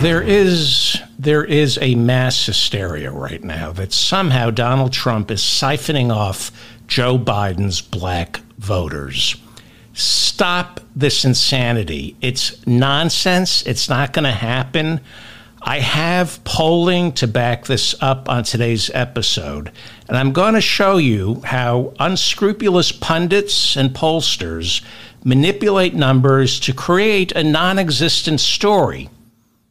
There is a mass hysteria right now that somehow Donald Trump is siphoning off Joe Biden's black voters. Stop this insanity. It's nonsense. It's not going to happen. I have polling to back this up on today's episode, and I'm going to show you how unscrupulous pundits and pollsters manipulate numbers to create a non-existent story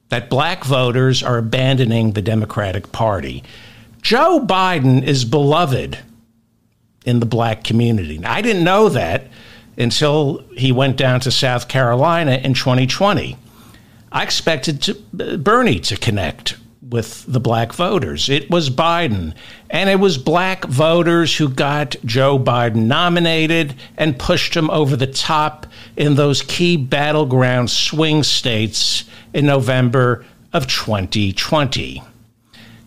that black voters are abandoning the Democratic Party. Joe Biden is beloved in the black community. Now, I didn't know that until he went down to South Carolina in 2020. I expected Bernie to connect with the black voters. It was Biden, and it was black voters who got Joe Biden nominated and pushed him over the top in those key battleground swing states in November of 2020.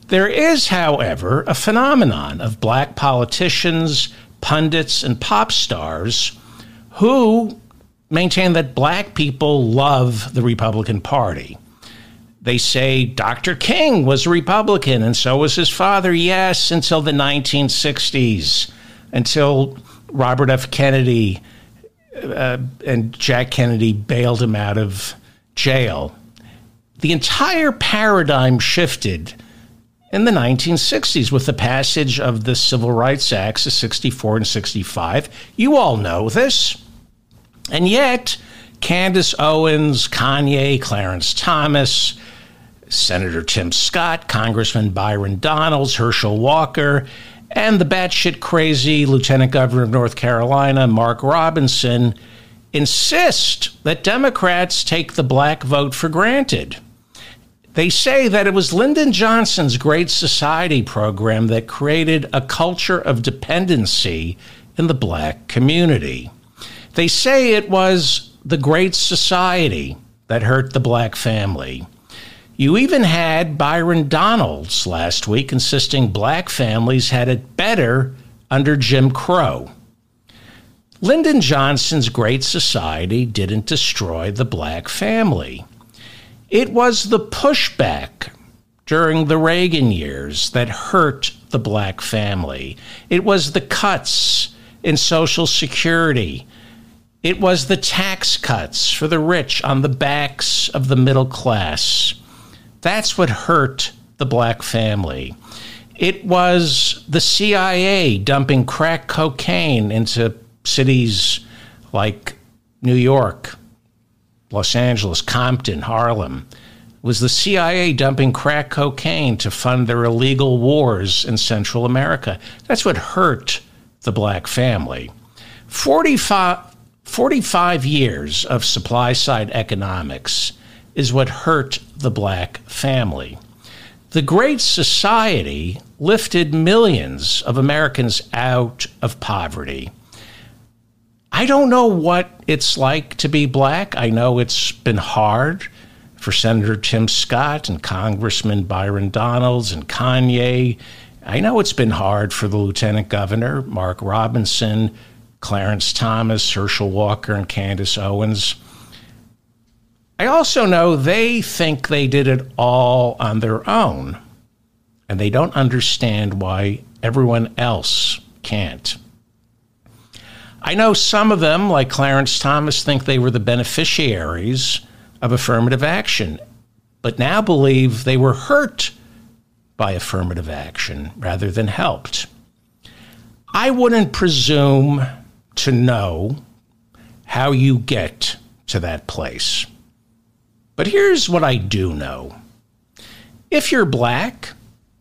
There is, however, a phenomenon of black politicians, pundits, and pop stars who maintain that black people love the Republican Party. They say Dr. King was a Republican, and so was his father, yes, until the 1960s, until Robert F. Kennedy and Jack Kennedy bailed him out of jail. The entire paradigm shifted in the 1960s with the passage of the Civil Rights Acts of 64 and 65. You all know this. And yet, Candace Owens, Kanye, Clarence Thomas, Senator Tim Scott, Congressman Byron Donalds, Herschel Walker, and the batshit crazy Lieutenant Governor of North Carolina, Mark Robinson, insist that Democrats take the black vote for granted. They say that it was Lyndon Johnson's Great Society program that created a culture of dependency in the black community. They say it was the Great Society that hurt the black family. You even had Byron Donalds last week insisting black families had it better under Jim Crow. Lyndon Johnson's Great Society didn't destroy the black family. It was the pushback during the Reagan years that hurt the black family. It was the cuts in Social Security. It was the tax cuts for the rich on the backs of the middle class. That's what hurt the black family. It was the CIA dumping crack cocaine into cities like New York, Los Angeles, Compton, Harlem. It was the CIA dumping crack cocaine to fund their illegal wars in Central America. That's what hurt the black family. 45 years of supply-side economics is what hurt the black family. The Great Society lifted millions of Americans out of poverty. I don't know what it's like to be black. I know it's been hard for Senator Tim Scott and Congressman Byron Donalds and Kanye. I know it's been hard for the Lieutenant Governor, Mark Robinson, Clarence Thomas, Herschel Walker, and Candace Owens. I also know they think they did it all on their own, and they don't understand why everyone else can't. I know some of them, like Clarence Thomas, think they were the beneficiaries of affirmative action, but now believe they were hurt by affirmative action rather than helped. I wouldn't presume to know how you get to that place. But here's what I do know. If you're black,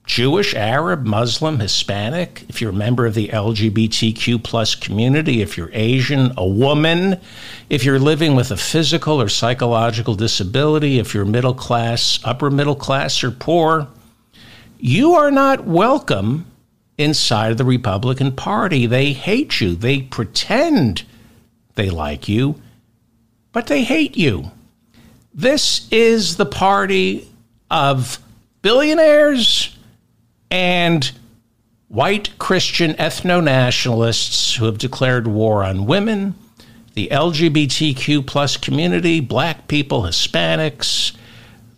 Jewish, Arab, Muslim, Hispanic, if you're a member of the LGBTQ plus community, if you're Asian, a woman, if you're living with a physical or psychological disability, if you're middle class, upper middle class, or poor, you are not welcome inside of the Republican Party. They hate you. They pretend they like you, but they hate you. This is the party of billionaires and white Christian ethno-nationalists who have declared war on women, the LGBTQ plus community, black people, Hispanics,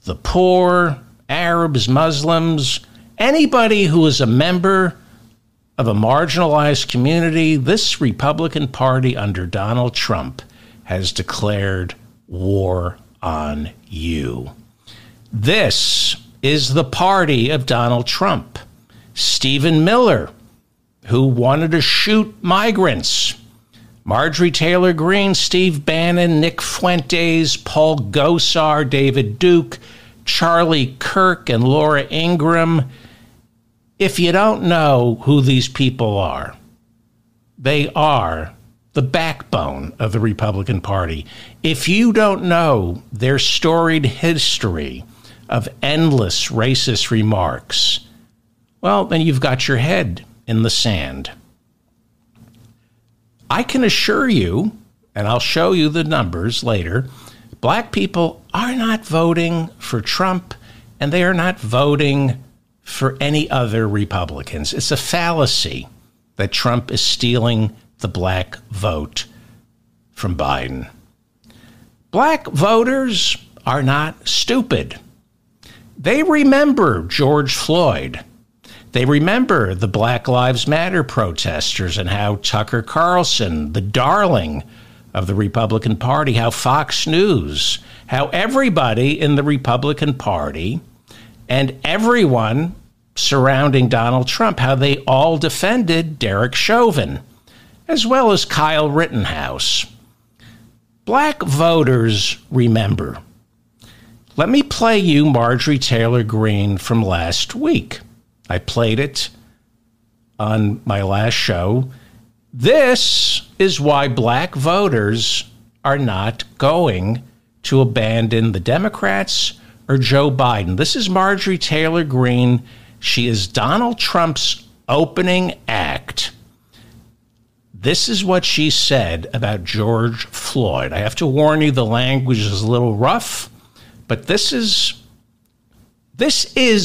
the poor, Arabs, Muslims, anybody who is a member of a marginalized community, this Republican Party under Donald Trump has declared war on you. This is the party of Donald Trump. Stephen Miller, who wanted to shoot migrants. Marjorie Taylor Greene, Steve Bannon, Nick Fuentes, Paul Gosar, David Duke, Charlie Kirk, and Laura Ingraham. If you don't know who these people are, they are the backbone of the Republican Party. If you don't know their storied history of endless racist remarks, well, then you've got your head in the sand. I can assure you, and I'll show you the numbers later, black people are not voting for Trump, and they are not voting for any other Republicans. It's a fallacy that Trump is stealing the black vote from Biden. Black voters are not stupid. They remember George Floyd. They remember the Black Lives Matter protesters and how Tucker Carlson, the darling of the Republican Party, how Fox News, how everybody in the Republican Party and everyone surrounding Donald Trump, how they all defended Derek Chauvin, as well as Kyle Rittenhouse. Black voters remember. Let me play you Marjorie Taylor Greene from last week. I played it on my last show. This is why black voters are not going to abandon the Democrats or Joe Biden. This is Marjorie Taylor Greene. She is Donald Trump's opening act. This is what she said about George Floyd. I have to warn you, the language is a little rough, but this is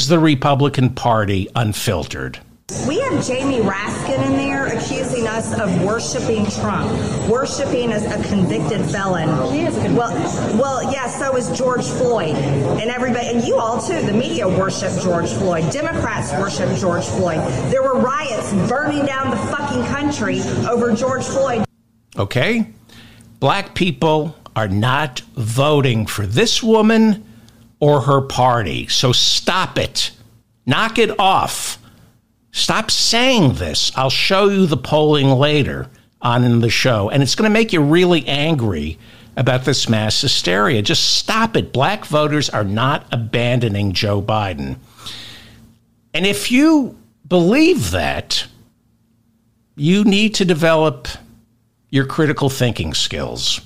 the Republican Party unfiltered. We have Jamie Raskin in there accusing us of worshiping Trump, worshiping as a convicted felon. He is convicted. Well, yeah, so is George Floyd. And everybody, and you all too, the media worship George Floyd. Democrats worship George Floyd. There were riots burning down the fucking country over George Floyd. Okay? Black people are not voting for this woman or her party. So stop it. Knock it off. Stop saying this. I'll show you the polling later on in the show, and it's going to make you really angry about this mass hysteria. Just stop it. Black voters are not abandoning Joe Biden. And if you believe that, you need to develop your critical thinking skills.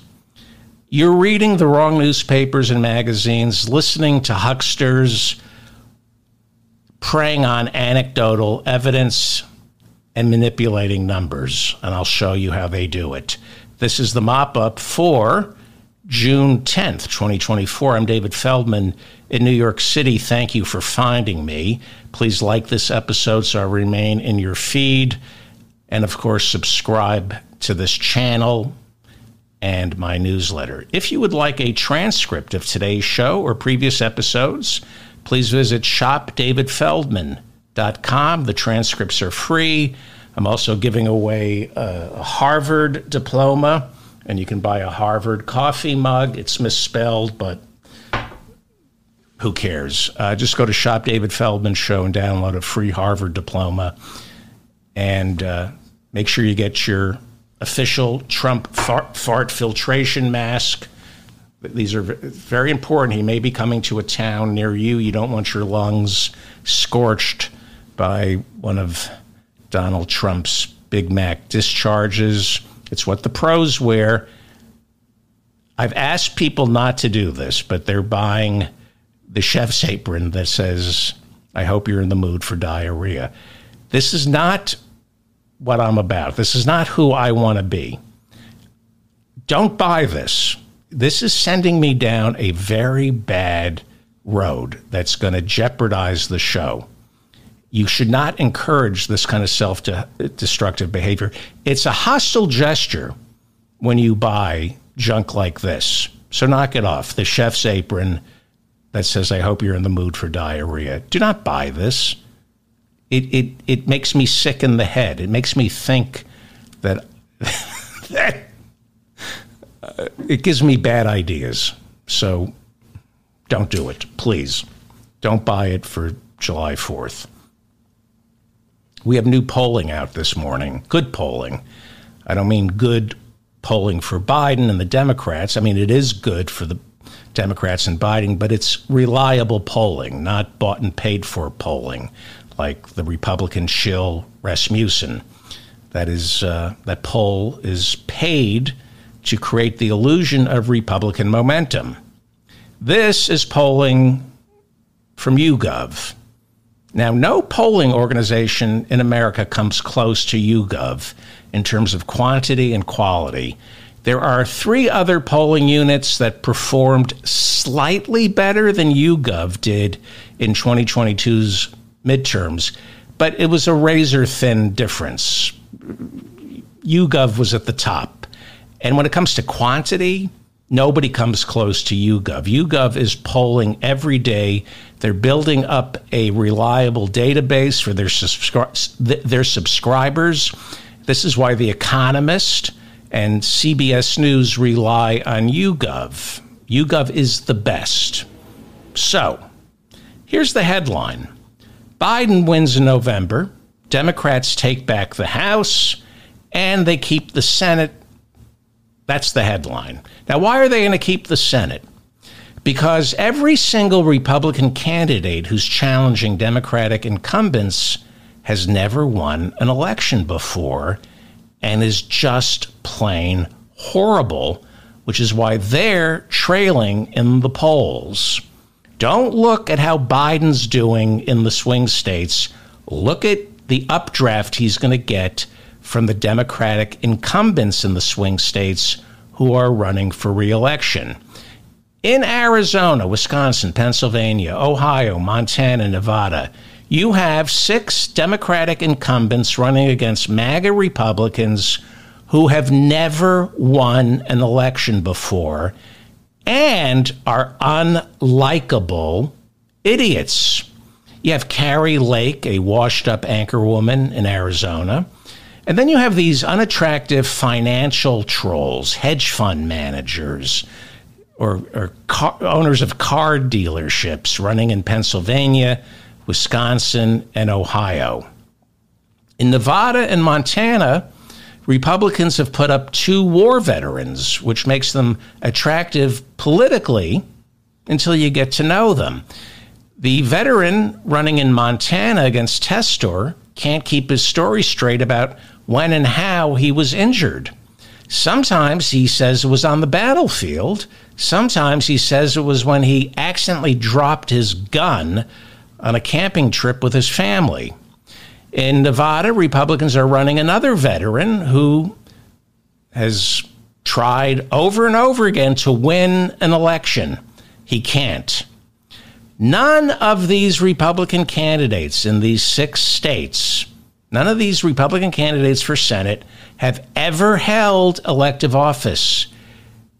You're reading the wrong newspapers and magazines, listening to hucksters, preying on anecdotal evidence and manipulating numbers, and I'll show you how they do it. This is the mop-up for June 10th, 2024. I'm David Feldman in New York City. Thank you for finding me. Please like this episode so I remain in your feed, and of course, subscribe to this channel and my newsletter. If you would like a transcript of today's show or previous episodes, please visit shopdavidfeldman.com. The transcripts are free. I'm also giving away a Harvard diploma, and you can buy a Harvard coffee mug. It's misspelled, but who cares? Just go to Shop David Feldman Show and download a free Harvard diploma. And make sure you get your official Trump fart filtration mask. These are very important. He may be coming to a town near you. You don't want your lungs scorched by one of Donald Trump's Big Mac discharges. It's what the pros wear. I've asked people not to do this, but they're buying the chef's apron that says, "I hope you're in the mood for diarrhea." This is not what I'm about. This is not who I want to be. Don't buy this. This is sending me down a very bad road that's going to jeopardize the show. You should not encourage this kind of self-destructive behavior. It's a hostile gesture when you buy junk like this. So knock it off. The chef's apron that says, I hope you're in the mood for diarrhea. Do not buy this. It makes me sick in the head. It makes me think that it gives me bad ideas. So don't do it, please. Don't buy it for July 4th. We have new polling out this morning, good polling. I don't mean good polling for Biden and the Democrats. I mean, it is good for the Democrats and Biden, but it's reliable polling, not bought and paid for polling, like the Republican shill Rasmussen. That poll is paid to create the illusion of Republican momentum. This is polling from YouGov. Now, no polling organization in America comes close to YouGov in terms of quantity and quality. There are 3 other polling units that performed slightly better than YouGov did in 2022's midterms, but it was a razor-thin difference. YouGov was at the top. And when it comes to quantity, nobody comes close to YouGov. YouGov is polling every day. They're building up a reliable database for their subscribers. This is why The Economist and CBS News rely on YouGov. YouGov is the best. So, here's the headline. Biden wins in November. Democrats take back the House, and they keep the Senate. That's the headline. Now, why are they going to keep the Senate? Because every single Republican candidate who's challenging Democratic incumbents has never won an election before and is just plain horrible, which is why they're trailing in the polls. Don't look at how Biden's doing in the swing states. Look at the updraft he's going to get from the Democratic incumbents in the swing states who are running for re-election. In Arizona, Wisconsin, Pennsylvania, Ohio, Montana, Nevada, you have 6 Democratic incumbents running against MAGA Republicans who have never won an election before and are unlikable idiots. You have Carrie Lake, a washed-up anchorwoman in Arizona. And then you have these unattractive financial trolls, hedge fund managers, or owners of car dealerships running in Pennsylvania, Wisconsin, and Ohio. In Nevada and Montana, Republicans have put up 2 war veterans, which makes them attractive politically until you get to know them. The veteran running in Montana against Testor can't keep his story straight about when and how he was injured. Sometimes he says it was on the battlefield. Sometimes he says it was when he accidentally dropped his gun on a camping trip with his family. In Nevada, Republicans are running another veteran who has tried over and over again to win an election. He can't. None of these Republican candidates in these 6 states, none of these Republican candidates for Senate have ever held elective office.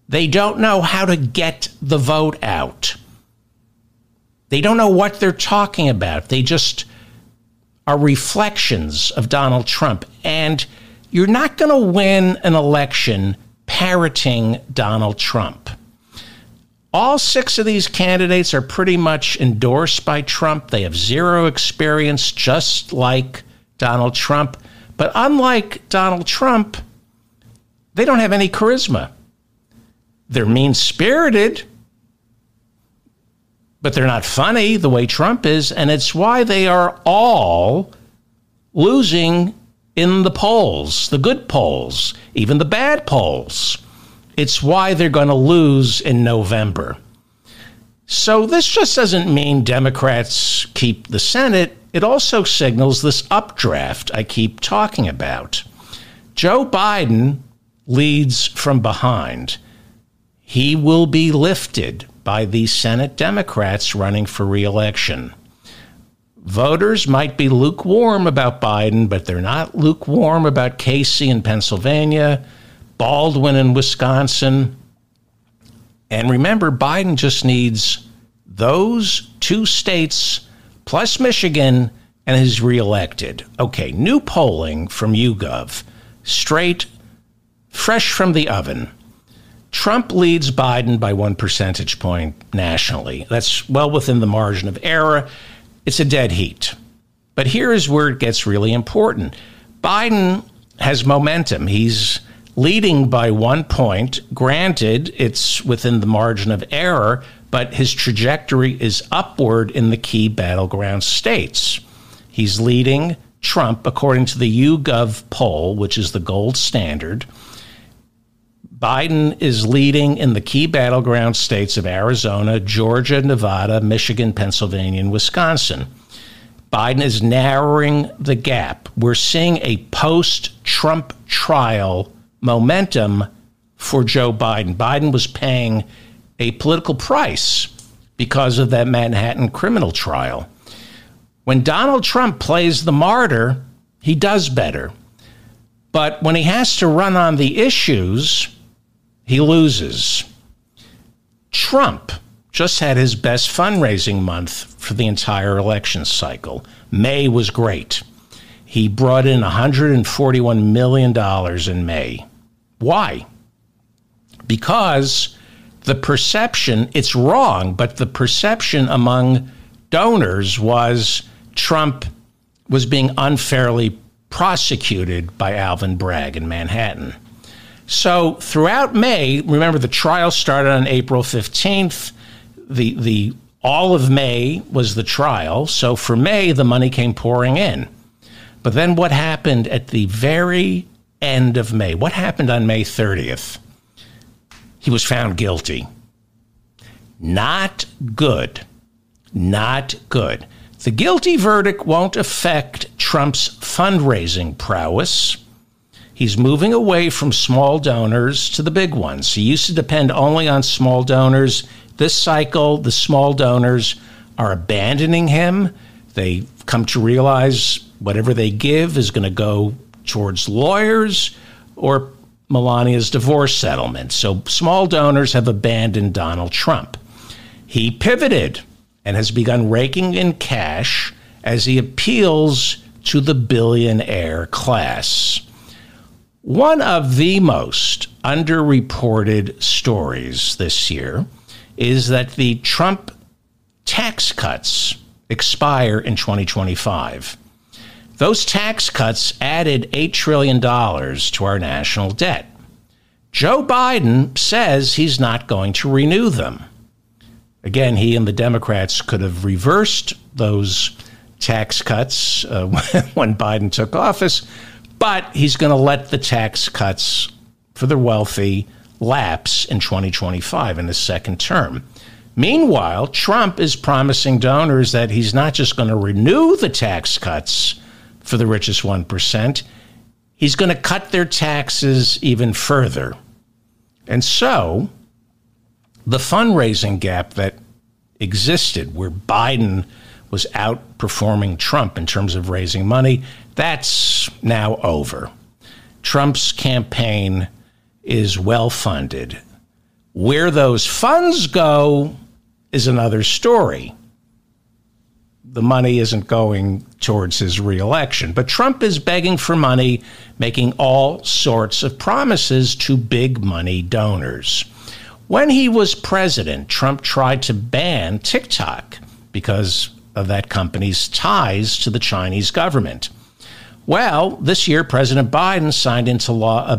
They don't know how to get the vote out. They don't know what they're talking about. They just are reflections of Donald Trump. And you're not going to win an election parroting Donald Trump. All 6 of these candidates are pretty much endorsed by Trump. They have 0 experience, just like Donald Trump. But unlike Donald Trump, they don't have any charisma. They're mean-spirited, but they're not funny the way Trump is. And it's why they are all losing in the polls, the good polls, even the bad polls. It's why they're going to lose in November. So this just doesn't mean Democrats keep the Senate. It also signals this updraft I keep talking about. Joe Biden leads from behind. He will be lifted by these Senate Democrats running for re-election. Voters might be lukewarm about Biden, but they're not lukewarm about Casey in Pennsylvania, Baldwin in Wisconsin. And remember, Biden just needs those two states plus Michigan, and is reelected. Okay, new polling from YouGov, straight, fresh from the oven. Trump leads Biden by 1 percentage point nationally. That's well within the margin of error. It's a dead heat. But here is where it gets really important. Biden has momentum. He's leading by 1 point. Granted, it's within the margin of error, but his trajectory is upward in the key battleground states. He's leading Trump, according to the YouGov poll, which is the gold standard. Biden is leading in the key battleground states of Arizona, Georgia, Nevada, Michigan, Pennsylvania, and Wisconsin. Biden is narrowing the gap. We're seeing a post-Trump trial momentum for Joe Biden. Biden was paying a political price because of that Manhattan criminal trial. When Donald Trump plays the martyr, he does better. But when he has to run on the issues, he loses. Trump just had his best fundraising month for the entire election cycle. May was great. He brought in $141 million in May. Why? Because the perception, it's wrong, but the perception among donors was Trump was being unfairly prosecuted by Alvin Bragg in Manhattan. So throughout May, remember the trial started on April 15th. The all of May was the trial. So for May, the money came pouring in. But then what happened at the very end of May? What happened on May 30th? He was found guilty. Not good. Not good. The guilty verdict won't affect Trump's fundraising prowess. He's moving away from small donors to the big ones. He used to depend only on small donors. This cycle, the small donors are abandoning him. They come to realize whatever they give is going to go towards lawyers or Melania's divorce settlement. So small donors have abandoned Donald Trump. He pivoted and has begun raking in cash as he appeals to the billionaire class. One of the most underreported stories this year is that the Trump tax cuts expire in 2025. Those tax cuts added $8 trillion to our national debt. Joe Biden says he's not going to renew them. Again, he and the Democrats could have reversed those tax cuts when Biden took office, but he's going to let the tax cuts for the wealthy lapse in 2025 in his second term. Meanwhile, Trump is promising donors that he's not just going to renew the tax cuts for the richest 1%, he's going to cut their taxes even further. And so the fundraising gap that existed where Biden was outperforming Trump in terms of raising money, that's now over. Trump's campaign is well funded. Where those funds go is another story. The money isn't going towards his reelection, but Trump is begging for money, making all sorts of promises to big money donors. When he was president, Trump tried to ban TikTok because of that company's ties to the Chinese government. Well, this year, President Biden signed into law a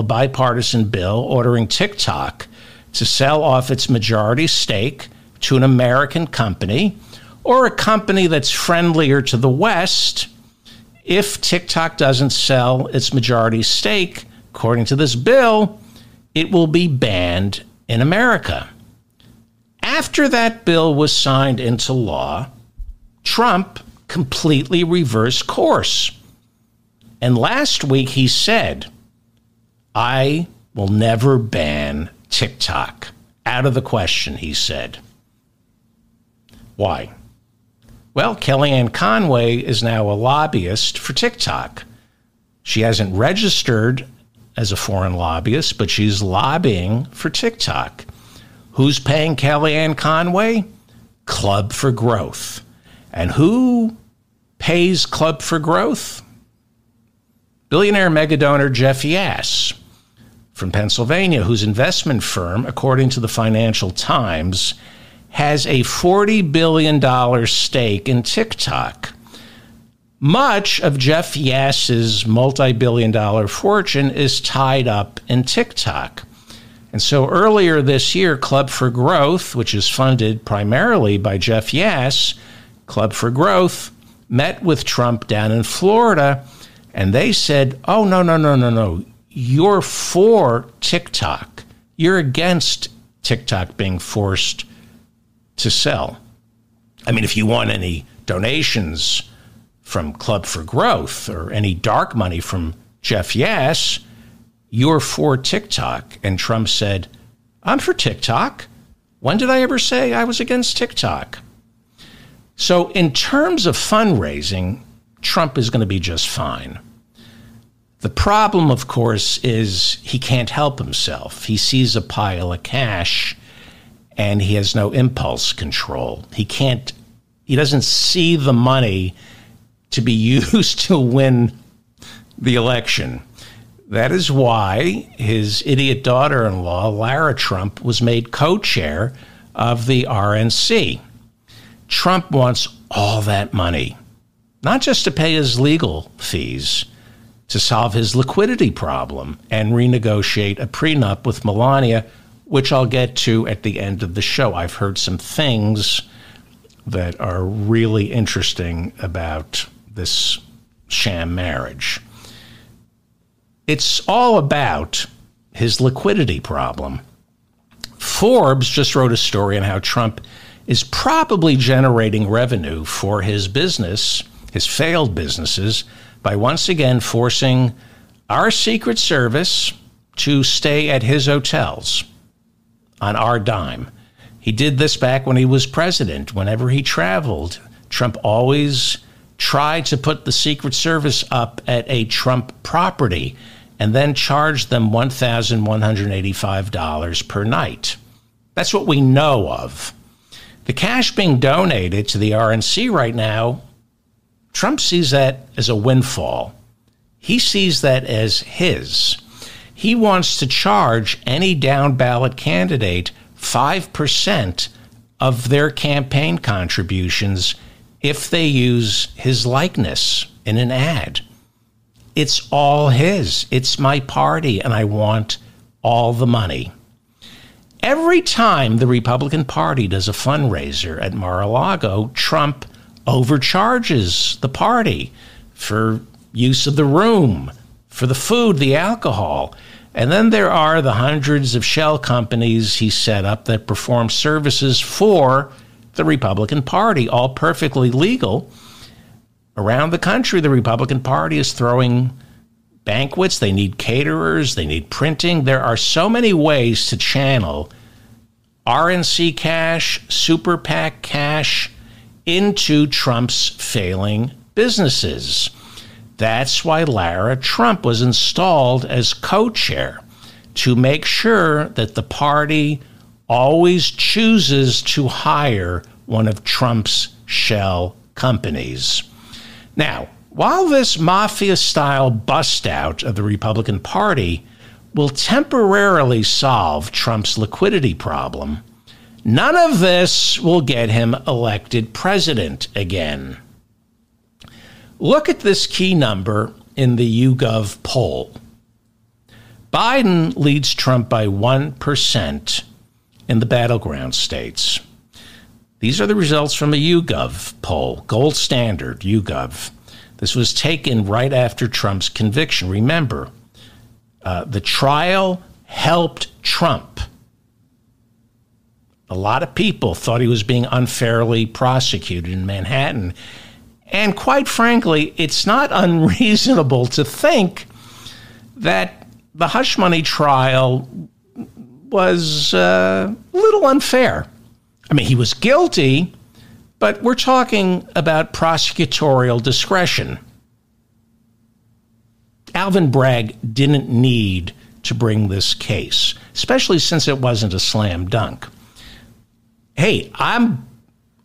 bipartisan bill, ordering TikTok to sell off its majority stake to an American company or a company that's friendlier to the West. If TikTok doesn't sell its majority stake, according to this bill, it will be banned in America. After that bill was signed into law, Trump completely reversed course. And last week he said, I will never ban TikTok. Out of the question, he said. Why? Well, Kellyanne Conway is now a lobbyist for TikTok. She hasn't registered as a foreign lobbyist, but she's lobbying for TikTok. Who's paying Kellyanne Conway? Club for Growth. And who pays Club for Growth? Billionaire megadonor Jeff Yass from Pennsylvania, whose investment firm, according to the Financial Times, has a $40 billion stake in TikTok. Much of Jeff Yass's multi-billion-dollar fortune is tied up in TikTok. And so earlier this year, Club for Growth, which is funded primarily by Jeff Yass, Club for Growth, met with Trump down in Florida, and they said, oh, no. You're for TikTok. You're against TikTok being forced to sell. I mean, if you want any donations from Club for Growth or any dark money from Jeff Yass, you're for TikTok. And Trump said, I'm for TikTok. When did I ever say I was against TikTok? So in terms of fundraising, Trump is going to be just fine. The problem, of course, is he can't help himself. He sees a pile of cash and he has no impulse control. He doesn't see the money to be used to win the election. That is why his idiot daughter-in-law, Lara Trump, was made co-chair of the RNC. Trump wants all that money, not just to pay his legal fees, to solve his liquidity problem and renegotiate a prenup with Melania, which I'll get to at the end of the show. I've heard some things that are really interesting about this sham marriage. It's all about his liquidity problem. Forbes just wrote a story on how Trump is probably generating revenue for his business, his failed businesses, by once again forcing our Secret Service to stay at his hotels on our dime. He did this back when he was president. Whenever he traveled, Trump always tried to put the Secret Service up at a Trump property and then charged them $1,185 per night. That's what we know of. The cash being donated to the RNC right now, Trump sees that as a windfall. He sees that as his. He wants to charge any down-ballot candidate 5% of their campaign contributions if they use his likeness in an ad. It's all his. It's my party, and I want all the money. Every time the Republican Party does a fundraiser at Mar-a-Lago, Trump overcharges the party for use of the room, for the food, the alcohol. And then there are the hundreds of shell companies he set up that perform services for the Republican Party, all perfectly legal. Around the country, the Republican Party is throwing banquets. They need caterers. They need printing. There are so many ways to channel RNC cash, Super PAC cash into Trump's failing businesses. That's why Lara Trump was installed as co-chair, to make sure that the party always chooses to hire one of Trump's shell companies. Now, while this mafia-style bust-out of the Republican Party will temporarily solve Trump's liquidity problem, none of this will get him elected president again. Look at this key number in the YouGov poll. Biden leads Trump by 1% in the battleground states. These are the results from a YouGov poll, gold standard YouGov. This was taken right after Trump's conviction. Remember, the trial helped Trump. A lot of people thought he was being unfairly prosecuted in Manhattan. And quite frankly, it's not unreasonable to think that the hush money trial was a little unfair. I mean, he was guilty, but we're talking about prosecutorial discretion. Alvin Bragg didn't need to bring this case, especially since it wasn't a slam dunk. Hey, I'm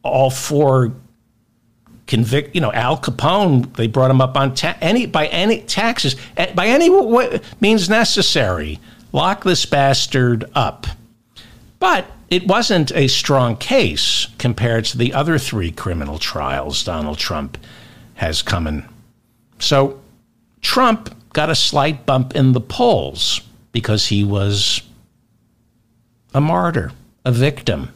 all four Al Capone, they brought him up on by any means necessary. Lock this bastard up. But it wasn't a strong case compared to the other three criminal trials Donald Trump has coming. So Trump got a slight bump in the polls because he was a martyr, a victim.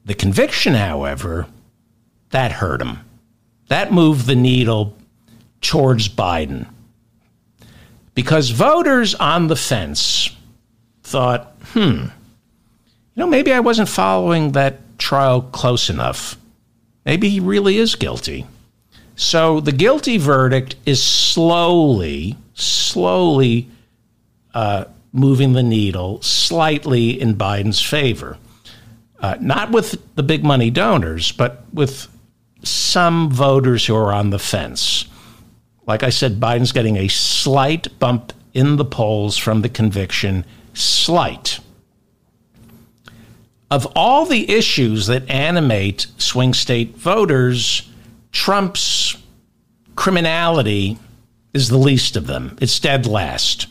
The conviction, however, that hurt him. That moved the needle towards Biden. Because voters on the fence thought, maybe I wasn't following that trial close enough. Maybe he really is guilty. So the guilty verdict is slowly moving the needle slightly in Biden's favor. Not with the big money donors, but with some voters who are on the fence. Like I said, Biden's getting a slight bump in the polls from the conviction. Slight. Of all the issues that animate swing state voters, Trump's criminality is the least of them. It's dead last.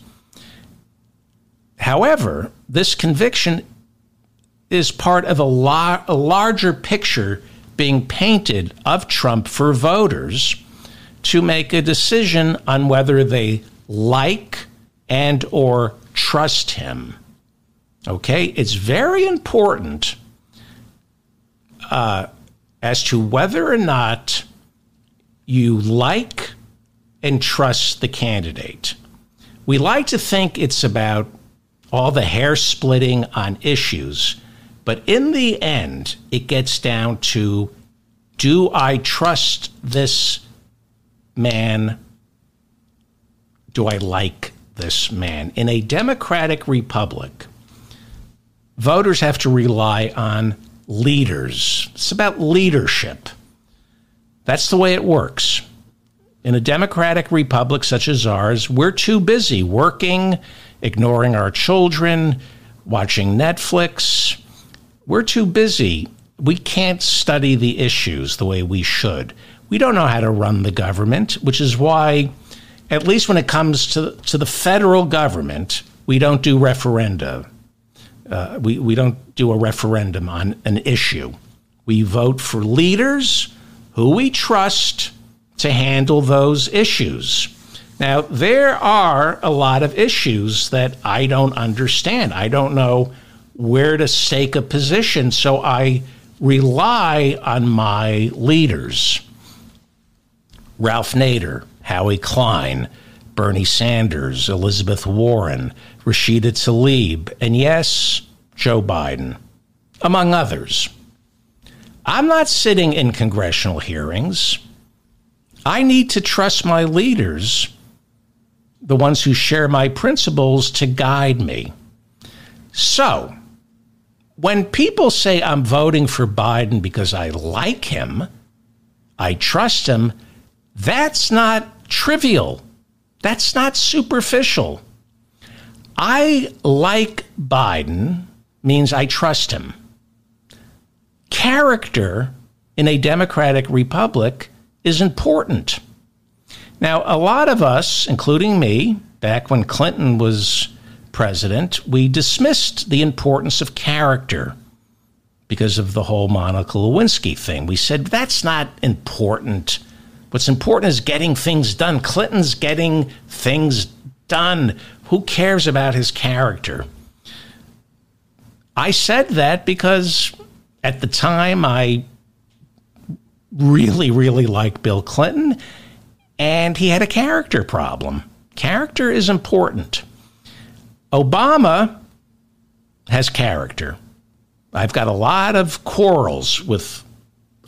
However, this conviction is part of a larger picture being painted of Trump for voters to make a decision on whether they like and or trust him. Okay? It's very important as to whether or not you like and trust the candidate. We like to think it's about all the hair splitting on issues, but in the end, it gets down to, do I trust this man? Do I like this man? In a democratic republic, voters have to rely on leaders. It's about leadership. That's the way it works. In a democratic republic such as ours, we're too busy working, ignoring our children, watching Netflix. We're too busy. We can't study the issues the way we should. We don't know how to run the government, which is why, at least when it comes to the federal government, we don't do referenda. We don't do a referendum on an issue. We vote for leaders who we trust to handle those issues. Now, there are a lot of issues that I don't understand. I don't know where to stake a position, so I rely on my leaders. Ralph Nader, Howie Klein, Bernie Sanders, Elizabeth Warren, Rashida Tlaib, and yes, Joe Biden, among others. I'm not sitting in congressional hearings. I need to trust my leaders, the ones who share my principles, to guide me. So, when people say I'm voting for Biden because I like him, I trust him, that's not trivial. That's not superficial. I like Biden means I trust him. Character in a democratic republic is important. Now, a lot of us, including me, back when Clinton was president, we dismissed the importance of character because of the whole Monica Lewinsky thing. We said, that's not important. What's important is getting things done. Clinton's getting things done. Who cares about his character? I said that because at the time I really, really liked Bill Clinton, and he had a character problem. Character is important. Obama has character. I've got a lot of quarrels with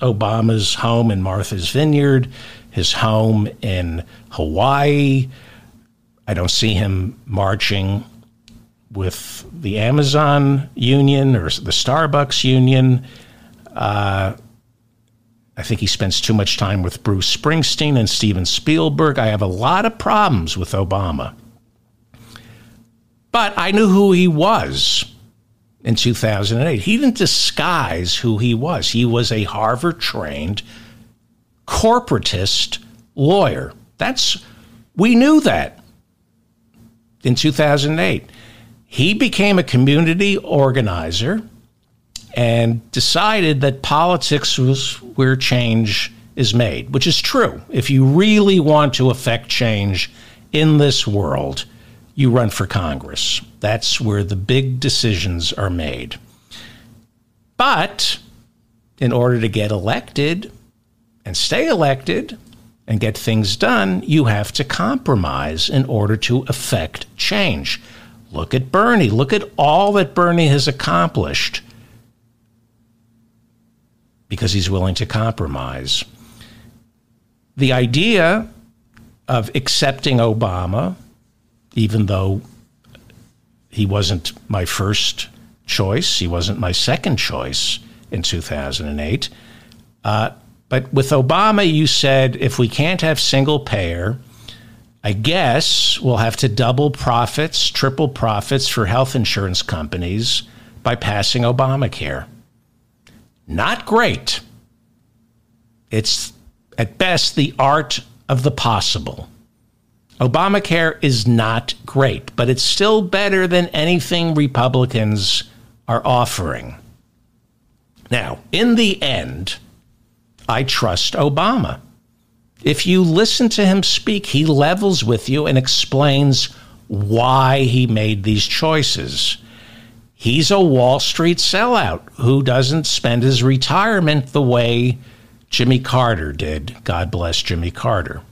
Obama's home in Martha's Vineyard, his home in Hawaii. I don't see him marching with the Amazon union or the Starbucks union. I think he spends too much time with Bruce Springsteen and Steven Spielberg. I have a lot of problems with Obama. But I knew who he was. in 2008. He didn't disguise who he was. He was a Harvard-trained corporatist lawyer. We knew that in 2008. He became a community organizer and decided that politics was where change is made, which is true. If you really want to affect change in this world, you run for Congress. That's where the big decisions are made. But in order to get elected and stay elected and get things done, you have to compromise in order to affect change. Look at Bernie. Look at all that Bernie has accomplished because he's willing to compromise. The idea of accepting Obama, even though he wasn't my first choice, he wasn't my second choice in 2008, but with Obama, you said, if we can't have single payer, I guess we'll have to double profits, triple profits for health insurance companies by passing Obamacare. Not great. It's, at best, the art of the possible. Obamacare is not great, but it's still better than anything Republicans are offering. Now, in the end, I trust Obama. If you listen to him speak, he levels with you and explains why he made these choices. He's a Wall Street sellout who doesn't spend his retirement the way Jimmy Carter did. God bless Jimmy Carter.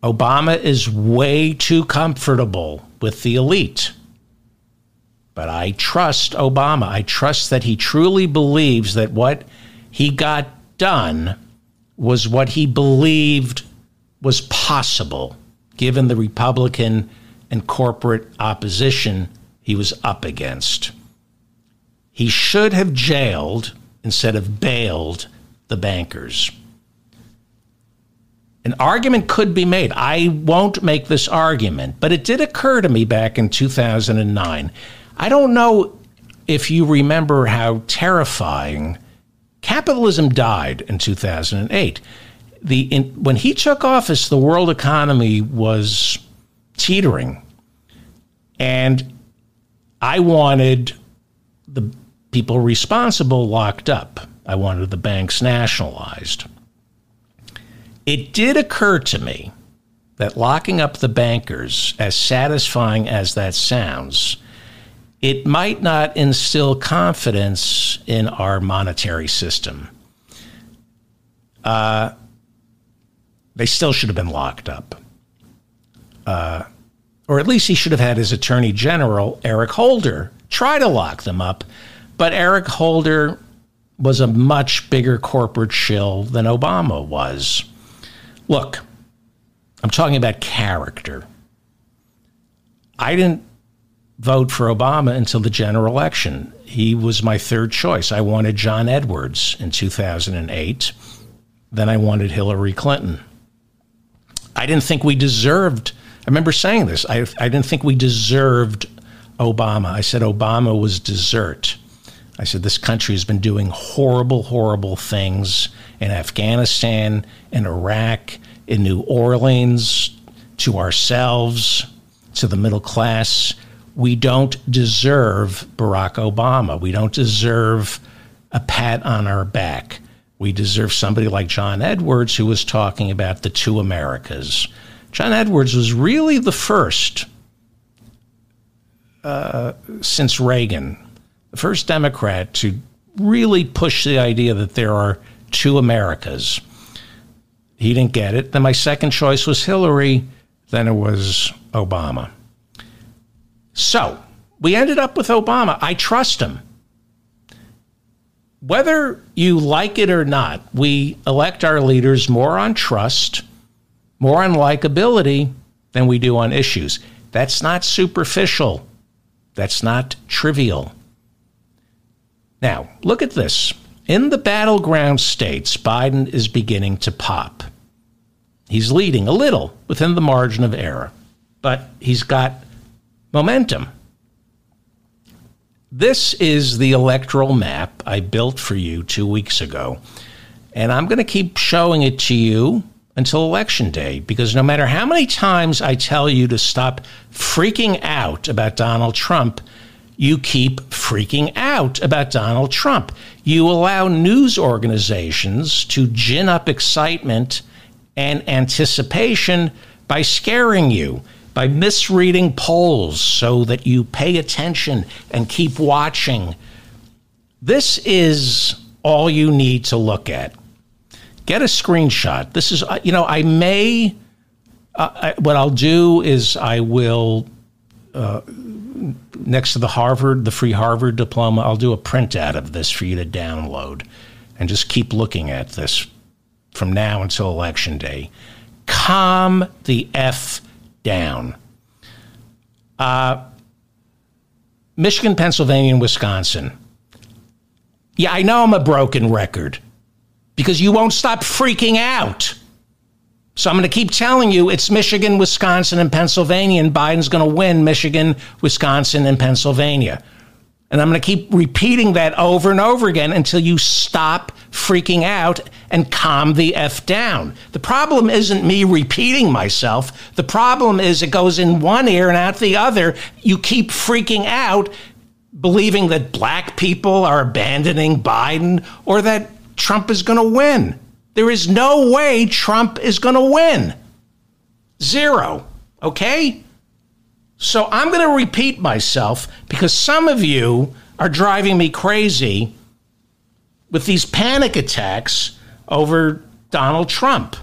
Obama is way too comfortable with the elite. But I trust Obama. I trust that he truly believes that what he got done was what he believed was possible, given the Republican and corporate opposition he was up against. He should have jailed instead of bailed the bankers. An argument could be made. I won't make this argument, but it did occur to me back in 2009. I don't know if you remember how terrifying capitalism died in 2008. When he took office, the world economy was teetering. And I wanted the people responsible locked up. I wanted the banks nationalized. It did occur to me that locking up the bankers, as satisfying as that sounds, it might not instill confidence in our monetary system. They still should have been locked up. Or at least he should have had his Attorney General, Eric Holder, try to lock them up. But Eric Holder was a much bigger corporate shill than Obama was. Look, I'm talking about character. I didn't vote for Obama until the general election. He was my third choice. I wanted John Edwards in 2008. Then I wanted Hillary Clinton. I didn't think we deserved, I remember saying this, I didn't think we deserved Obama. I said Obama was dessert. I said this country has been doing horrible, horrible things in Afghanistan, in Iraq, in New Orleans, to ourselves, to the middle class. We don't deserve Barack Obama. We don't deserve a pat on our back. We deserve somebody like John Edwards, who was talking about the two Americas. John Edwards was really the first, since Reagan, the first Democrat to really push the idea that there are two Americas. He didn't get it. Then my second choice was Hillary. Then it was Obama. So we ended up with Obama. I trust him. Whether you like it or not, we elect our leaders more on trust, more on likability than we do on issues. That's not superficial. That's not trivial. Now, look at this. In the battleground states, Biden is beginning to pop. He's leading a little within the margin of error, but he's got momentum. this is the electoral map I built for you 2 weeks ago. And I'm going to keep showing it to you until Election Day, because no matter how many times I tell you to stop freaking out about Donald Trump, you keep freaking out about Donald Trump. You allow news organizations to gin up excitement and anticipation by scaring you, by misreading polls so that you pay attention and keep watching. This is all you need to look at. Get a screenshot. This is, what I'll do is I will, next to the free Harvard diploma, I'll do a printout of this for you to download and just keep looking at this from now until Election Day. Calm the F down. Michigan, Pennsylvania, and Wisconsin. Yeah, I know I'm a broken record because you won't stop freaking out. So I'm going to keep telling you it's Michigan, Wisconsin, and Pennsylvania, and Biden's going to win Michigan, Wisconsin, and Pennsylvania. And I'm going to keep repeating that over and over again until you stop freaking out and calm the F down. The problem isn't me repeating myself. The problem is it goes in one ear and out the other. You keep freaking out, believing that black people are abandoning Biden or that Trump is going to win. There is no way Trump is going to win. Zero. Okay? So I'm going to repeat myself because some of you are driving me crazy with these panic attacks over Donald Trump.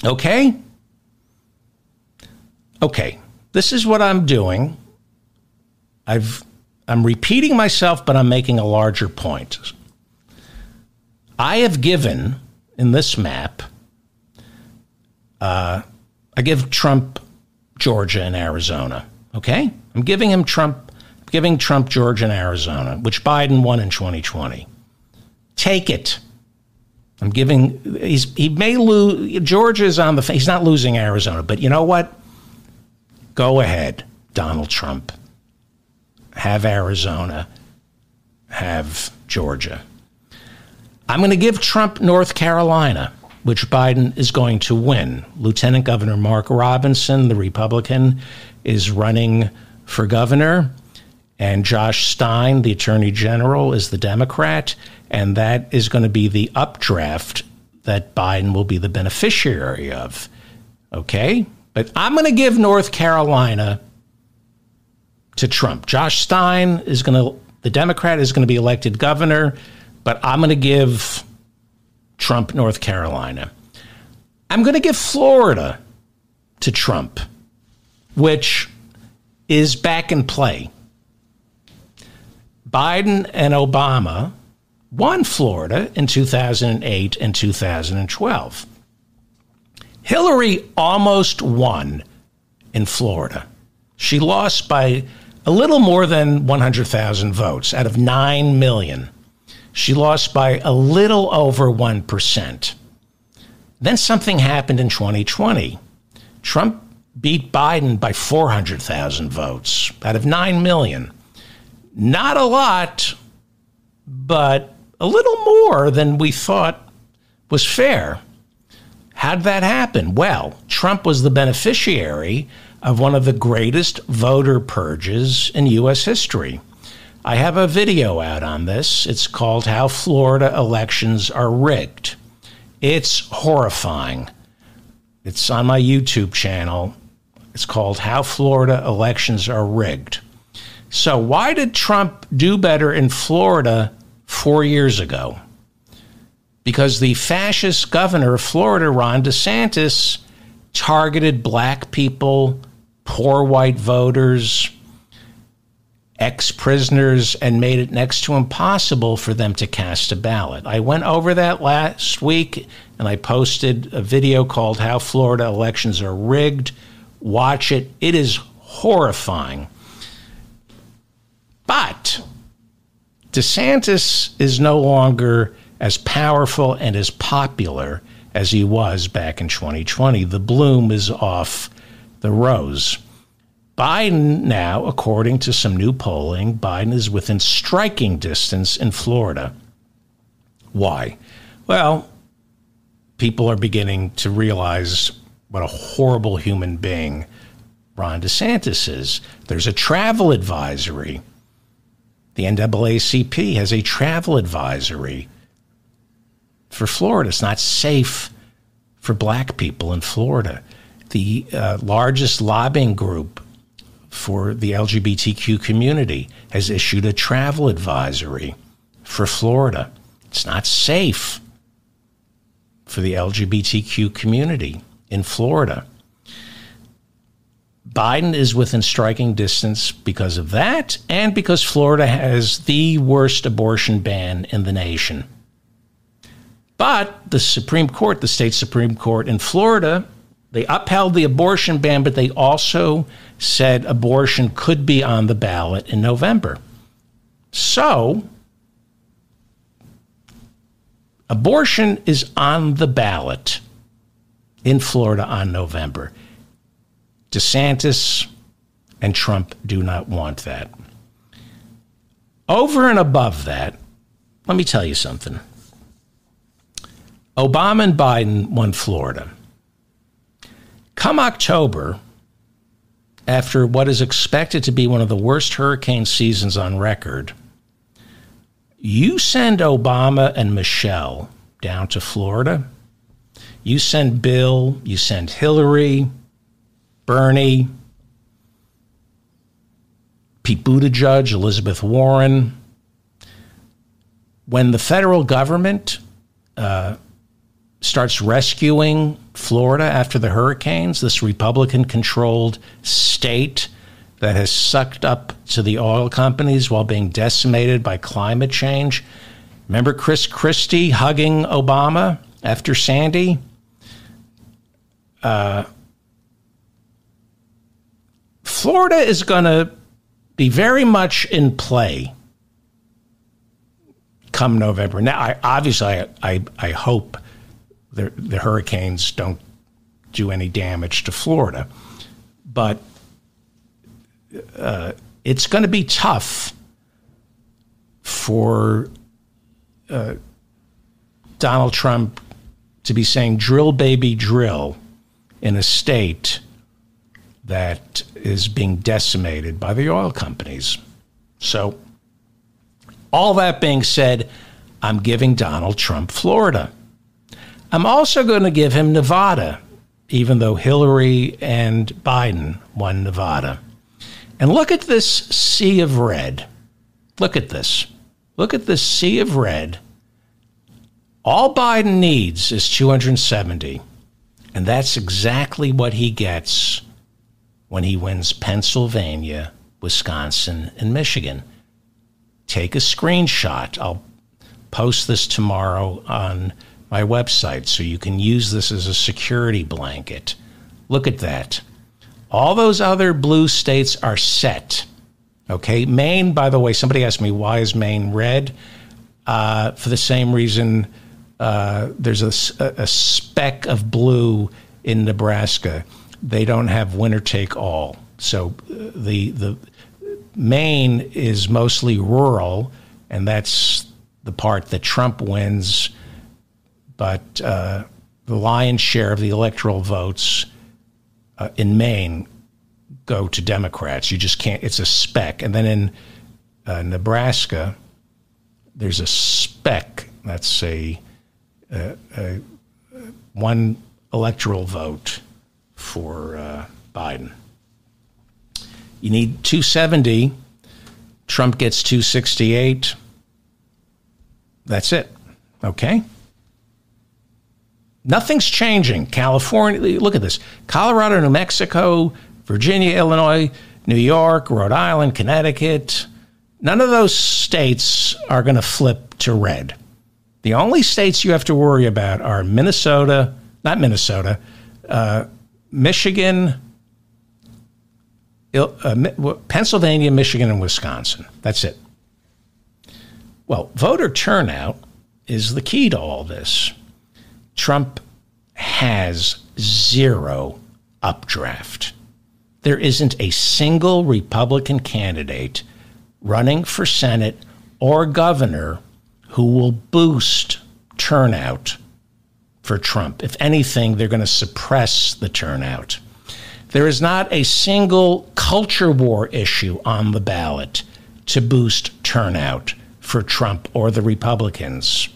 Okay? Okay. This is what I'm doing. I'm repeating myself, but I'm making a larger point. I have given, in this map, I give Trump Georgia and Arizona, okay? I'm giving Trump, Georgia, and Arizona, which Biden won in 2020. Take it. I'm giving, he may lose, Georgia's on the, he's not losing Arizona, but you know what? Go ahead, Donald Trump. Have Arizona, have Georgia. I'm going to give Trump North Carolina, which Biden is going to win. Lieutenant Governor Mark Robinson, the Republican, is running for governor, and Josh Stein, the Attorney General, is the Democrat, and that is going to be the updraft that Biden will be the beneficiary of. Okay? But I'm going to give North Carolina to Trump. Josh Stein is the Democrat is going to be elected governor, but I'm going to give Trump North Carolina. I'm going to give Florida to Trump, which is back in play. Biden and Obama won Florida in 2008 and 2012. Hillary almost won in Florida. She lost by a little more than 100,000 votes out of 9 million. She lost by a little over 1%. Then something happened in 2020. Trump beat Biden by 400,000 votes out of 9 million. Not a lot, but a little more than we thought was fair. How'd that happen? Well, Trump was the beneficiary of one of the greatest voter purges in U.S. history. I have a video out on this. It's called How Florida Elections Are Rigged. It's horrifying. It's on my YouTube channel. It's called How Florida Elections Are Rigged. So why did Trump do better in Florida 4 years ago? Because the fascist governor of Florida, Ron DeSantis, targeted black people, poor white voters, ex-prisoners, and made it next to impossible for them to cast a ballot. I went over that last week, and I posted a video called How Florida Elections Are Rigged. Watch it. It is horrifying. But DeSantis is no longer as powerful and as popular as he was back in 2020. The bloom is off the rose. Biden now, according to some new polling, Biden is within striking distance in Florida. Why? Well, people are beginning to realize what a horrible human being Ron DeSantis is. There's a travel advisory. The NAACP has a travel advisory for Florida. It's not safe for black people in Florida. The largest lobbying group for the LGBTQ community has issued a travel advisory for Florida. It's not safe for the LGBTQ community in Florida. Biden is within striking distance because of that, and because Florida has the worst abortion ban in the nation. But the Supreme Court, the state Supreme Court in Florida, they upheld the abortion ban, but they also said abortion could be on the ballot in November. So, abortion is on the ballot in Florida on November. DeSantis and Trump do not want that. Over and above that, let me tell you something. Obama and Biden won Florida. Come October, after what is expected to be one of the worst hurricane seasons on record, you send Obama and Michelle down to Florida. You send Bill, you send Hillary, Bernie, Pete Buttigieg, Elizabeth Warren. When the federal government starts rescuing Florida after the hurricanes, this Republican-controlled state that has sucked up to the oil companies while being decimated by climate change. Remember Chris Christie hugging Obama after Sandy? Florida is going to be very much in play come November. Now, I hope the hurricanes don't do any damage to Florida, but it's going to be tough for Donald Trump to be saying drill, baby, drill in a state that is being decimated by the oil companies. So, all that being said, I'm giving Donald Trump Florida. I'm also going to give him Nevada, even though Hillary and Biden won Nevada. And look at this sea of red. Look at this. Look at this sea of red. All Biden needs is 270. And that's exactly what he gets when he wins Pennsylvania, Wisconsin, and Michigan. Take a screenshot. I'll post this tomorrow on my website so you can use this as a security blanket. Look at that. All those other blue states are set. Okay, Maine, by the way, somebody asked me, why is Maine red? For the same reason there's a speck of blue in Nebraska. They don't have winner take all. So the Maine is mostly rural, and that's the part that Trump wins. But the lion's share of the electoral votes in Maine go to Democrats. You just can't. It's a speck. And then in Nebraska, there's a speck. That's a one electoral vote for Biden. You need 270. Trump gets 268. That's it. Okay? Nothing's changing. California, look at this. Colorado, New Mexico, Virginia, Illinois, New York, Rhode Island, Connecticut. None of those states are going to flip to red. The only states you have to worry about are Minnesota, not Minnesota, Michigan, Pennsylvania, Michigan, and Wisconsin. That's it. Well, voter turnout is the key to all this. Trump has zero updraft. there isn't a single Republican candidate running for Senate or governor who will boost turnout for Trump. If anything, they're going to suppress the turnout. There is not a single culture war issue on the ballot to boost turnout for Trump or the Republicans.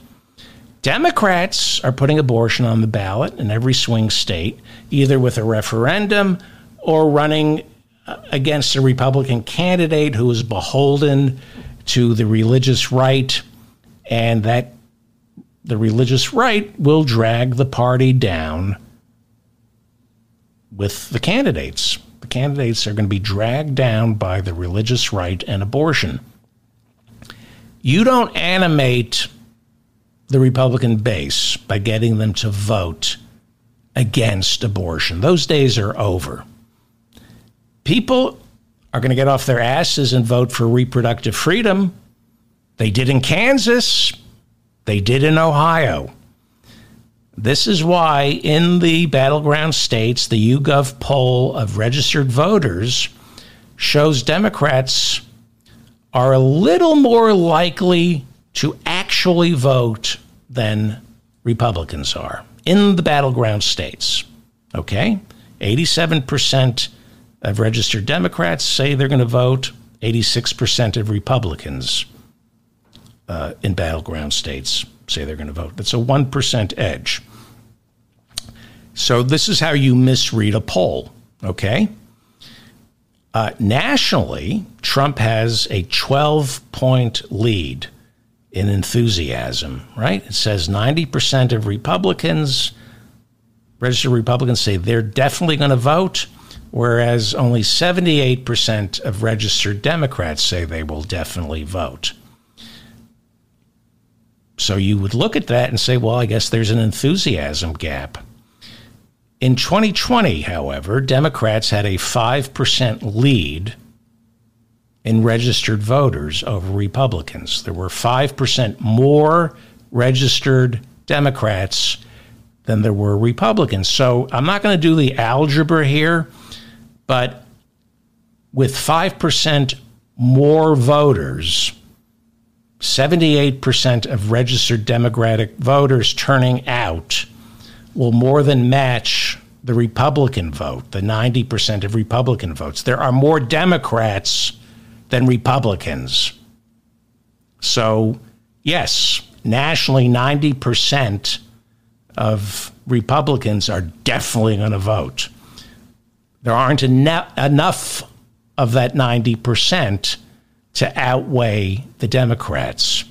Democrats are putting abortion on the ballot in every swing state, either with a referendum or running against a Republican candidate who is beholden to the religious right, and that the religious right will drag the party down with the candidates. The candidates are going to be dragged down by the religious right and abortion. You don't animate the Republican base by getting them to vote against abortion. Those days are over. People are going to get off their asses and vote for reproductive freedom. They did in Kansas. They did in Ohio. This is why in the battleground states, the YouGov poll of registered voters shows Democrats are a little more likely to actually vote than Republicans are in the battleground states. Okay? 87% of registered Democrats say they're going to vote. 86% of Republicans in battleground states say they're going to vote. That's a 1% edge. So this is how you misread a poll, okay? Nationally, Trump has a 12-point lead in enthusiasm, right? It says 90% of Republicans, registered Republicans, say they're definitely going to vote, whereas only 78% of registered Democrats say they will definitely vote. So you would look at that and say, well, I guess there's an enthusiasm gap. In 2020, however, Democrats had a 5% lead in registered voters over Republicans. There were 5% more registered Democrats than there were Republicans. So I'm not going to do the algebra here, but with 5% more voters, 78% of registered Democratic voters turning out will more than match the Republican vote, the 90% of Republican votes. There are more Democrats than Republicans. So, yes, nationally, 90% of Republicans are definitely going to vote. There aren't enough of that 90% to outweigh the Democrats,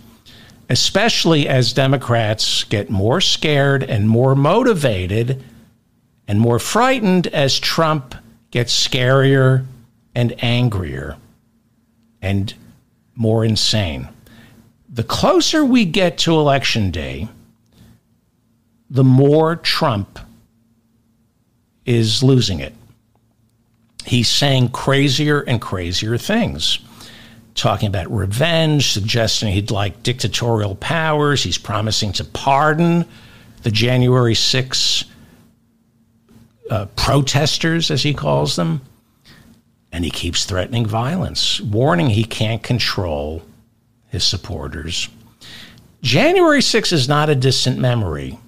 especially as Democrats get more scared and more motivated and more frightened as Trump gets scarier and angrier and more insane. The closer we get to Election Day, the more Trump is losing it. He's saying crazier and crazier things, talking about revenge, suggesting he'd like dictatorial powers. He's promising to pardon the January 6 protesters, as he calls them. And he keeps threatening violence, warning he can't control his supporters. January 6 is not a distant memory.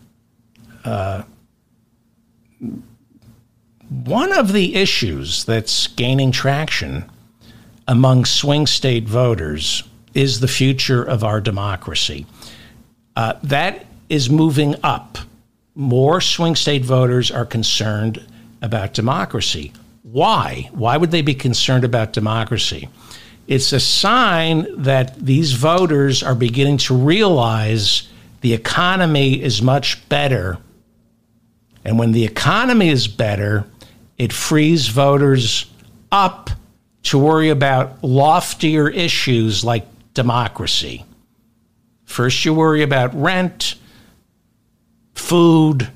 One of the issues that's gaining traction among swing state voters is the future of our democracy. That is moving up. More swing state voters are concerned about democracy. Why? Why would they be concerned about democracy? It's a sign that these voters are beginning to realize the economy is much better. And when the economy is better, it frees voters up to worry about loftier issues like democracy. First, you worry about rent, food.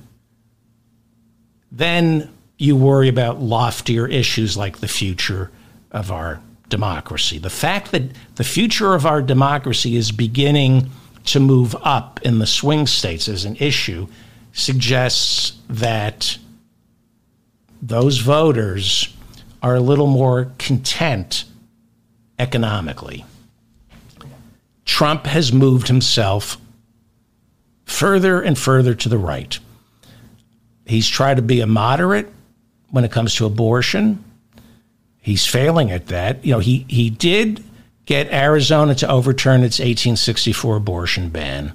Then you worry about loftier issues like the future of our democracy. The fact that the future of our democracy is beginning to move up in the swing states as an issue suggests that those voters are a little more content economically. Trump has moved himself further and further to the right. He's tried to be a moderate when it comes to abortion. He's failing at that. You know, he did get Arizona to overturn its 1864 abortion ban.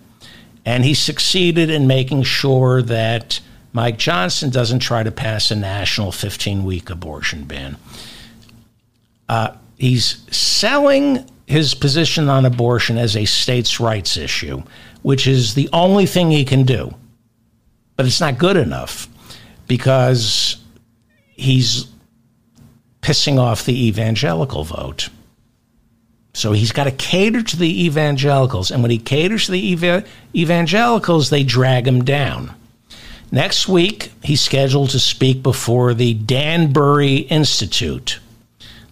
And he succeeded in making sure that Mike Johnson doesn't try to pass a national 15-week abortion ban. He's selling his position on abortion as a states' rights issue, which is the only thing he can do. But it's not good enough because he's pissing off the evangelical vote. So he's got to cater to the evangelicals. And when he caters to the evangelicals, they drag him down. Next week, he's scheduled to speak before the Danbury Institute.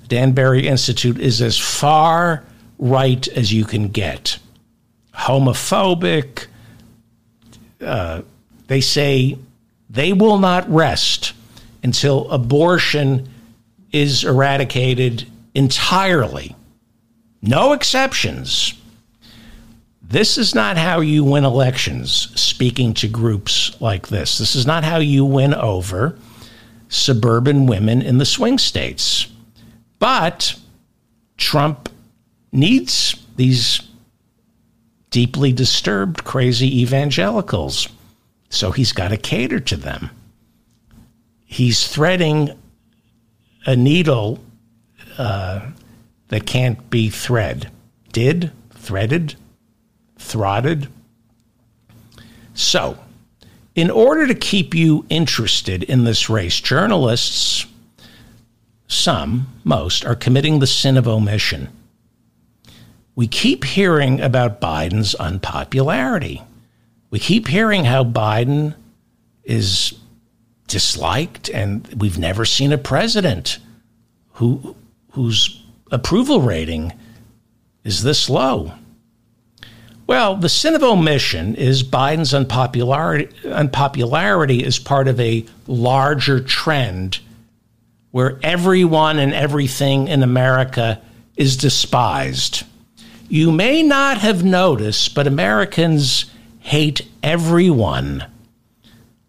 The Danbury Institute is as far right as you can get. Homophobic. They say they will not rest until abortion is eradicated entirely. No exceptions. This is not how you win elections, speaking to groups like this. This is not how you win over suburban women in the swing states. But Trump needs these deeply disturbed, crazy evangelicals. So he's got to cater to them. He's threading a needle that can't be threaded. Threaded, throtted. So, in order to keep you interested in this race, journalists, most, are committing the sin of omission. We keep hearing about Biden's unpopularity. We keep hearing how Biden is disliked, and we've never seen a president whose approval rating is this low. Well, the sin of omission is Biden's unpopularity is part of a larger trend where everyone and everything in America is despised. You may not have noticed, but Americans hate everyone.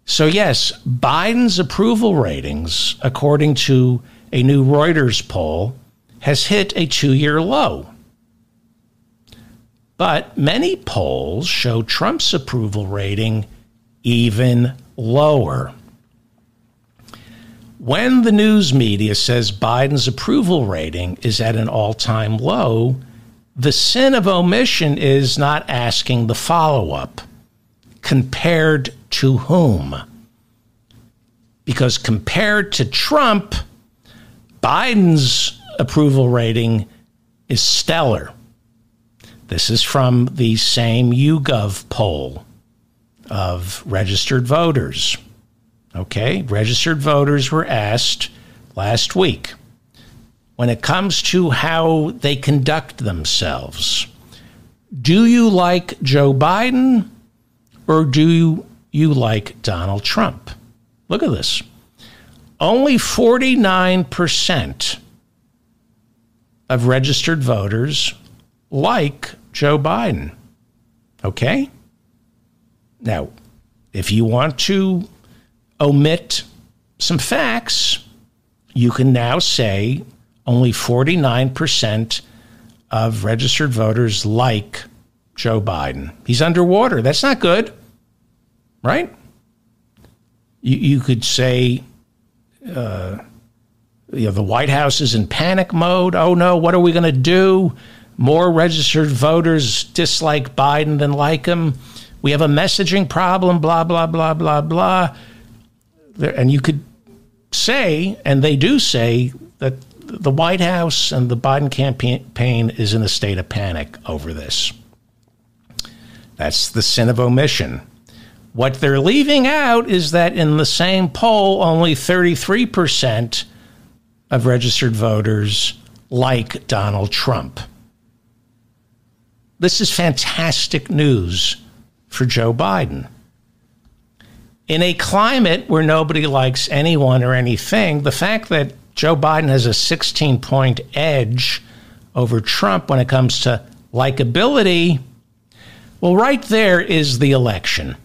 So yes, Biden's approval ratings, according to a new Reuters poll, has hit a 2-year low. But many polls show Trump's approval rating even lower. When the news media says Biden's approval rating is at an all-time low, the sin of omission is not asking the follow-up. Compared to whom? Because compared to Trump, Biden's approval rating is stellar. This is from the same YouGov poll of registered voters. Okay, registered voters were asked last week, when it comes to how they conduct themselves, do you like Joe Biden or do you like Donald Trump? Look at this. Only 49% of registered voters like Joe Biden. Okay? Now, if you want to omit some facts, you can now say only 49% of registered voters like Joe Biden. He's underwater. That's not good, right? You could say, the White House is in panic mode. Oh, no, what are we going to do? More registered voters dislike Biden than like him. We have a messaging problem, blah, blah, blah, blah, blah. And you could say, and they do say, that the White House and the Biden campaign is in a state of panic over this. That's the sin of omission. What they're leaving out is that in the same poll, only 33% of registered voters like Donald Trump. This is fantastic news for Joe Biden. In a climate where nobody likes anyone or anything, the fact that Joe Biden has a 16-point edge over Trump when it comes to likability. Well, right there is the election,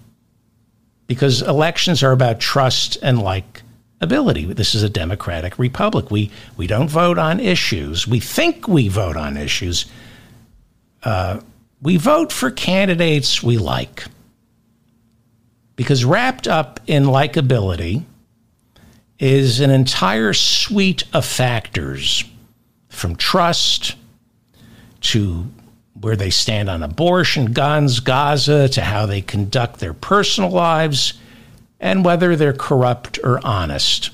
because elections are about trust and likability. This is a democratic republic. We don't vote on issues. We think we vote on issues. We vote for candidates we like, because wrapped up in likability is an entire suite of factors, from trust to where they stand on abortion, guns, Gaza, to how they conduct their personal lives, and whether they're corrupt or honest.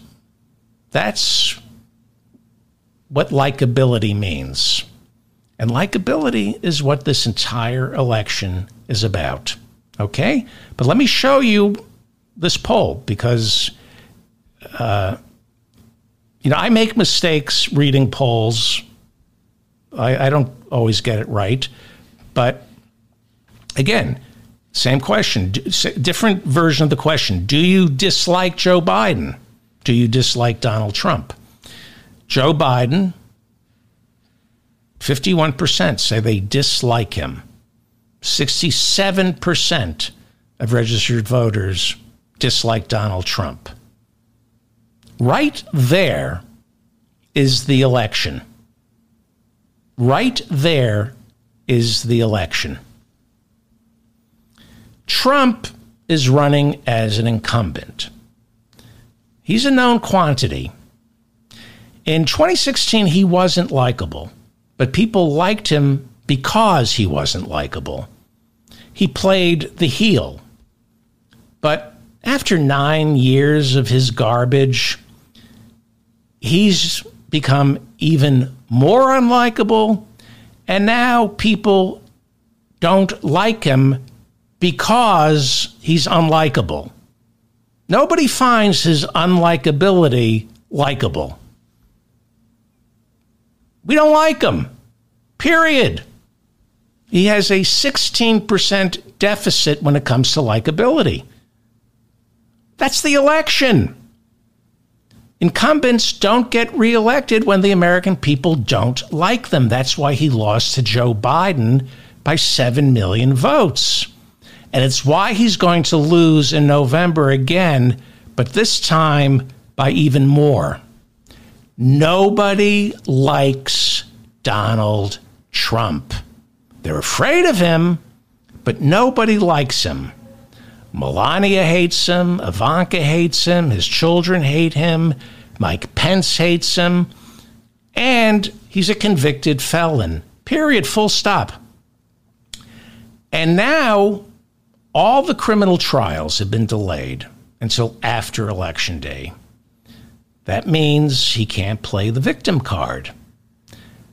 That's what likability means. And likability is what this entire election is about. Okay? But let me show you this poll, because, I make mistakes reading polls. I don't always get it right. But again, same question, different version of the question. Do you dislike Joe Biden? Do you dislike Donald Trump? Joe Biden, 51% say they dislike him. 67% of registered voters dislike Donald Trump. Right there is the election. Right there is the election. Trump is running as an incumbent. He's a known quantity. In 2016, he wasn't likable, but people liked him because he wasn't likable. He played the heel. But after 9 years of his garbage, he's become even more unlikable, and now people don't like him because he's unlikable. Nobody finds his unlikability likable. We don't like him, period. He has a 16% deficit when it comes to likability. That's the election. Incumbents don't get reelected when the American people don't like them. That's why he lost to Joe Biden by 7 million votes. And it's why he's going to lose in November again, but this time by even more. Nobody likes Donald Trump. They're afraid of him, but nobody likes him. Melania hates him. Ivanka hates him. His children hate him. Mike Pence hates him. And he's a convicted felon. Period. Full stop. And now all the criminal trials have been delayed until after Election Day. That means he can't play the victim card.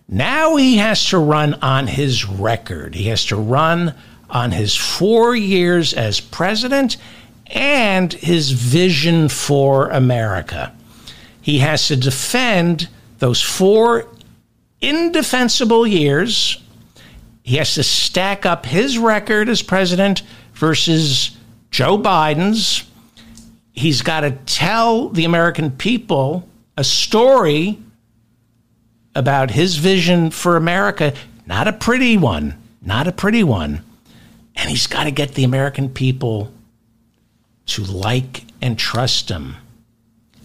Now he has to run on his record. He has to run on his 4 years as president and his vision for America. He has to defend those 4 indefensible years. He has to stack up his record as president versus Joe Biden's. He's got to tell the American people a story about his vision for America, not a pretty one, not a pretty one. And he's got to get the American people to like and trust him.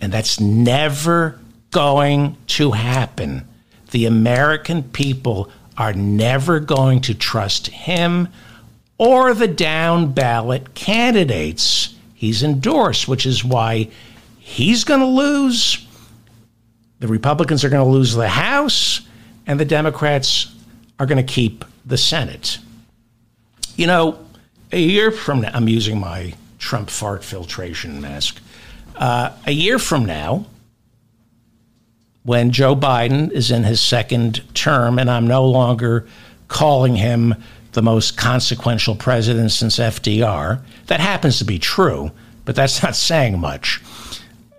And that's never going to happen. The American people are never going to trust him or the down ballot candidates he's endorsed, which is why he's going to lose. The Republicans are going to lose the House, and the Democrats are going to keep the Senate. You know, a year from now, I'm using my Trump fart filtration mask. A year from now, when Joe Biden is in his second term, and I'm no longer calling him the most consequential president since FDR, that happens to be true, but that's not saying much.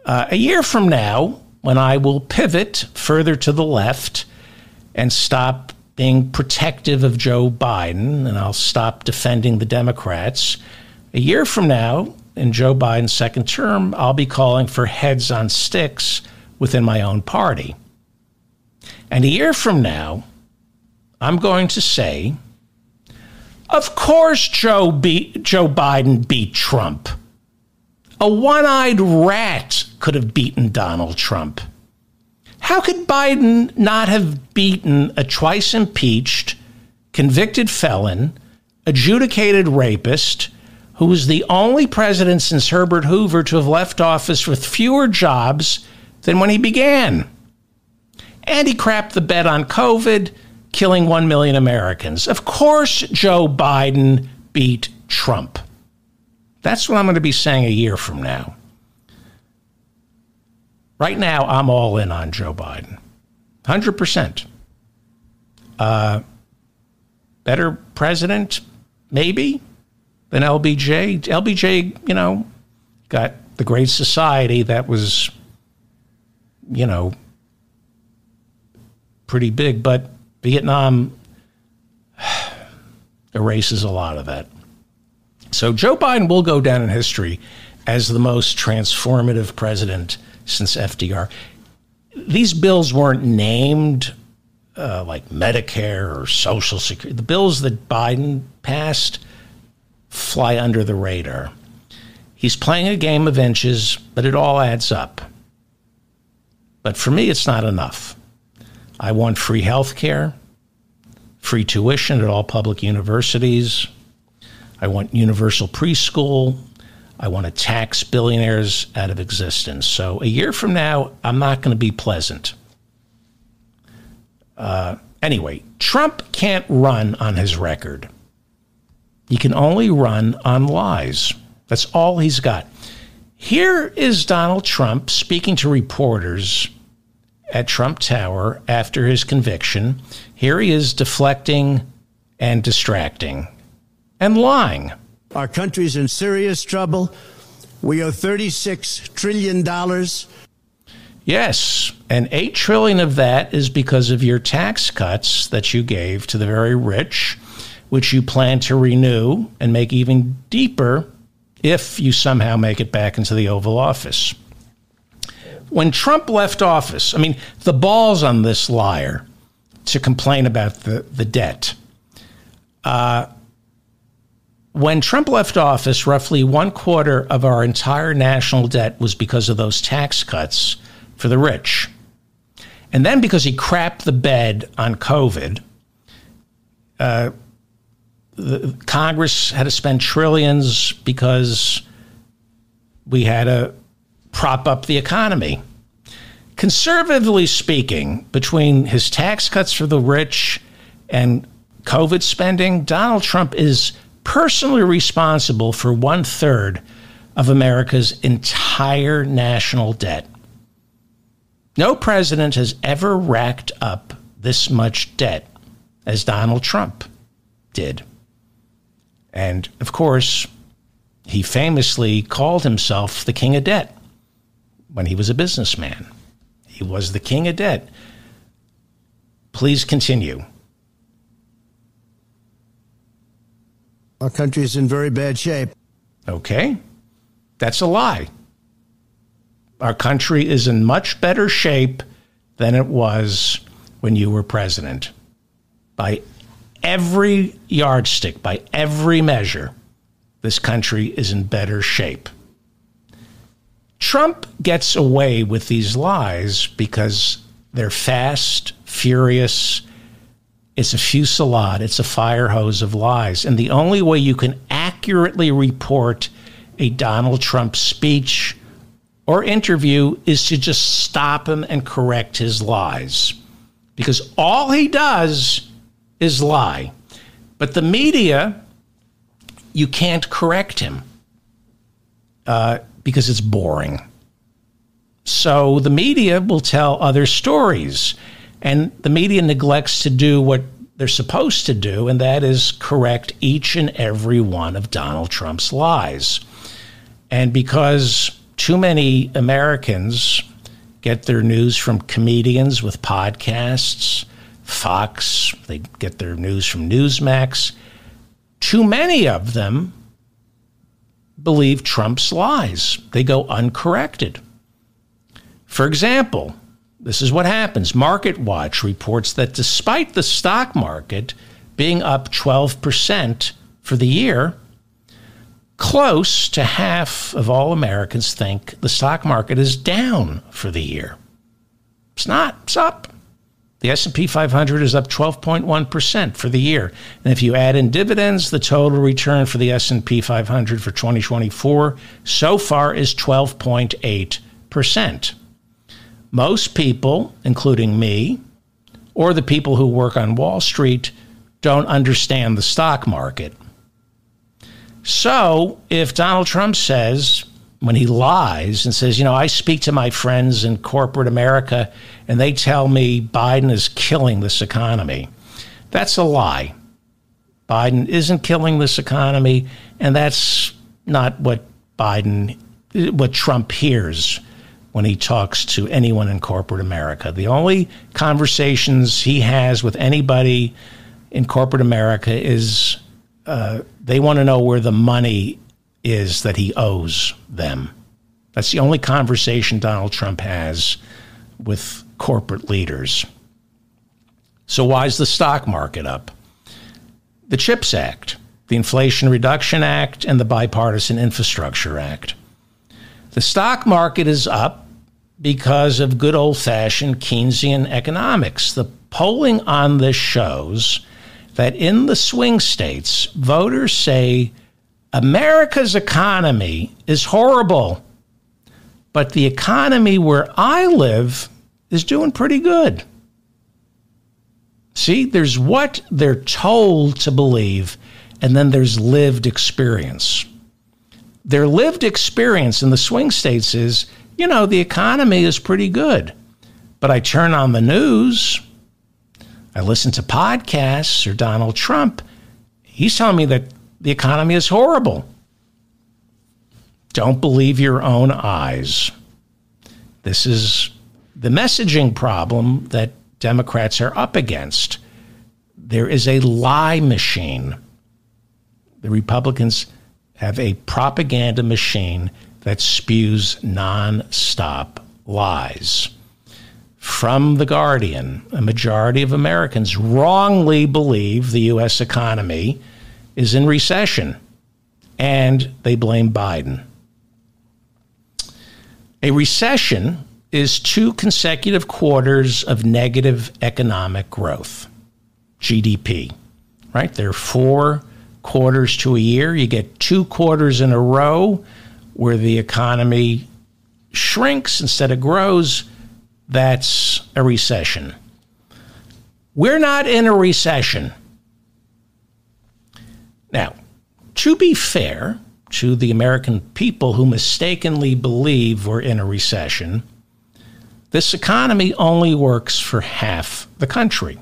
A year from now, when I will pivot further to the left and stop being protective of Joe Biden, and I'll stop defending the Democrats, a year from now, in Joe Biden's second term, I'll be calling for heads on sticks within my own party. And a year from now, I'm going to say, of course Joe Biden beat Trump. A one-eyed rat could have beaten Donald Trump. How could Biden not have beaten a twice impeached, convicted felon, adjudicated rapist, who was the only president since Herbert Hoover to have left office with fewer jobs than when he began? And he crapped the bed on COVID, killing 1 million Americans. Of course, Joe Biden beat Trump. That's what I'm going to be saying a year from now. Right now, I'm all in on Joe Biden. 100%. Better president, maybe, than LBJ. LBJ, got the Great Society that was, pretty big, but Vietnam erases a lot of that. So Joe Biden will go down in history as the most transformative president since FDR. These bills weren't named like Medicare or Social Security. The bills that Biden passed fly under the radar. He's playing a game of inches, but it all adds up. But for me, it's not enough. I want free health care, free tuition at all public universities. I want universal preschool. I want to tax billionaires out of existence. So a year from now, I'm not going to be pleasant. Anyway, Trump can't run on his record. He can only run on lies. That's all he's got. Here is Donald Trump speaking to reporters at Trump Tower after his conviction. Here he is deflecting and distracting and lying. Our country's in serious trouble. We owe $36 trillion. Yes, and $8 trillion of that is because of your tax cuts that you gave to the very rich, which you plan to renew and make even deeper if you somehow make it back into the Oval Office. When Trump left office, the balls on this liar to complain about the debt. When Trump left office, roughly 1/4 of our entire national debt was because of those tax cuts for the rich. And then because he crapped the bed on COVID, the Congress had to spend trillions because we had to prop up the economy. Conservatively speaking, between his tax cuts for the rich and COVID spending, Donald Trump is personally responsible for 1/3 of America's entire national debt. No president has ever racked up this much debt as Donald Trump did. And, of course, he famously called himself the king of debt when he was a businessman. He was the king of debt. Please continue. Our country's in very bad shape. Okay. That's a lie. Our country is in much better shape than it was when you were president. By every yardstick, by every measure, this country is in better shape. Trump gets away with these lies because they're fast, furious. It's a fusillade. It's a fire hose of lies. And the only way you can accurately report a Donald Trump speech or interview is to just stop him and correct his lies. Because all he does is lie. But the media, you can't correct him because it's boring. So the media will tell other stories. And the media neglects to do what they're supposed to do, and that is correct each and every one of Donald Trump's lies. And because too many Americans get their news from comedians with podcasts, Fox, they get their news from Newsmax, too many of them believe Trump's lies. They go uncorrected. For example, this is what happens. MarketWatch reports that despite the stock market being up 12% for the year, close to half of all Americans think the stock market is down for the year. It's not. It's up. The S&P 500 is up 12.1% for the year. And if you add in dividends, the total return for the S&P 500 for 2024 so far is 12.8%. Most people, including me, or the people who work on Wall Street, don't understand the stock market. So if Donald Trump says, when he lies and says, I speak to my friends in corporate America and they tell me Biden is killing this economy, that's a lie. Biden isn't killing this economy, and that's not what Trump hears when he talks to anyone in corporate America. The only conversations he has with anybody in corporate America is they want to know where the money is that he owes them. That's the only conversation Donald Trump has with corporate leaders. So why is the stock market up? The CHIPS Act, the Inflation Reduction Act, and the Bipartisan Infrastructure Act. The stock market is up because of good old-fashioned Keynesian economics. The polling on this shows that in the swing states, voters say America's economy is horrible, but the economy where I live is doing pretty good. See, there's what they're told to believe, and then there's lived experience. Their lived experience in the swing states is, the economy is pretty good. But I turn on the news, I listen to podcasts or Donald Trump, he's telling me that the economy is horrible. Don't believe your own eyes. This is the messaging problem that Democrats are up against. There is a lie machine. The Republicans have a propaganda machine that spews nonstop lies. From The Guardian, a majority of Americans wrongly believe the U.S. economy is in recession, and they blame Biden. A recession is 2 consecutive quarters of negative economic growth, GDP, right? There are 4 quarters to a year. You get 2 quarters in a row where the economy shrinks instead of grows. That's a recession. We're not in a recession. Now, to be fair to the American people who mistakenly believe we're in a recession, this economy only works for half the country.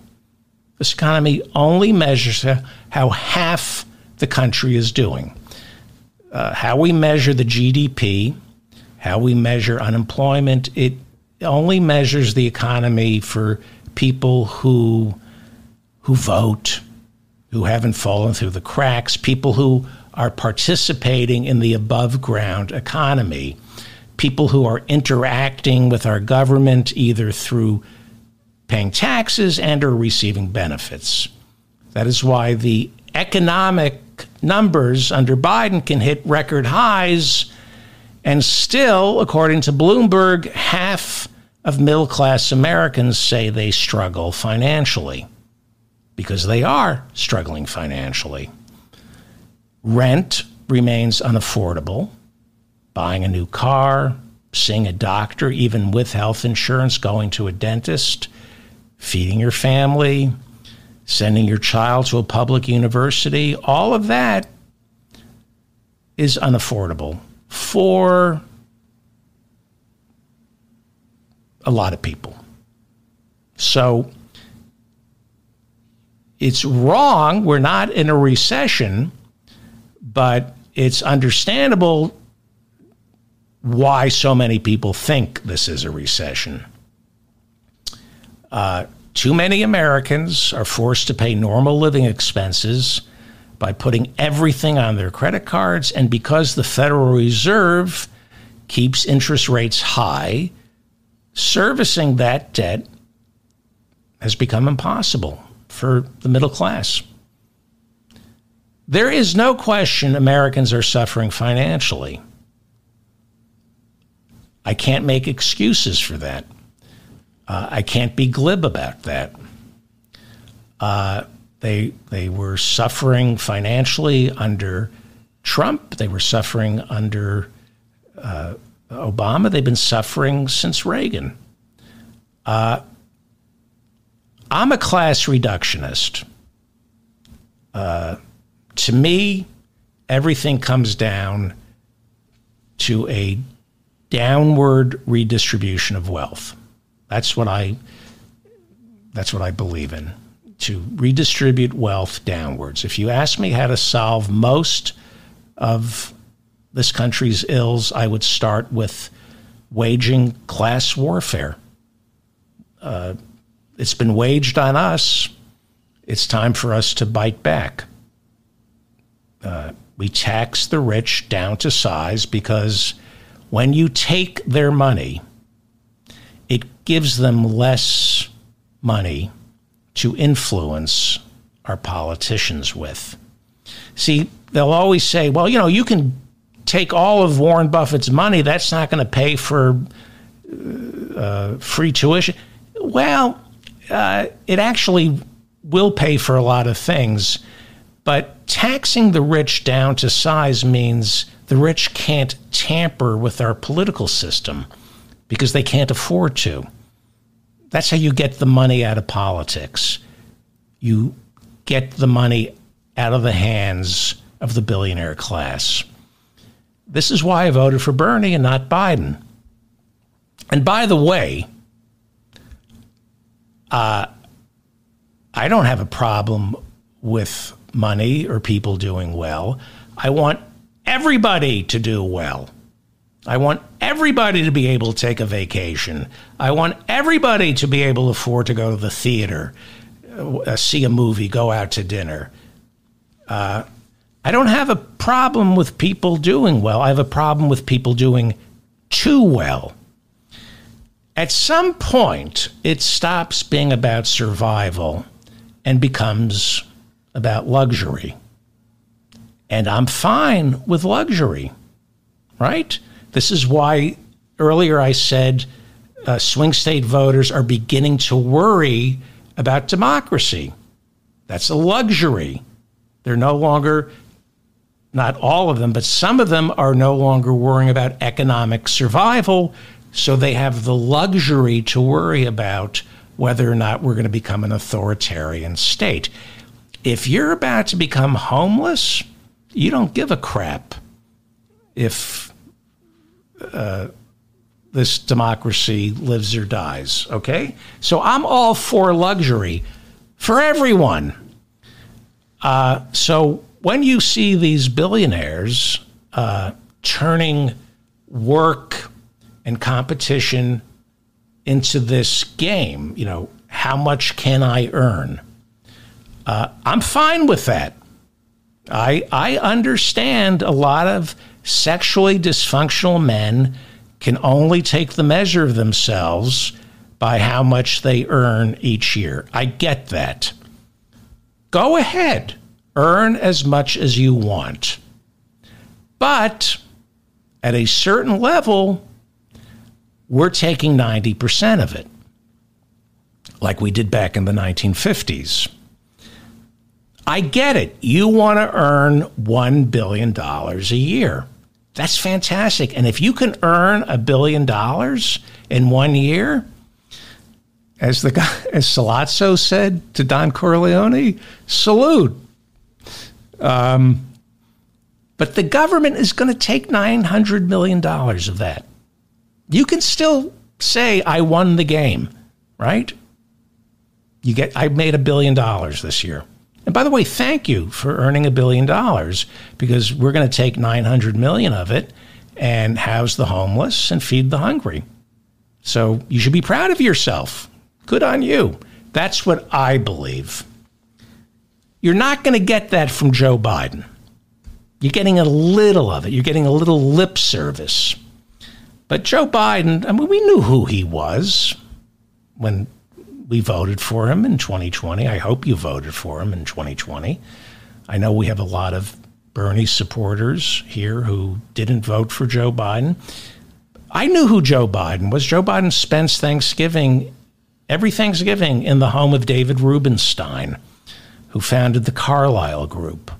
This economy only measures how half the country is doing. How we measure the GDP, how we measure unemployment, it only measures the economy for people who vote, who haven't fallen through the cracks, people who are participating in the above-ground economy, people who are interacting with our government either through paying taxes and or receiving benefits. That is why the economic numbers under Biden can hit record highs, and still, according to Bloomberg, half of middle-class Americans say they struggle financially, because they are struggling financially. Rent remains unaffordable. Buying a new car, seeing a doctor, even with health insurance, going to a dentist, feeding your family, sending your child to a public university, all of that is unaffordable for a lot of people. So it's wrong. We're not in a recession, but it's understandable why so many people think this is a recession. Too many Americans are forced to pay normal living expenses by putting everything on their credit cards, and because the Federal Reserve keeps interest rates high, servicing that debt has become impossible for the middle class. There is no question Americans are suffering financially. I can't make excuses for that. I can't be glib about that. They were suffering financially under Trump. They were suffering under Obama. They've been suffering since Reagan. I'm a class reductionist. To me, everything comes down to a downward redistribution of wealth. That's what I believe in, to redistribute wealth downwards. If you ask me how to solve most of this country's ills, I would start with waging class warfare. It's been waged on us. It's time for us to bite back. We tax the rich down to size because when you take their money, it gives them less money to influence our politicians with. See, they'll always say, well, you can take all of Warren Buffett's money. That's not going to pay for free tuition. Well, it actually will pay for a lot of things. But taxing the rich down to size means the rich can't tamper with our political system because they can't afford to. That's how you get the money out of politics. You get the money out of the hands of the billionaire class. This is why I voted for Bernie and not Biden. And by the way, I don't have a problem with money or people doing well. I want everybody to do well. I want everybody to be able to take a vacation. I want everybody to be able to afford to go to the theater, see a movie, go out to dinner. I don't have a problem with people doing well. I have a problem with people doing too well. At some point, it stops being about survival and becomes about luxury. And I'm fine with luxury, right? This is why earlier I said swing state voters are beginning to worry about democracy. That's a luxury. They're no longer, not all of them, but some of them are no longer worrying about economic survival, so they have the luxury to worry about whether or not we're going to become an authoritarian state. If you're about to become homeless, you don't give a crap if this democracy lives or dies, okay? So I'm all for luxury for everyone. So when you see these billionaires turning work and competition into this game, how much can I earn? I'm fine with that. I understand a lot of sexually dysfunctional men can only take the measure of themselves by how much they earn each year. I get that. Go ahead. Earn as much as you want. But at a certain level, we're taking 90% of it, like we did back in the 1950s. I get it. You want to earn $1 billion a year. That's fantastic. And if you can earn $1 billion in 1 year, as Sollozzo said to Don Corleone, salute. But the government is going to take $900 million of that. You can still say, I won the game, right? I made $1 billion this year. And by the way, thank you for earning $1 billion, because we're going to take 900 million of it and house the homeless and feed the hungry. So you should be proud of yourself. Good on you. That's what I believe. You're not going to get that from Joe Biden. You're getting a little of it. You're getting a little lip service. But Joe Biden, I mean, we knew who he was when we voted for him in 2020. I hope you voted for him in 2020. I know we have a lot of Bernie supporters here who didn't vote for Joe Biden. I knew who Joe Biden was. Joe Biden spends every Thanksgiving in the home of David Rubenstein, who founded the Carlyle Group,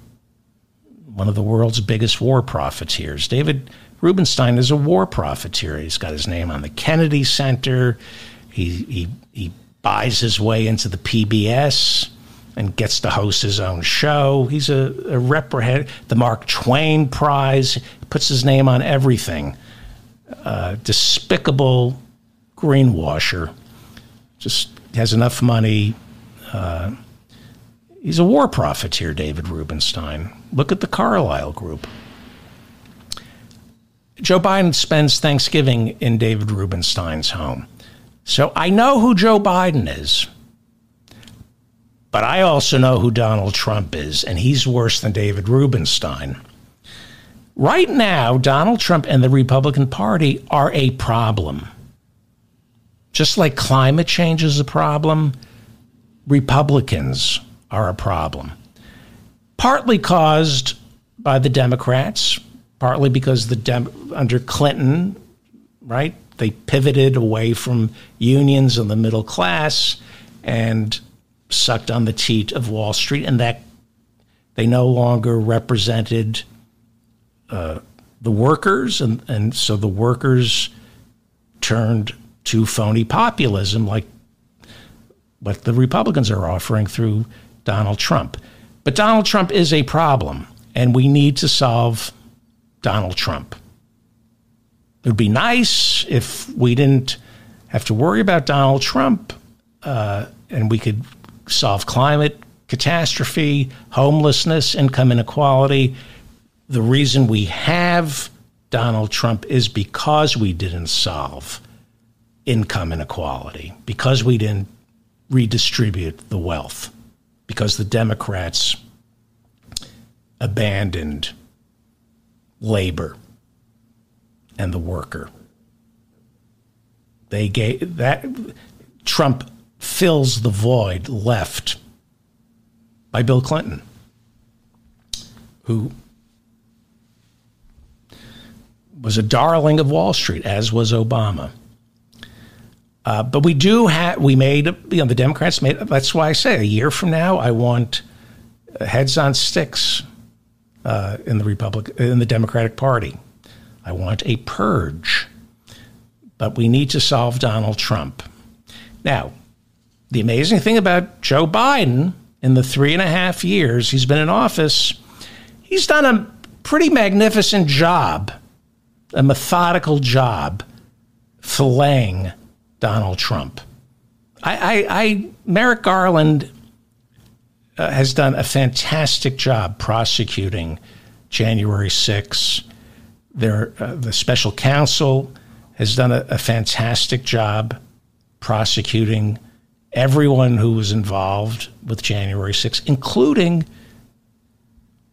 one of the world's biggest war profiteers. David Rubenstein is a war profiteer. He's got his name on the Kennedy Center. He buys his way into the PBS and gets to host his own show. He's a the Mark Twain Prize. He puts his name on everything. Despicable greenwasher. Just has enough money. He's a war profiteer, David Rubenstein. Look at the Carlyle Group. Joe Biden spends Thanksgiving in David Rubenstein's home. So I know who Joe Biden is, but I also know who Donald Trump is, and he's worse than David Rubenstein. Right now, Donald Trump and the Republican Party are a problem. Just like climate change is a problem, Republicans are a problem. Partly caused by the Democrats, partly because under Clinton, right, they pivoted away from unions and the middle class and sucked on the teat of Wall Street, and that they no longer represented the workers, and so the workers turned to phony populism like what the Republicans are offering through Donald Trump. But Donald Trump is a problem, and we need to solve Donald Trump. It would be nice if we didn't have to worry about Donald Trump and we could solve climate catastrophe, homelessness, income inequality. The reason we have Donald Trump is because we didn't solve income inequality, because we didn't redistribute the wealth, because the Democrats abandoned labor and the worker. They gave that. Trump fills the void left by Bill Clinton, who was a darling of Wall Street, as was Obama. But we made, the Democrats made, that's why I say a year from now, I want heads on sticks in the Democratic Party. I want a purge. But we need to solve Donald Trump. Now, the amazing thing about Joe Biden, in the 3.5 years he's been in office, he's done a pretty magnificent job, a methodical job, filleting Donald Trump. Merrick Garland has done a fantastic job prosecuting January 6th. The special counsel has done a fantastic job prosecuting everyone who was involved with January 6th, including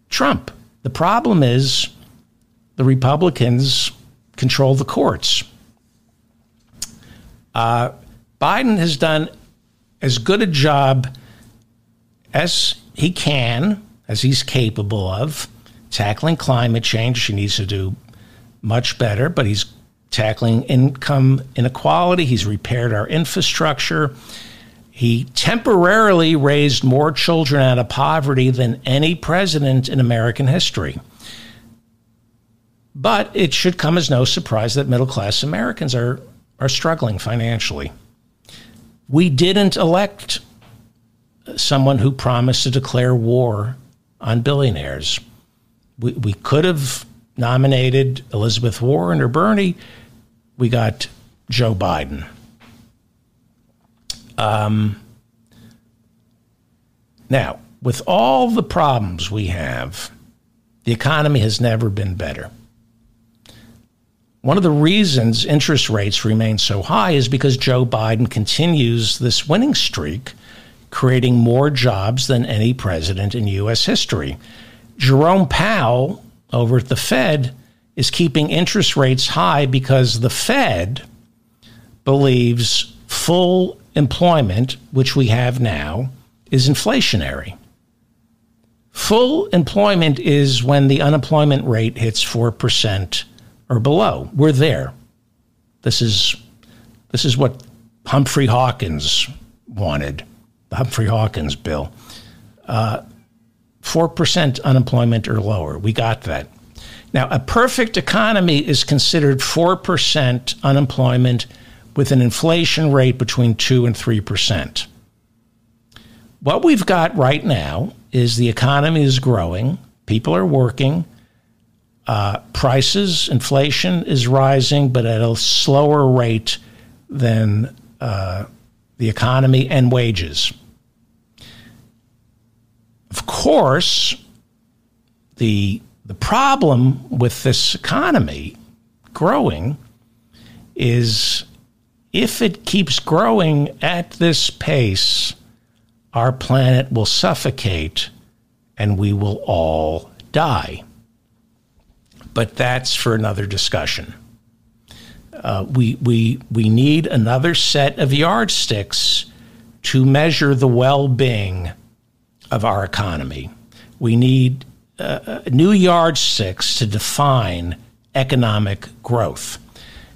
Trump. The problem is the Republicans control the courts. Biden has done as good a job as he can, as he's capable of, tackling climate change. He needs to do much better, but he's tackling income inequality. He's repaired our infrastructure. He temporarily raised more children out of poverty than any president in American history. But it should come as no surprise that middle-class Americans are struggling financially. We didn't elect someone who promised to declare war on billionaires. We could have nominated Elizabeth Warren or Bernie. We got Joe Biden. Now, with all the problems we have, the economy has never been better. One of the reasons interest rates remain so high is because Joe Biden continues this winning streak, creating more jobs than any president in U.S. history. Jerome Powell over at the Fed is keeping interest rates high because the Fed believes full employment, which we have now, is inflationary. Full employment is when the unemployment rate hits 4% or below. We're there. This is what Humphrey Hawkins wanted, the Humphrey Hawkins bill. 4% unemployment or lower. We got that. Now, a perfect economy is considered 4% unemployment with an inflation rate between 2 and 3%. What we've got right now is the economy is growing, people are working, prices, inflation is rising, but at a slower rate than the economy and wages. Of course, the problem with this economy growing is if it keeps growing at this pace, our planet will suffocate and we will all die. But that's for another discussion. We need another set of yardsticks to measure the well-being of our economy. We need new yardsticks to define economic growth.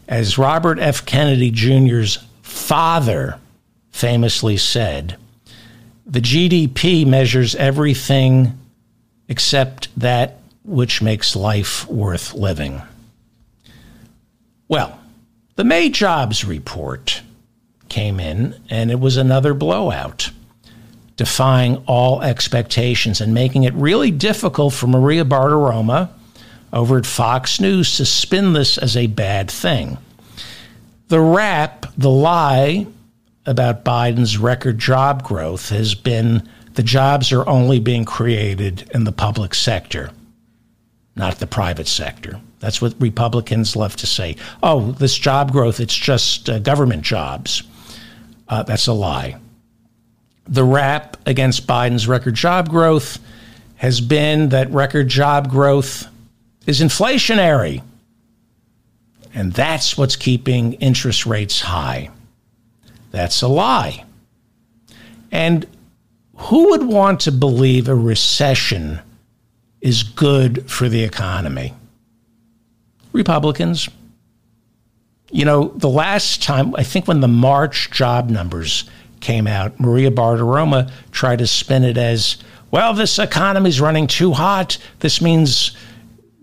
As Robert F. Kennedy Jr.'s father famously said, the GDP measures everything except that which makes life worth living. Well, the May jobs report came in, and it was another blowout, defying all expectations and making it really difficult for Maria Bartiromo over at Fox News to spin this as a bad thing. The rap, the lie about Biden's record job growth has been the jobs are only being created in the public sector, not the private sector. That's what Republicans love to say. Oh, this job growth, it's just government jobs. That's a lie. The rap against Biden's record job growth has been that record job growth is inflationary. And that's what's keeping interest rates high. That's a lie. And who would want to believe a recession is good for the economy? Republicans. You know, the last time, I think when the March job numbers came out, Maria Bartiromo tried to spin it as, well, this economy's running too hot. This means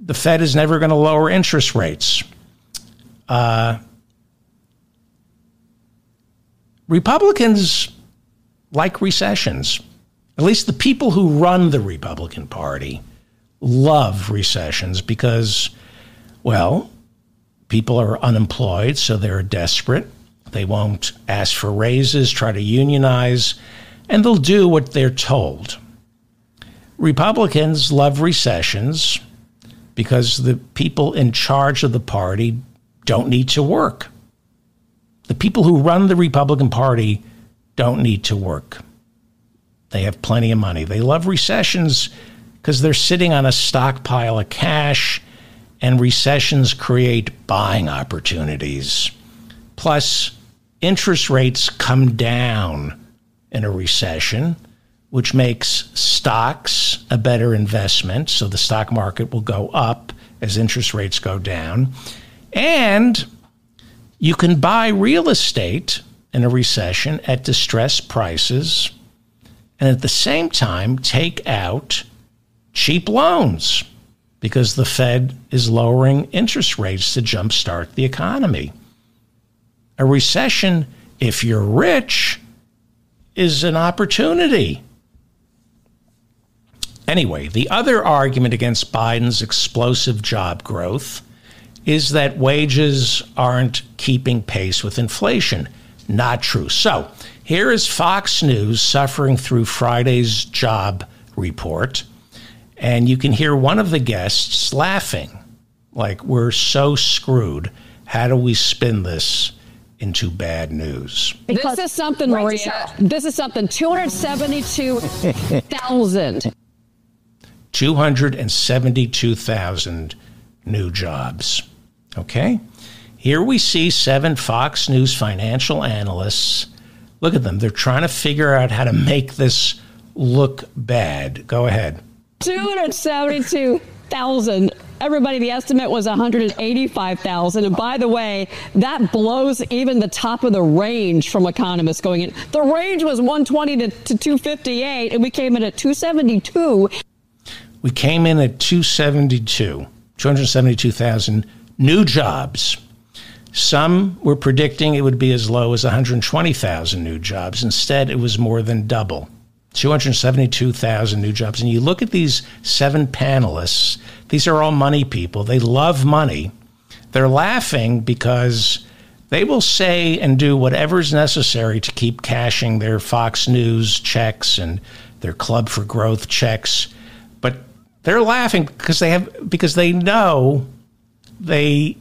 the Fed is never going to lower interest rates. Republicans like recessions. At least the people who run the Republican Party love recessions because, well, people are unemployed, so they're desperate. They won't ask for raises, try to unionize, and they'll do what they're told. Republicans love recessions because the people in charge of the party don't need to work. The people who run the Republican Party don't need to work. They have plenty of money. They love recessions because they're sitting on a stockpile of cash, and recessions create buying opportunities. Plus, interest rates come down in a recession, which makes stocks a better investment. So the stock market will go up as interest rates go down. And you can buy real estate in a recession at distressed prices and at the same time take out cheap loans because the Fed is lowering interest rates to jumpstart the economy. A recession, if you're rich, is an opportunity. Anyway, the other argument against Biden's explosive job growth is that wages aren't keeping pace with inflation. Not true. So here is Fox News suffering through Friday's job report, and you can hear one of the guests laughing, like, we're so screwed. How do we spin this into bad news? This is something, Maria. This is something. 272,000. 272,000 new jobs. Okay? Here we see 7 Fox News financial analysts. Look at them. They're trying to figure out how to make this look bad. Go ahead. 272,000. Everybody, the estimate was 185,000. And by the way, that blows even the top of the range from economists going in. The range was 120 to 258, and we came in at 272. We came in at 272,000 new jobs. Some were predicting it would be as low as 120,000 new jobs. Instead, it was more than double. 272,000 new jobs. And you look at these 7 panelists, these are all money people. They love money. They're laughing because they will say and do whatever's necessary to keep cashing their Fox News checks and their Club for Growth checks. But they're laughing because they know they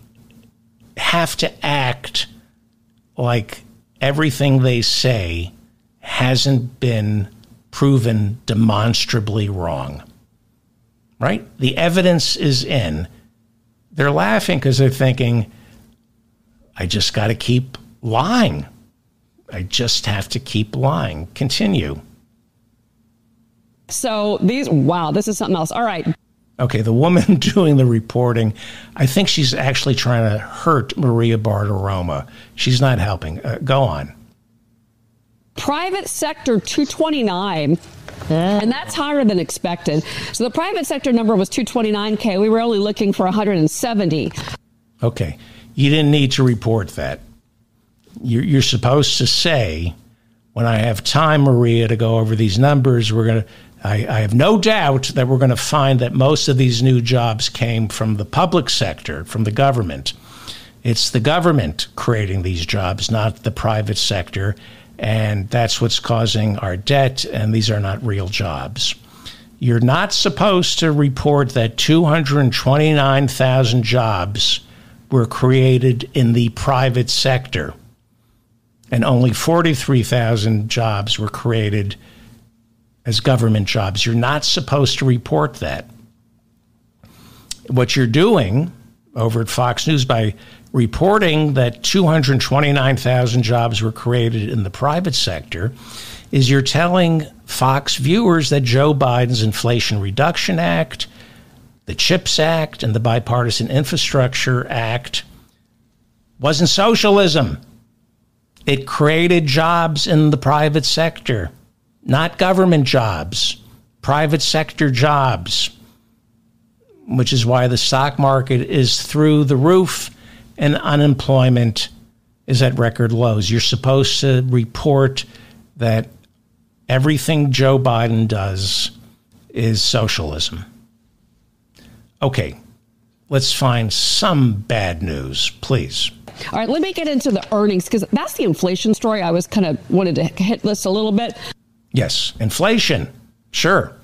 have to act like everything they say hasn't been proven demonstrably wrong, right? The evidence is in. They're laughing because they're thinking, I just got to keep lying. I just have to keep lying. Continue. So this is something else. All right. Okay, the woman doing the reporting, I think she's actually trying to hurt Maria Bartiromo. She's not helping. Go on. Private sector 229, and that's higher than expected. So the private sector number was 229K. We were only looking for 170. Okay, you didn't need to report that. You're supposed to say, when I have time, Maria, to go over these numbers, I have no doubt that we're going to find that most of these new jobs came from the public sector, from the government. It's the government creating these jobs, not the private sector. And that's what's causing our debt, and these are not real jobs. You're not supposed to report that 229,000 jobs were created in the private sector, and only 43,000 jobs were created as government jobs. You're not supposed to report that. What you're doing over at Fox News by reporting that 229,000 jobs were created in the private sector is you're telling Fox viewers that Joe Biden's Inflation Reduction Act, the CHIPS Act, and the Bipartisan Infrastructure Act wasn't socialism. It created jobs in the private sector, not government jobs, private sector jobs, which is why the stock market is through the roof and unemployment is at record lows. You're supposed to report that everything Joe Biden does is socialism. Okay, let's find some bad news, please. All right, let me get into the earnings, because that's the inflation story I was kind of wanted to hit this a little bit. Yes, inflation, sure.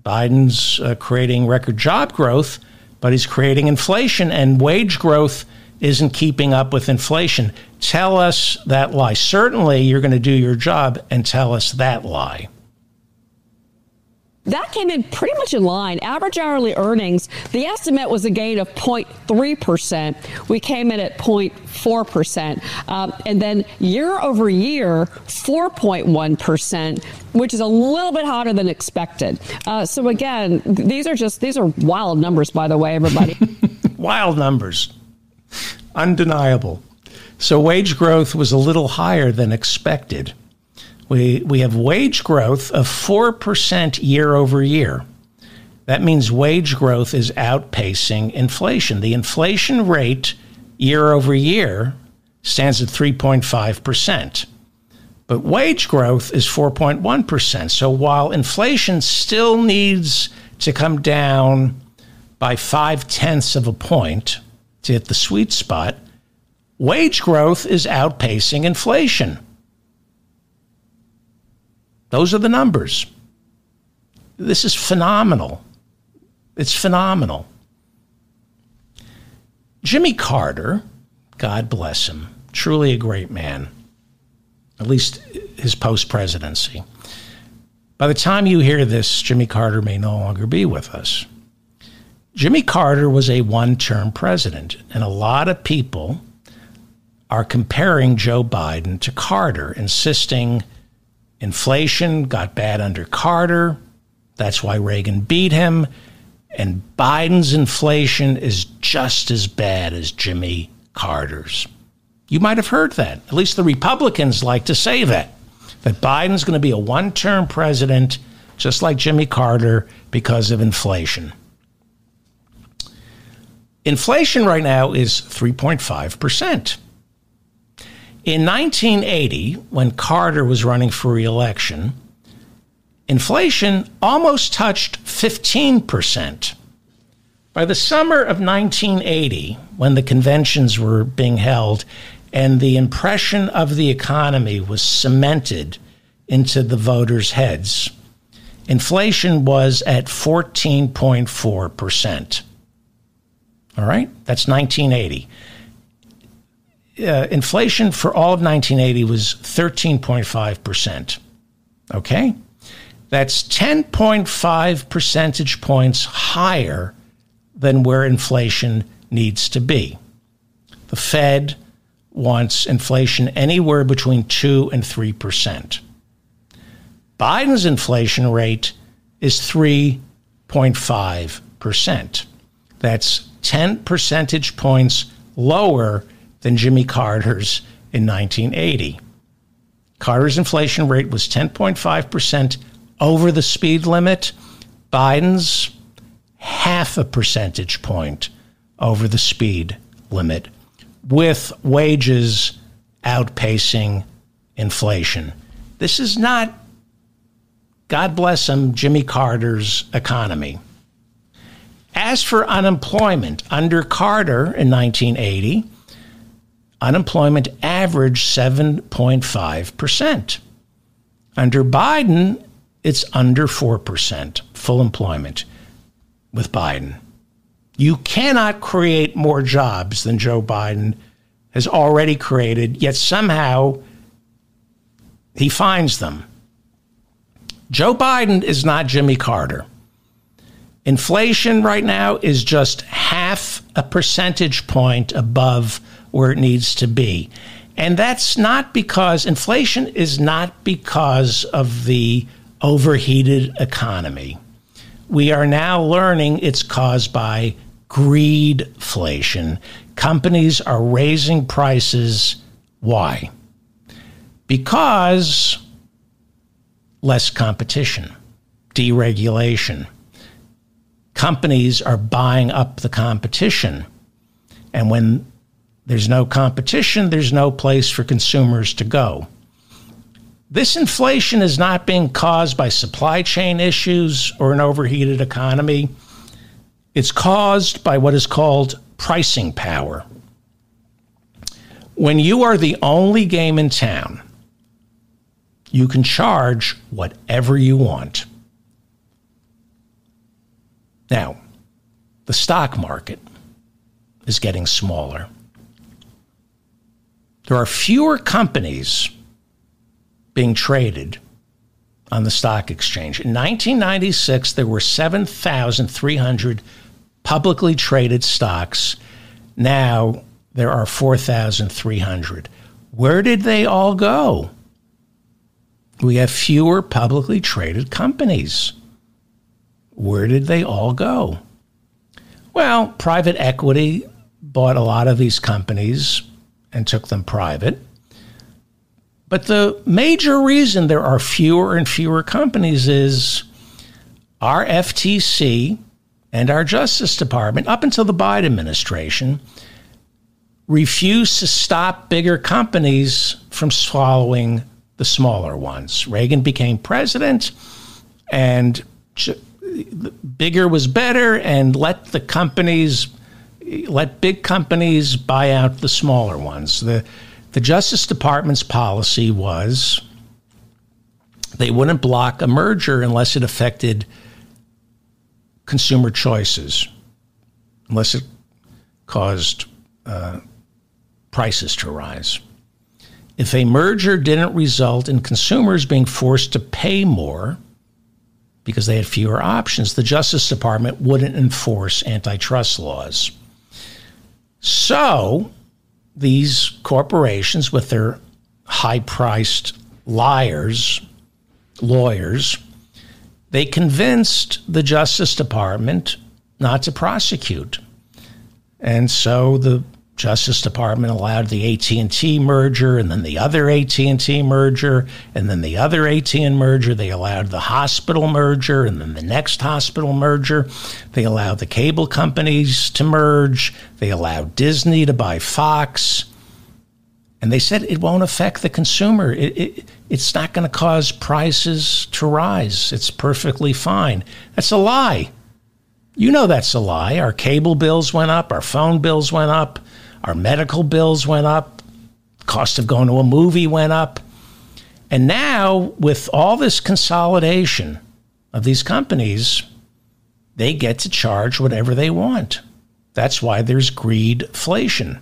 Biden's creating record job growth, but he's creating inflation, and wage growth isn't keeping up with inflation. Tell us that lie. Certainly, you're going to do your job and tell us that lie. That came in pretty much in line. Average hourly earnings, the estimate was a gain of 0.3%. We came in at 0.4%. And then year over year, 4.1%, which is a little bit hotter than expected. So again, these are wild numbers, by the way, everybody. Wild numbers. Undeniable. So wage growth was a little higher than expected. We have wage growth of 4% year over year. That means wage growth is outpacing inflation. The inflation rate year over year stands at 3.5%. But wage growth is 4.1%. So while inflation still needs to come down by 0.5 of a point to hit the sweet spot, wage growth is outpacing inflation. Those are the numbers. This is phenomenal. It's phenomenal. Jimmy Carter, God bless him, truly a great man, at least his post-presidency. By the time you hear this, Jimmy Carter may no longer be with us. Jimmy Carter was a one-term president, and a lot of people are comparing Joe Biden to Carter, insisting inflation got bad under Carter. That's why Reagan beat him. And Biden's inflation is just as bad as Jimmy Carter's. You might have heard that. At least the Republicans like to say that Biden's going to be a one-term president, just like Jimmy Carter, because of inflation. Inflation right now is 3.5%. In 1980, when Carter was running for re-election, inflation almost touched 15%. By the summer of 1980, when the conventions were being held and the impression of the economy was cemented into the voters' heads, inflation was at 14.4%. All right? That's 1980. Inflation for all of 1980 was 13.5%. Okay? That's 10.5 percentage points higher than where inflation needs to be. The Fed wants inflation anywhere between 2 and 3%. Biden's inflation rate is 3.5%. That's 10 percentage points lower than Jimmy Carter's in 1980. Carter's inflation rate was 10.5% over the speed limit. Biden's half a percentage point over the speed limit, with wages outpacing inflation. This is not, God bless him, Jimmy Carter's economy. As for unemployment, under Carter in 1980, unemployment averaged 7.5%. Under Biden, it's under 4%, full employment with Biden. You cannot create more jobs than Joe Biden has already created, yet somehow he finds them. Joe Biden is not Jimmy Carter. Inflation right now is just half a percentage point above where it needs to be. And that's not because inflation is not because of the overheated economy. We are now learning it's caused by greedflation. Companies are raising prices. Why? Because less competition, deregulation. Companies are buying up the competition. And when there's no competition, there's no place for consumers to go. This inflation is not being caused by supply chain issues or an overheated economy. It's caused by what is called pricing power. When you are the only game in town, you can charge whatever you want. Now, the stock market is getting smaller. There are fewer companies being traded on the stock exchange. In 1996, there were 7,300 publicly traded stocks. Now there are 4,300. Where did they all go? We have fewer publicly traded companies. Where did they all go? Well, private equity bought a lot of these companies and took them private. But the major reason there are fewer and fewer companies is our FTC and our Justice Department, up until the Biden administration, refused to stop bigger companies from swallowing the smaller ones. Reagan became president, and bigger was better, and let big companies buy out the smaller ones. The Justice Department's policy was they wouldn't block a merger unless it affected consumer choices, unless it caused prices to rise. If a merger didn't result in consumers being forced to pay more, because they had fewer options. The Justice Department wouldn't enforce antitrust laws. So these corporations, with their high-priced lawyers, they convinced the Justice Department not to prosecute. And so the Justice Department allowed the AT&T merger, and then the other AT&T merger, and then the other AT&T merger. They allowed the hospital merger, and then the next hospital merger. They allowed the cable companies to merge. They allowed Disney to buy Fox. And they said it won't affect the consumer. It's not going to cause prices to rise. It's perfectly fine. That's a lie. You know that's a lie. Our cable bills went up. Our phone bills went up. Our medical bills went up. Cost of going to a movie went up. And now, with all this consolidation of these companies, they get to charge whatever they want. That's why there's greedflation.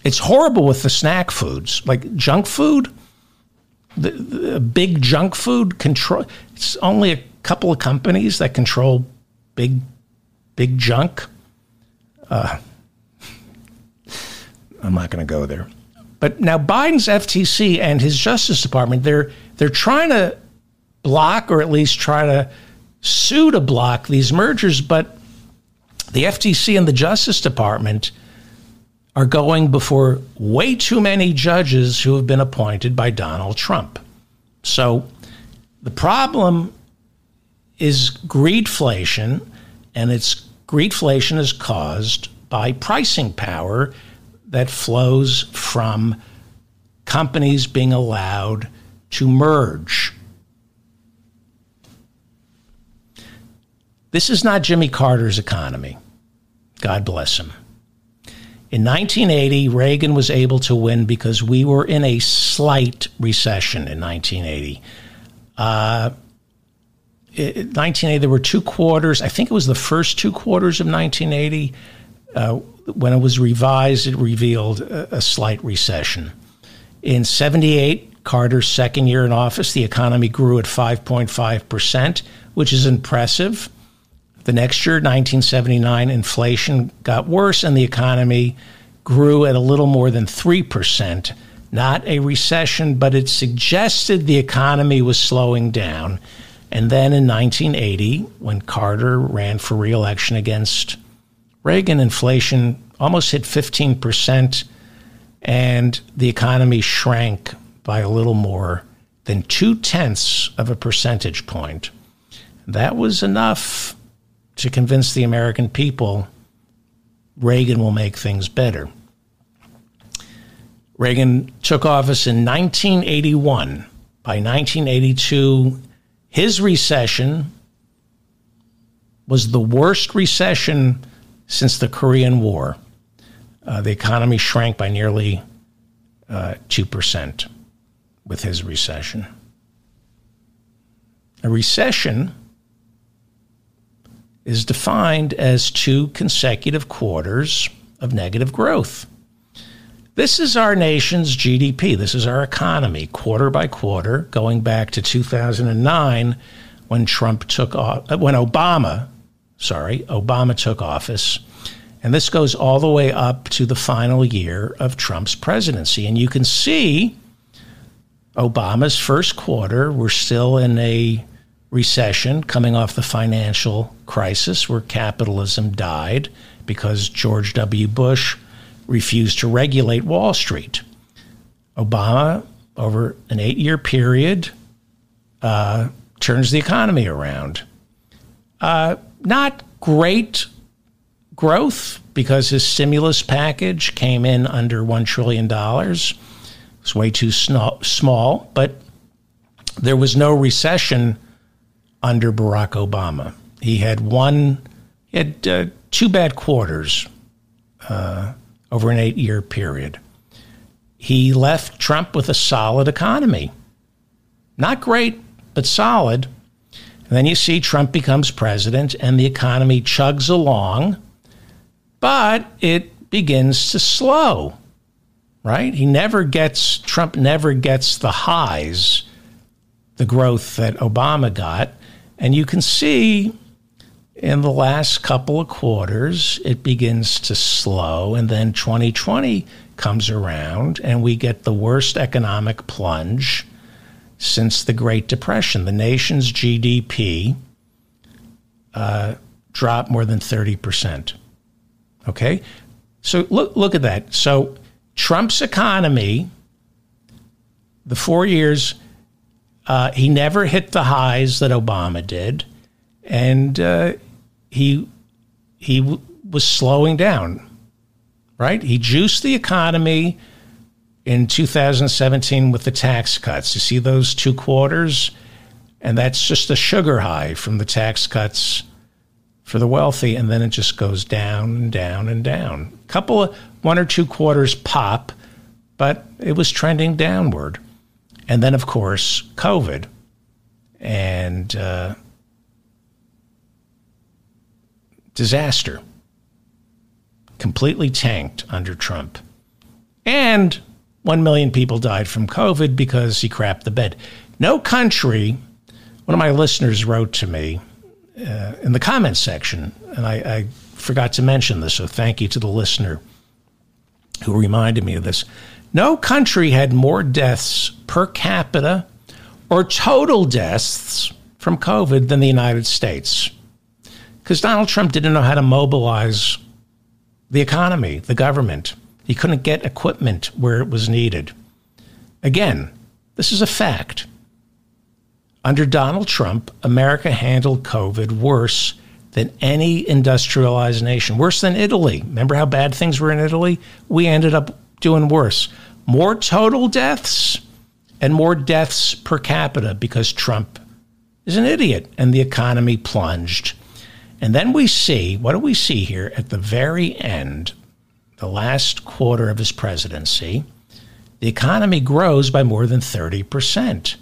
It's horrible with the snack foods, like junk food. The big junk food control. It's only a couple of companies that control big junk. I'm not going to go there. But now Biden's FTC and his Justice Department, they're trying to block, or at least try to sue to block these mergers. But the FTC and the Justice Department are going before way too many judges who have been appointed by Donald Trump. So the problem is greedflation, and greedflation is caused by pricing power that flows from companies being allowed to merge. This is not Jimmy Carter's economy. God bless him. In 1980, Reagan was able to win because we were in a slight recession in 1980. In 1980, there were 2 quarters. I think it was the first 2 quarters of 1980. When it was revised, it revealed a slight recession. In 78, Carter's second year in office, the economy grew at 5.5%, which is impressive. The next year, 1979, inflation got worse and the economy grew at a little more than 3%. Not a recession, but it suggested the economy was slowing down. And then in 1980, when Carter ran for re-election against Reagan, inflation almost hit 15%, and the economy shrank by a little more than 0.2 percentage point. That was enough to convince the American people Reagan will make things better. Reagan took office in 1981. By 1982, his recession was the worst recession since the Korean War. The economy shrank by nearly 2% with his recession. A recession is defined as 2 consecutive quarters of negative growth. This is our nation's GDP. This is our economy, quarter by quarter, going back to 2009 when Obama took office. And this goes all the way up to the final year of Trump's presidency. And you can see Obama's first quarter, we're still in a recession coming off the financial crisis where capitalism died because George W. Bush refused to regulate Wall Street. Obama, over an 8-year period, turns the economy around. Not great growth because his stimulus package came in under $1 trillion. It's way too small, but there was no recession under Barack Obama. He had 2 bad quarters over an 8-year period. He left Trump with a solid economy. Not great, but solid. And then you see Trump becomes president and the economy chugs along, but it begins to slow, right? Trump never gets the highs, the growth that Obama got. And you can see in the last couple of quarters, it begins to slow. And then 2020 comes around and we get the worst economic plunge since the Great Depression. The nation's GDP dropped more than 30%. Okay? So look at that. So Trump's economy, the 4 years, he never hit the highs that Obama did, and he was slowing down, right? He juiced the economy in 2017 with the tax cuts. You see those 2 quarters? And that's just a sugar high from the tax cuts for the wealthy, and then it just goes down and down and down. Couple of 1 or 2 quarters pop, but it was trending downward. And then, of course, COVID and disaster. Completely tanked under Trump. And 1 million people died from COVID because he crapped the bed. No country, one of my listeners wrote to me in the comments section, and I forgot to mention this, so thank you to the listener who reminded me of this. No country had more deaths per capita or total deaths from COVID than the United States. Because Donald Trump didn't know how to mobilize the economy, the government. He couldn't get equipment where it was needed. Again, this is a fact. Under Donald Trump, America handled COVID worse than any industrialized nation, worse than Italy. Remember how bad things were in Italy? We ended up doing worse. More total deaths and more deaths per capita because Trump is an idiot and the economy plunged. And then we see, what do we see here at the very end, the last quarter of his presidency? The economy grows by more than 30%.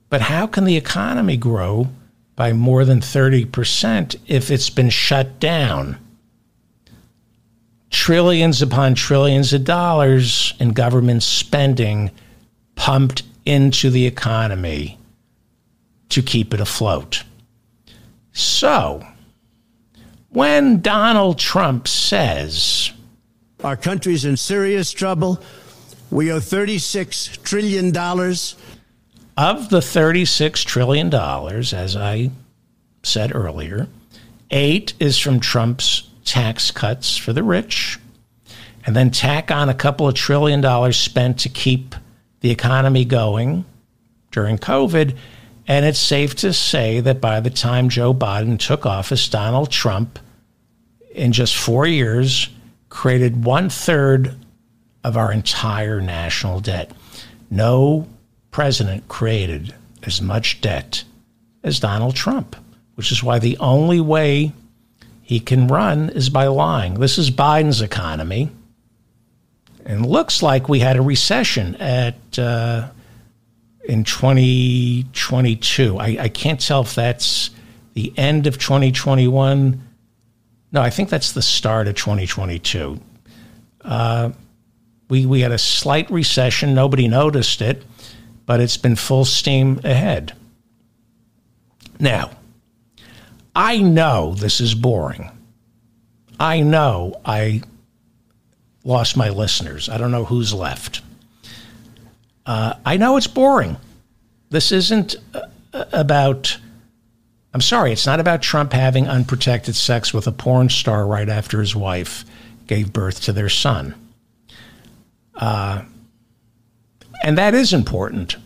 But how can the economy grow by more than 30% if it's been shut down? Trillions upon trillions of dollars in government spending pumped into the economy to keep it afloat. So, when Donald Trump says, our country's in serious trouble, we owe $36 trillion. Of the $36 trillion, as I said earlier, 8 is from Trump's tax cuts for the rich, and then tack on a couple of $1 trillion spent to keep the economy going during COVID. And it's safe to say that by the time Joe Biden took office, Donald Trump, in just 4 years, created 1/3 of our entire national debt. No president created as much debt as Donald Trump, which is why the only way he can run is by lying. This is Biden's economy. And looks like we had a recession in 2022. I can't tell if that's the end of 2021. No, I think that's the start of 2022. We had a slight recession. Nobody noticed it, but it's been full steam ahead. Now, I know this is boring. I know I lost my listeners. I don't know who's left. I know it's boring. This isn't about, I'm sorry, it's not about Trump having unprotected sex with a porn star right after his wife gave birth to their son. And that is important.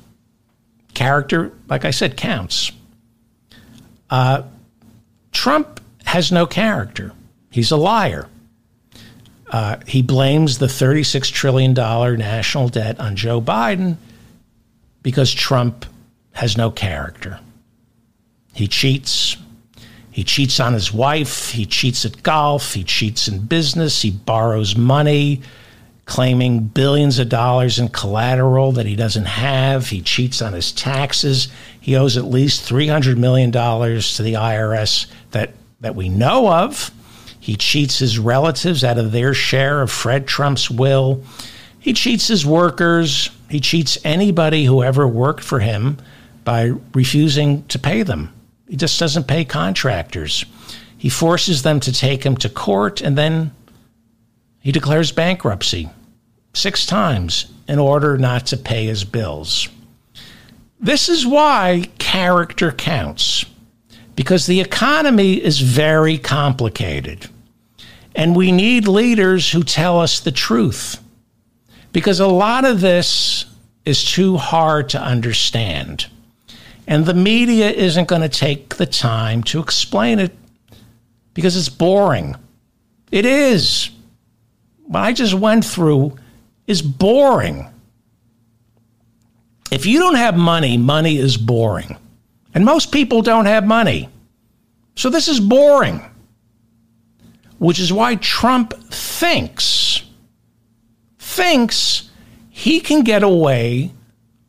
Character, like I said, counts. Trump has no character. He's a liar. He blames the $36 trillion national debt on Joe Biden because Trump has no character. He cheats. He cheats on his wife. He cheats at golf. He cheats in business. He borrows money, claiming billions of dollars in collateral that he doesn't have. He cheats on his taxes. He owes at least $300 million to the IRS that we know of. He cheats his relatives out of their share of Fred Trump's will. He cheats his workers. He cheats anybody who ever worked for him by refusing to pay them. He just doesn't pay contractors. He forces them to take him to court, and then he declares bankruptcy 6 times in order not to pay his bills. This is why character counts, because the economy is very complicated, and we need leaders who tell us the truth, because a lot of this is too hard to understand, and the media isn't going to take the time to explain it because it's boring. It is. What I just went through is boring. If you don't have money, money is boring. And most people don't have money. So this is boring. Which is why Trump thinks he can get away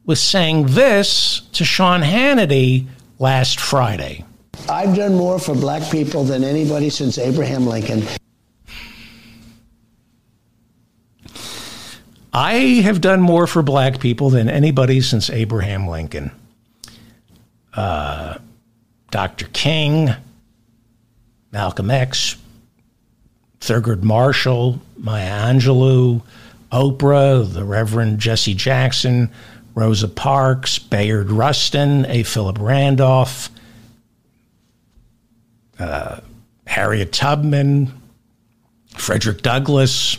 with saying this to Sean Hannity last Friday. I've done more for black people than anybody since Abraham Lincoln. I have done more for black people than anybody since Abraham Lincoln. Dr. King, Malcolm X, Thurgood Marshall, Maya Angelou, Oprah, the Reverend Jesse Jackson, Rosa Parks, Bayard Rustin, A. Philip Randolph, Harriet Tubman, Frederick Douglass,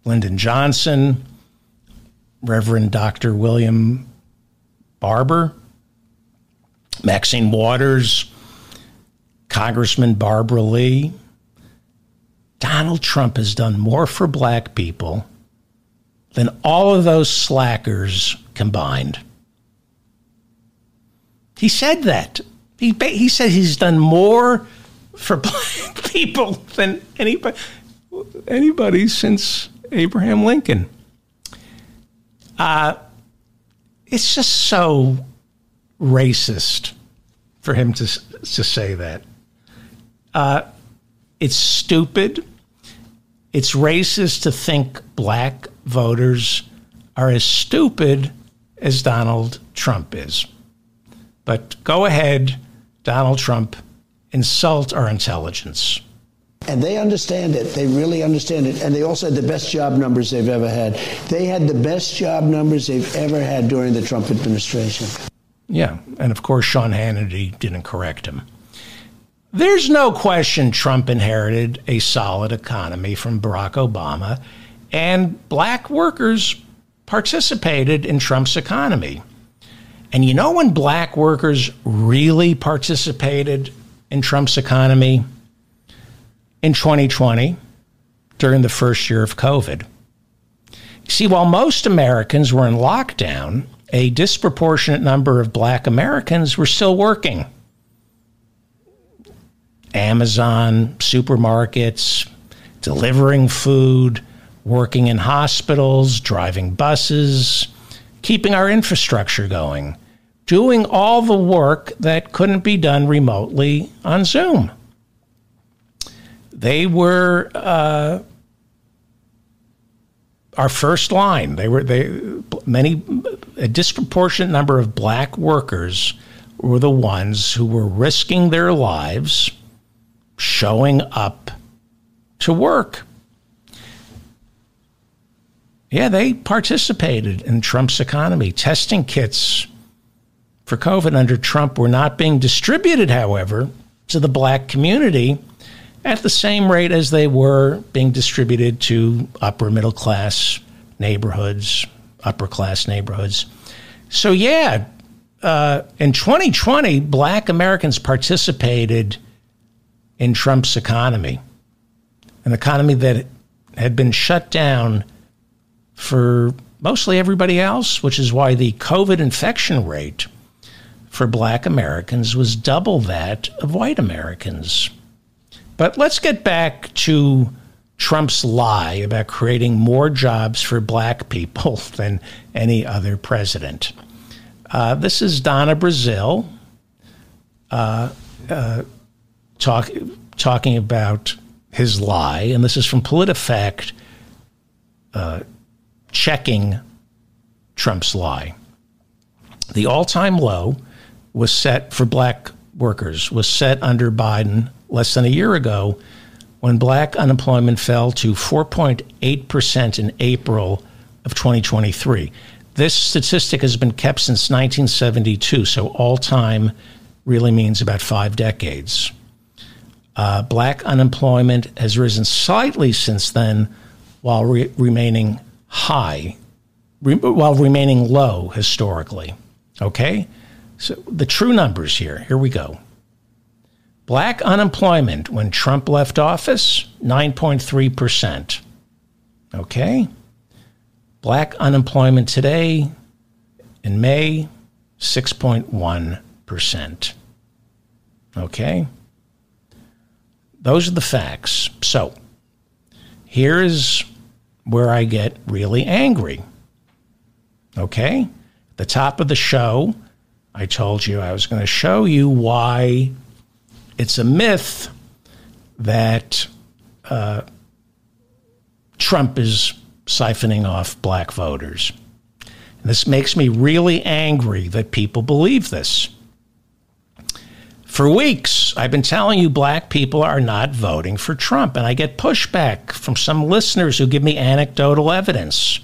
Lyndon Johnson, Reverend Dr. William Barber, Maxine Waters, Congressman Barbara Lee. Donald Trump has done more for black people than all of those slackers combined. He said that. He said he's done more for black people than anybody since Abraham Lincoln. It's just so racist for him to say that. It's stupid. It's racist to think black voters are as stupid as Donald Trump is. But go ahead, Donald Trump, insult our intelligence. And they understand it. They really understand it. And they also had the best job numbers they've ever had. They had the best job numbers they've ever had during the Trump administration. Yeah. And of course, Sean Hannity didn't correct him. There's no question Trump inherited a solid economy from Barack Obama, and black workers participated in Trump's economy. And you know when black workers really participated in Trump's economy? In 2020, during the first year of COVID. See, while most Americans were in lockdown, a disproportionate number of black Americans were still working. Amazon, supermarkets, delivering food, working in hospitals, driving buses, keeping our infrastructure going, doing all the work that couldn't be done remotely on Zoom. They were our first line. A disproportionate number of black workers were the ones who were risking their lives showing up to work. Yeah, they participated in Trump's economy. Testing kits for COVID under Trump were not being distributed, however, to the black community at the same rate as they were being distributed to upper middle class neighborhoods, upper class neighborhoods. So yeah, in 2020, black Americans participated in Trump's economy, an economy that had been shut down for mostly everybody else, which is why the COVID infection rate for black Americans was double that of white Americans. But let's get back to Trump's lie about creating more jobs for black people than any other president. This is Donna Brazile talking about his lie, and this is from PolitiFact checking Trump's lie. The all-time low was set for black workers was set under Biden less than a year ago, when black unemployment fell to 4.8% in April of 2023. This statistic has been kept since 1972, so all-time really means about 5 decades. Black unemployment has risen slightly since then, while remaining low historically. Okay? So the true numbers here we go. Black unemployment when Trump left office, 9.3%. Okay? Black unemployment today, in May, 6.1%. Okay? Those are the facts. So, here's where I get really angry. Okay? At the top of the show, I told you I was going to show you why it's a myth that Trump is siphoning off black voters. And this makes me really angry that people believe this. For weeks, I've been telling you black people are not voting for Trump, and I get pushback from some listeners who give me anecdotal evidence.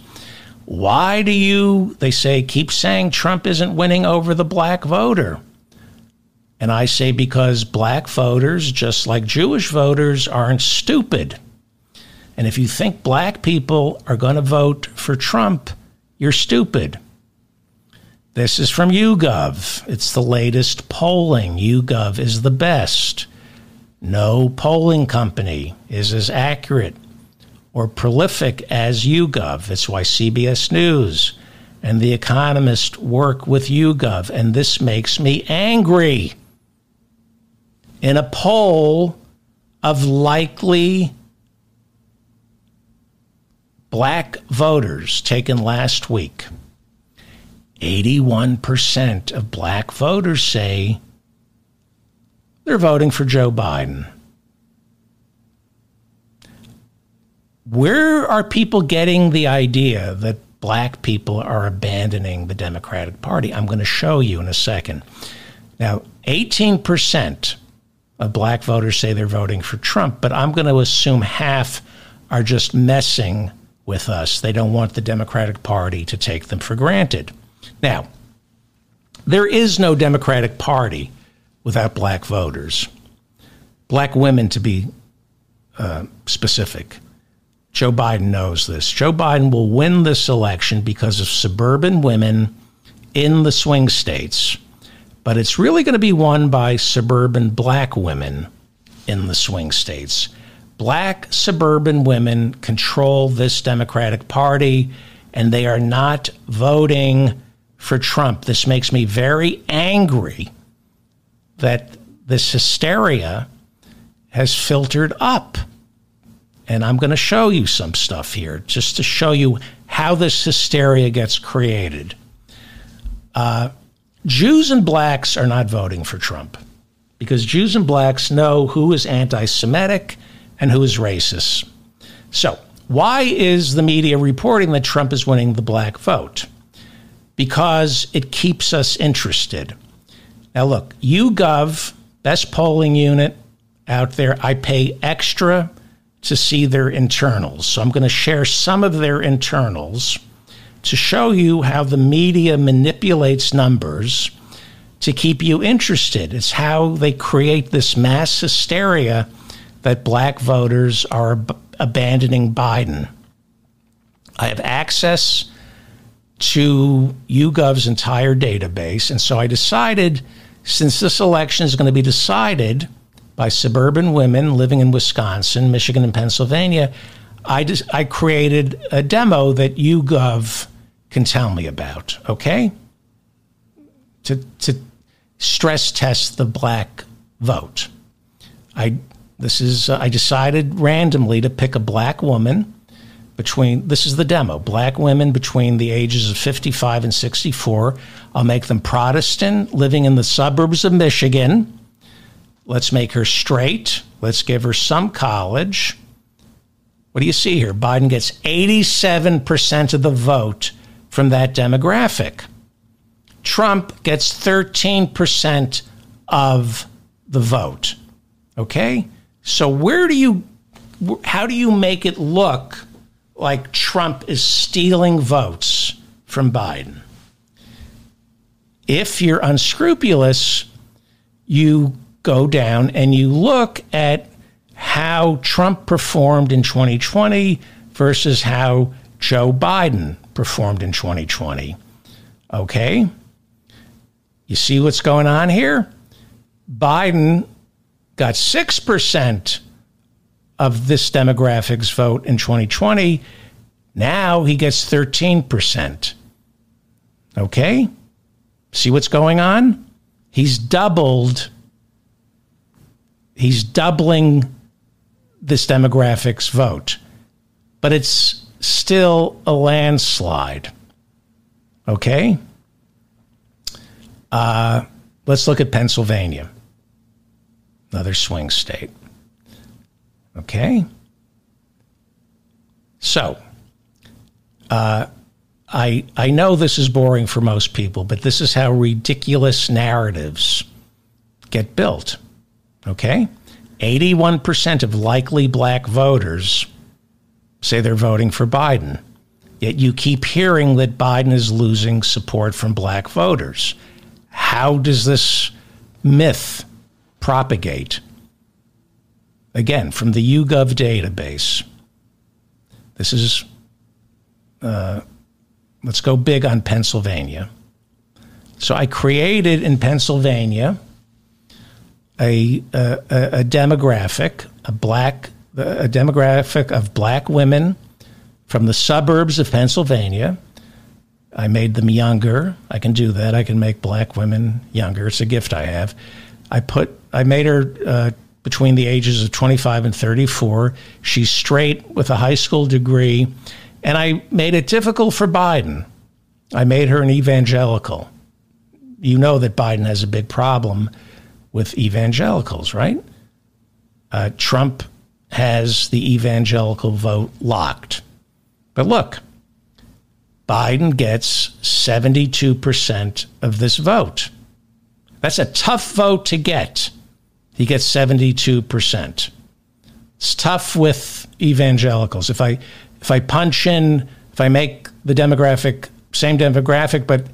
Why do you, they say, keep saying Trump isn't winning over the black voter? And I say because black voters, just like Jewish voters, aren't stupid. And if you think black people are going to vote for Trump, you're stupid. This is from YouGov. It's the latest polling. YouGov is the best. No polling company is as accurate or prolific as YouGov. It's why CBS News and The Economist work with YouGov. And this makes me angry. In a poll of likely black voters taken last week, 81% of black voters say they're voting for Joe Biden. Where are people getting the idea that black people are abandoning the Democratic Party? I'm going to show you in a second. Now, 18% of black voters say they're voting for Trump, but I'm going to assume half are just messing with us. They don't want the Democratic Party to take them for granted. Now, there is no Democratic Party without black voters. Black women, to be specific. Joe Biden knows this. Joe Biden will win this election because of suburban women in the swing states. But it's really going to be won by suburban black women in the swing states. Black suburban women control this Democratic Party, and they are not voting for Trump. This makes me very angry that this hysteria has filtered up. And I'm going to show you some stuff here just to show you how this hysteria gets created. Jews and blacks are not voting for Trump because Jews and blacks know who is anti-Semitic and who is racist. So why is the media reporting that Trump is winning the black vote? Because it keeps us interested. Now look, YouGov, best polling unit out there, I pay extra to see their internals. So I'm going to share some of their internals to show you how the media manipulates numbers to keep you interested. It's how they create this mass hysteria that black voters are abandoning Biden. I have access to YouGov's entire database, and so I decided, since this election is going to be decided by suburban women living in Wisconsin, Michigan, and Pennsylvania, I created a demo that YouGov can tell me about, okay? To stress test the black vote. I decided randomly to pick a black woman this is the demo, black women between the ages of 55 and 64. I'll make them Protestant, living in the suburbs of Michigan. Let's make her straight. Let's give her some college. What do you see here? Biden gets 87% of the vote from that demographic. Trump gets 13% of the vote. Okay? So how do you make it look like Trump is stealing votes from Biden? If you're unscrupulous, you go down and you look at how Trump performed in 2020 versus how Joe Biden performed in 2020. Okay? You see what's going on here? Biden got 6% of this demographic's vote in 2020. Now he gets 13%. Okay? See what's going on? He's doubling this demographic's vote. But it's still a landslide. Okay? Let's look at Pennsylvania, another swing state. Okay? So, I know this is boring for most people, but this is how ridiculous narratives get built. Okay? 81% of likely black voters say they're voting for Biden. Yet you keep hearing that Biden is losing support from black voters. How does this myth propagate? Again, from the YouGov database. This is, let's go big on Pennsylvania. So I created in Pennsylvania a demographic, a demographic of black women from the suburbs of Pennsylvania. I made them younger. I can do that. I can make black women younger. It's a gift I have. I made her between the ages of 25 and 34. She's straight with a high school degree. And I made it difficult for Biden. I made her an evangelical. You know that Biden has a big problem with evangelicals, right? Trump has the evangelical vote locked. But look, Biden gets 72% of this vote. That's a tough vote to get. He gets 72%. It's tough with evangelicals. If I punch in, if I make the same demographic, but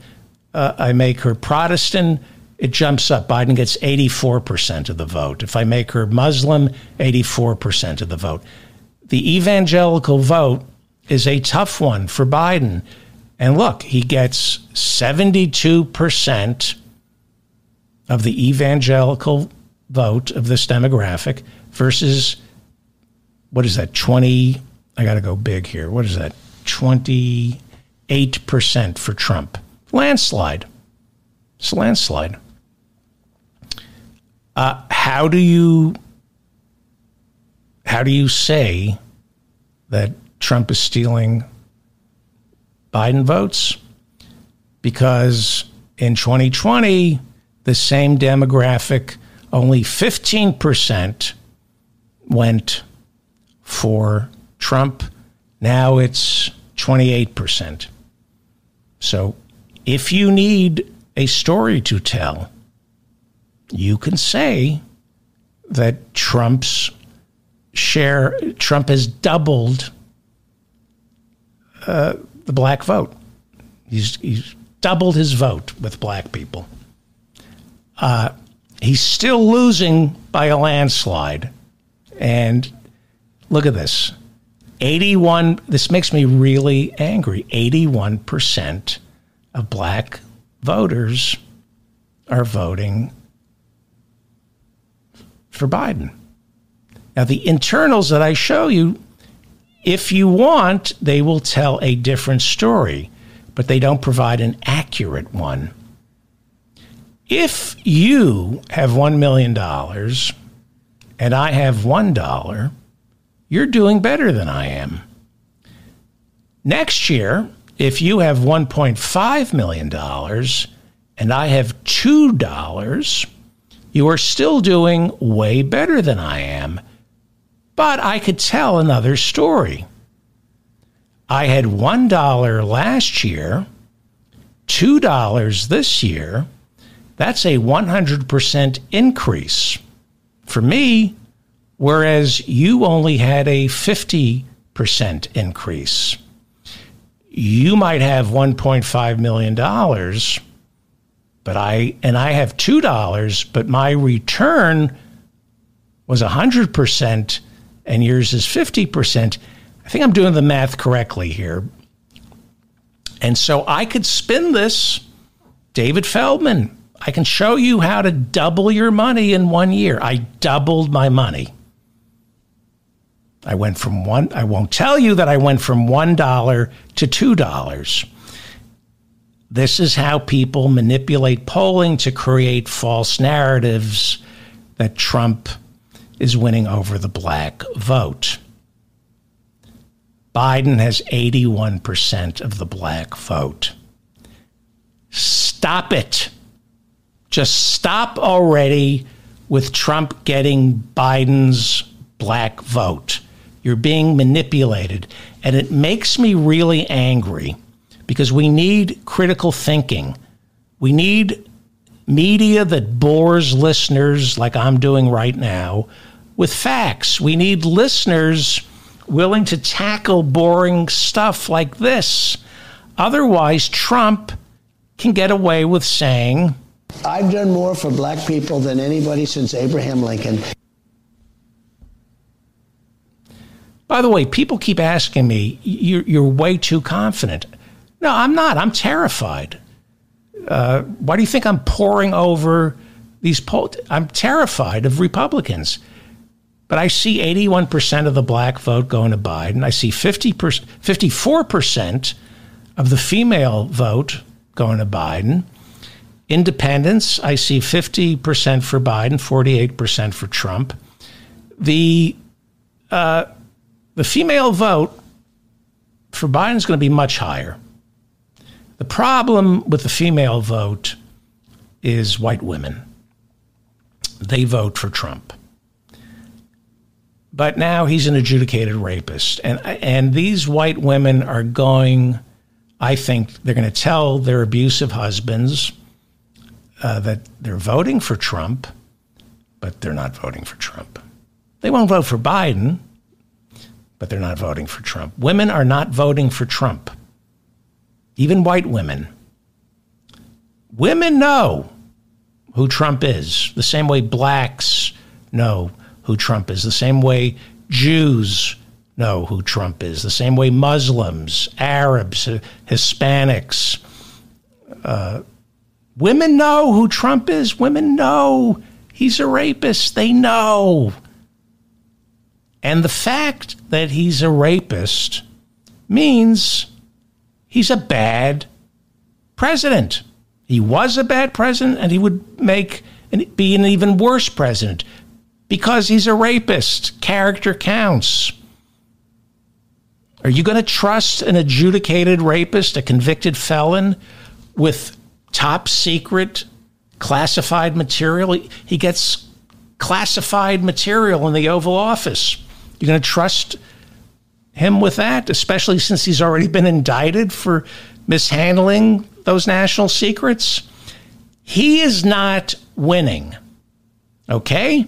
I make her Protestant, it jumps up. Biden gets 84% of the vote. If I make her Muslim, 84% of the vote. The evangelical vote is a tough one for Biden. And look, he gets 72% of the evangelical vote of this demographic versus, what is that, 20, I got to go big here. What is that, 28% for Trump. Landslide. It's a landslide. How do you say that Trump is stealing Biden votes? Because in 2020, the same demographic, only 15% went for Trump. Now it's 28%. So if you need a story to tell, you can say that Trump has doubled the black vote. He's doubled his vote with black people. He's still losing by a landslide. And look at this. This makes me really angry. 81% of black voters are voting for Biden. Now, the internals that I show you, if you want, they will tell a different story, but they don't provide an accurate one. If you have $1 million and I have $1, you're doing better than I am. Next year, if you have $1.5 million and I have $2, you are still doing way better than I am. But I could tell another story. I had $1 last year, $2 this year, That's a 100% increase for me, whereas you only had a 50% increase. You might have $1.5 million, but I have $2, but my return was 100% and yours is 50%. I think I'm doing the math correctly here. And so I could spin this, David Feldman. I can show you how to double your money in 1 year. I doubled my money. I won't tell you that I went from $1 to $2. This is how people manipulate polling to create false narratives that Trump is winning over the black vote. Biden has 81% of the black vote. Stop it. Just stop already with Trump getting Biden's black vote. You're being manipulated. And it makes me really angry because we need critical thinking. We need media that bores listeners like I'm doing right now with facts. We need listeners willing to tackle boring stuff like this. Otherwise, Trump can get away with saying, I've done more for black people than anybody since Abraham Lincoln. By the way, people keep asking me, you're way too confident. No, I'm not. I'm terrified. Why do you think I'm poring over these polls? I'm terrified of Republicans. But I see 81% of the black vote going to Biden. I see 54% of the female vote going to Biden. Independents, I see 50% for Biden, 48% for Trump. The female vote for Biden is going to be much higher. The problem with the female vote is white women. They vote for Trump. But now he's an adjudicated rapist. And these white women are going, I think, they're going to tell their abusive husbands that they're voting for Trump, but they're not voting for Trump. They won't vote for Biden, but they're not voting for Trump. Women are not voting for Trump. Even white women. Women know who Trump is, the same way blacks know who Trump is, the same way Jews know who Trump is, the same way Muslims, Arabs, Hispanics. Women know who Trump is. Women know he's a rapist. They know. And the fact that he's a rapist means he's a bad president. He was a bad president, and he would be an even worse president because he's a rapist. Character counts. Are you going to trust an adjudicated rapist, a convicted felon, with top secret classified material? He gets classified material in the Oval Office. You're going to trust him with that, especially since he's already been indicted for mishandling those national secrets? He is not winning. Okay?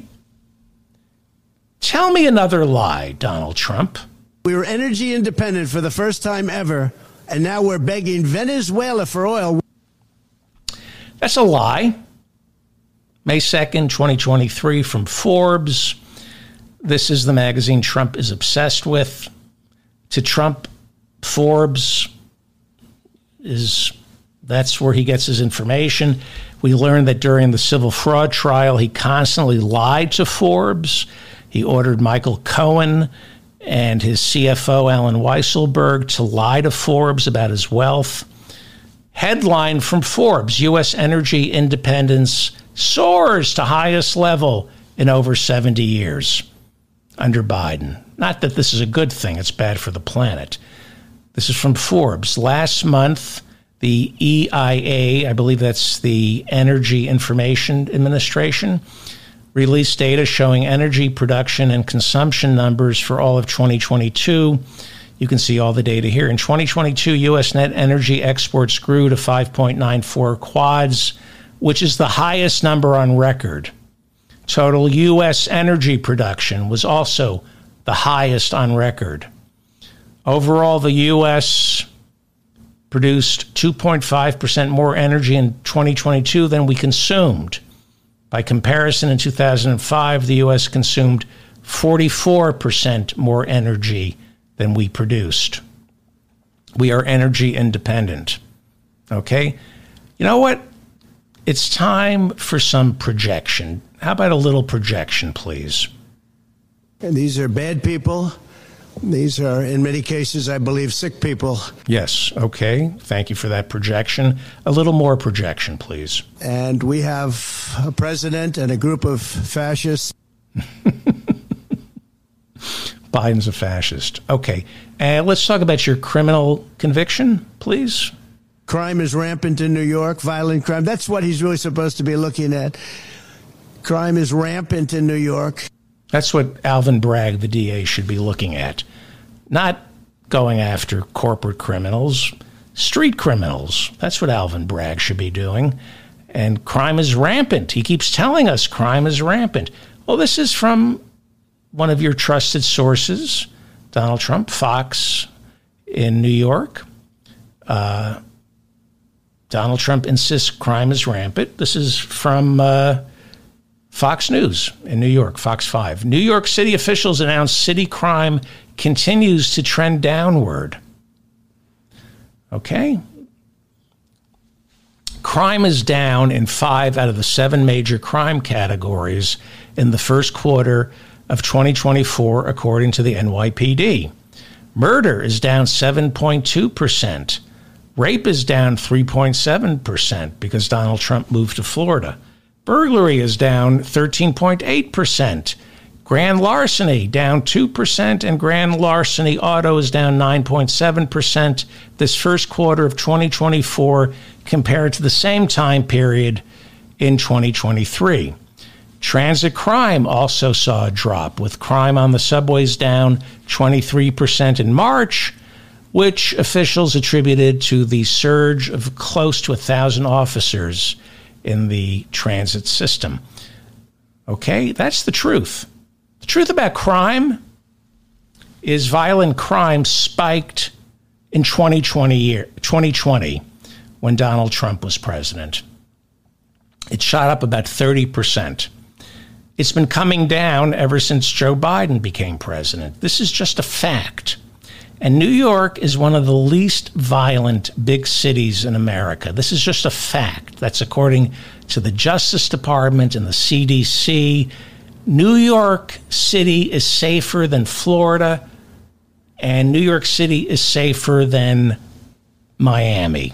Tell me another lie, Donald Trump. We were energy independent for the first time ever, and now we're begging Venezuela for oil. That's a lie. May 2nd, 2023, from Forbes. This is the magazine Trump is obsessed with. To Trump, Forbes that's where he gets his information. We learned that during the civil fraud trial, he constantly lied to Forbes. He ordered Michael Cohen and his CFO, Alan Weisselberg, to lie to Forbes about his wealth. Headline from Forbes, U.S. energy independence soars to highest level in over 70 years under Biden. Not that this is a good thing. It's bad for the planet. This is from Forbes. Last month, the EIA, I believe that's the Energy Information Administration, released data showing energy production and consumption numbers for all of 2022. You can see all the data here. In 2022, U.S. net energy exports grew to 5.94 quads which is the highest number on record. Total U.S. energy production was also the highest on record. Overall, the U.S. produced 2.5% more energy in 2022 than we consumed. By comparison, in 2005, the U.S. consumed 44% more energy than we produced. We are energy independent. Okay? You know what? It's time for some projection. How about a little projection, please? And these are bad people. These are, in many cases, I believe, sick people. Yes. Okay. Thank you for that projection. A little more projection, please. And we have a president and a group of fascists. Biden's a fascist. Okay. Let's talk about your criminal conviction, please. Crime is rampant in New York, violent crime. That's what he's really supposed to be looking at. Crime is rampant in New York. That's what Alvin Bragg, the DA, should be looking at. Not going after corporate criminals, street criminals. That's what Alvin Bragg should be doing. And crime is rampant. He keeps telling us crime is rampant. Well, this is from one of your trusted sources, Donald Trump, Fox in New York. Donald Trump insists crime is rampant. This is from Fox News in New York, Fox 5. New York City officials announced city crime continues to trend downward. Okay. Crime is down in 5 out of the 7 major crime categories in the first quarter of 2024, according to the NYPD. Murder is down 7.2%. Rape is down 3.7% because Donald Trump moved to Florida. Burglary is down 13.8%. Grand larceny down 2%, and grand larceny auto is down 9.7% this first quarter of 2024 compared to the same time period in 2023. Transit crime also saw a drop, with crime on the subways down 23% in March, which officials attributed to the surge of close to 1,000 officers in the transit system. Okay, that's the truth. The truth about crime is violent crime spiked in 2020 when Donald Trump was president. It shot up about 30%. It's been coming down ever since Joe Biden became president. This is just a fact. And New York is one of the least violent big cities in America. This is just a fact. That's according to the Justice Department and the CDC. New York City is safer than Florida, and New York City is safer than Miami.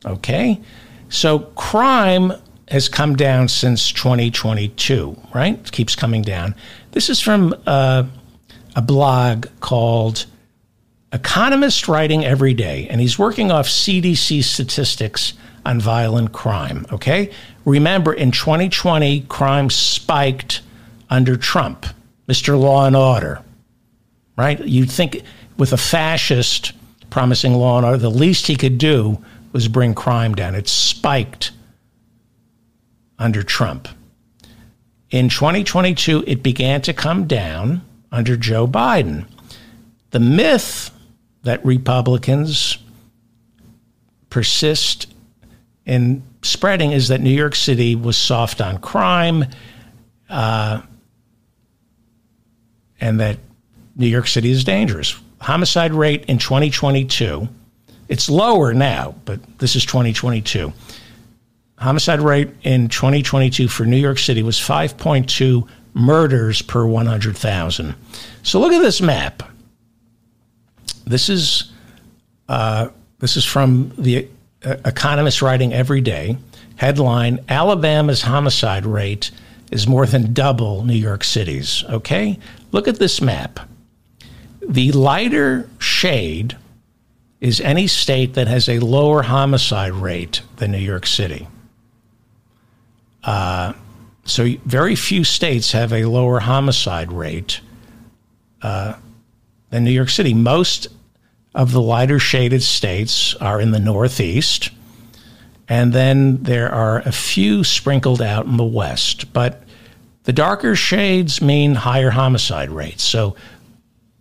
Okay? So crime has come down since 2022, right? It keeps coming down. This is from a blog called Economist Writing Every Day, and he's working off CDC statistics on violent crime, okay? Remember, in 2020, crime spiked under Trump, Mr. Law and Order, right? You'd think with a fascist promising law and order, the least he could do was bring crime down. It spiked under Trump. In 2022, it began to come down under Joe Biden. The myth that Republicans persist in spreading is that New York City was soft on crime, and that New York City is dangerous. Homicide rate in 2022, it's lower now, but this is 2022. Homicide rate in 2022 for New York City was 5.2 murders per 100,000. So look at this map. This is from the Economist Writing Every Day. Headline: Alabama's homicide rate is more than double New York City's. Okay? Look at this map. The lighter shade is any state that has a lower homicide rate than New York City. So very few states have a lower homicide rate than New York City. Most of the lighter shaded states are in the Northeast, And then there are a few sprinkled out in the West. But the darker shades mean higher homicide rates. So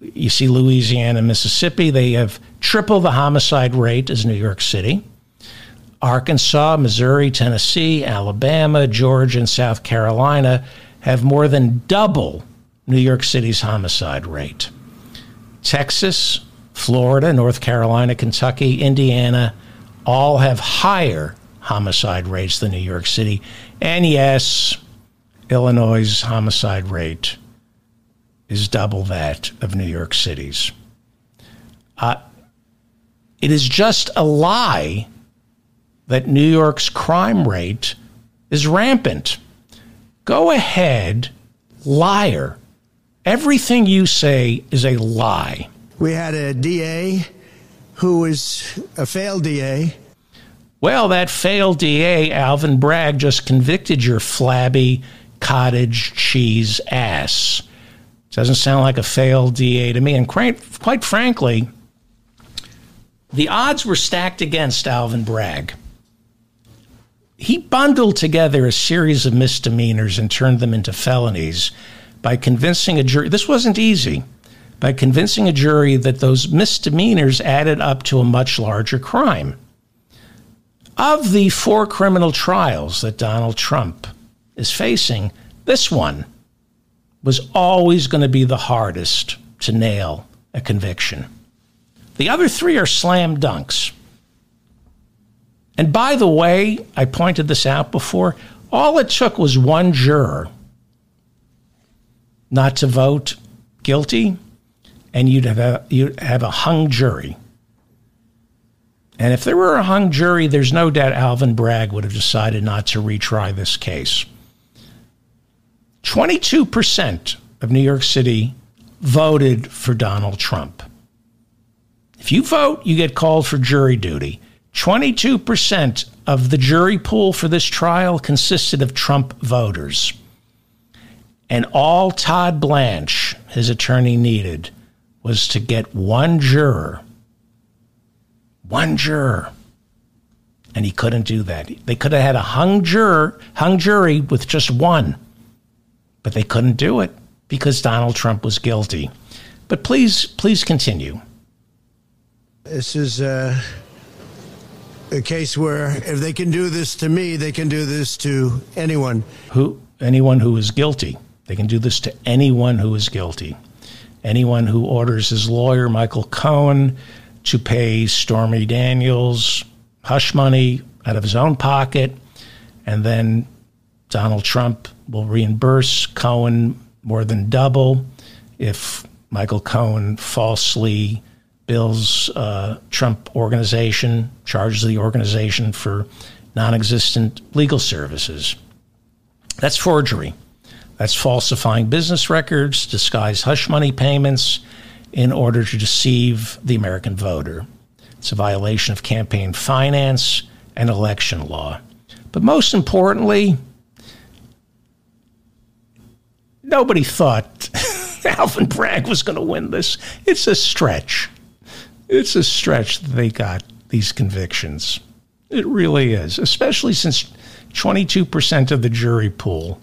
you see Louisiana, Mississippi, they have triple the homicide rate as New York City. Arkansas, Missouri, Tennessee, Alabama, Georgia, and South Carolina have more than double New York City's homicide rate. Texas, Florida, North Carolina, Kentucky, Indiana, all have higher homicide rates than New York City. And yes, Illinois' homicide rate is double that of New York City's. It is just a lie that New York's crime rate is rampant. Go ahead, liar. Everything you say is a lie. We had a DA who was a failed DA. Well, that failed DA, Alvin Bragg, just convicted your flabby cottage cheese ass. Doesn't sound like a failed DA to me. And quite frankly, the odds were stacked against Alvin Bragg. He bundled together a series of misdemeanors and turned them into felonies by convincing a jury. This wasn't easy. By convincing a jury that those misdemeanors added up to a much larger crime. Of the 4 criminal trials that Donald Trump is facing, this one was always going to be the hardest to nail a conviction. The other 3 are slam dunks. And by the way, I pointed this out before, all it took was one juror not to vote guilty, and you'd have a hung jury. And if there were a hung jury, there's no doubt Alvin Bragg would have decided not to retry this case. 22% of New York City voted for Donald Trump. If you vote, you get called for jury duty. 22% of the jury pool for this trial consisted of Trump voters. And all Todd Blanche, his attorney, needed was to get one juror. One juror. And he couldn't do that. They could have had a hung jury with just one. But they couldn't do it because Donald Trump was guilty. But please continue. This is a case where if they can do this to me, they can do this to anyone. Anyone who is guilty. They can do this to anyone who is guilty. Anyone who orders his lawyer, Michael Cohen, to pay Stormy Daniels hush money out of his own pocket, and then Donald Trump will reimburse Cohen more than double if Michael Cohen falsely bills Trump organization, charges the organization for non-existent legal services. That's forgery. That's falsifying business records, disguise hush money payments in order to deceive the American voter. It's a violation of campaign finance and election law. But most importantly, nobody thought Alvin Bragg was going to win this. It's a stretch. It's a stretch that they got these convictions. It really is, especially since 22% of the jury pool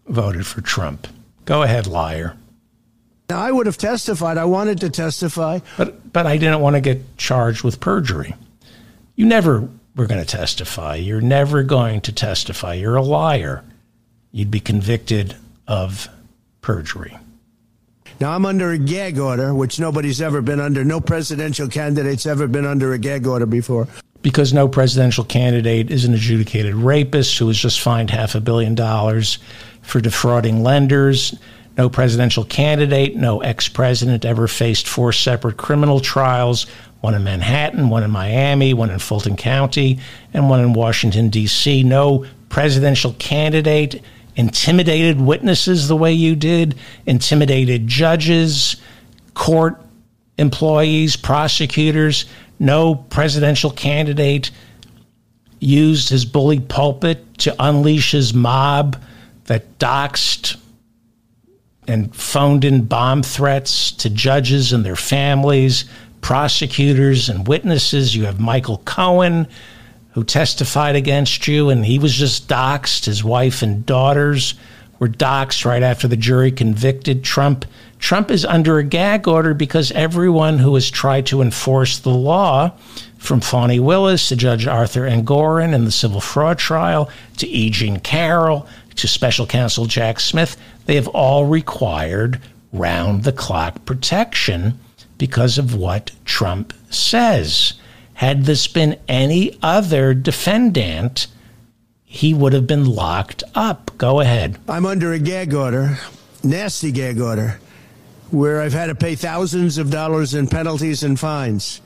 voted for Trump. Go ahead, liar. Now, I would have testified. I wanted to testify. But I didn't want to get charged with perjury. You never were going to testify. You're never going to testify. You're a liar. You'd be convicted of perjury. Now, I'm under a gag order, which nobody's ever been under. No presidential candidate's ever been under a gag order before. Because no presidential candidate is an adjudicated rapist who was just fined $500 million for defrauding lenders. No presidential candidate, no ex-president ever faced 4 separate criminal trials, one in Manhattan, one in Miami, one in Fulton County, and one in Washington, D.C. No presidential candidate intimidated witnesses the way you did, intimidated judges, court employees, prosecutors. No presidential candidate used his bullied pulpit to unleash his mob that doxed and phoned in bomb threats to judges and their families, prosecutors and witnesses. You have Michael Cohen, who testified against you, and he was just doxxed. His wife and daughters were doxxed right after the jury convicted Trump. Trump is under a gag order because everyone who has tried to enforce the law, from Fani Willis to Judge Arthur Engoron in the civil fraud trial, to E. Jean Carroll, to special counsel Jack Smith, they have all required round-the-clock protection because of what Trump says. Had this been any other defendant, he would have been locked up. Go ahead. I'm under a gag order, nasty gag order, where I've had to pay thousands of dollars in penalties and fines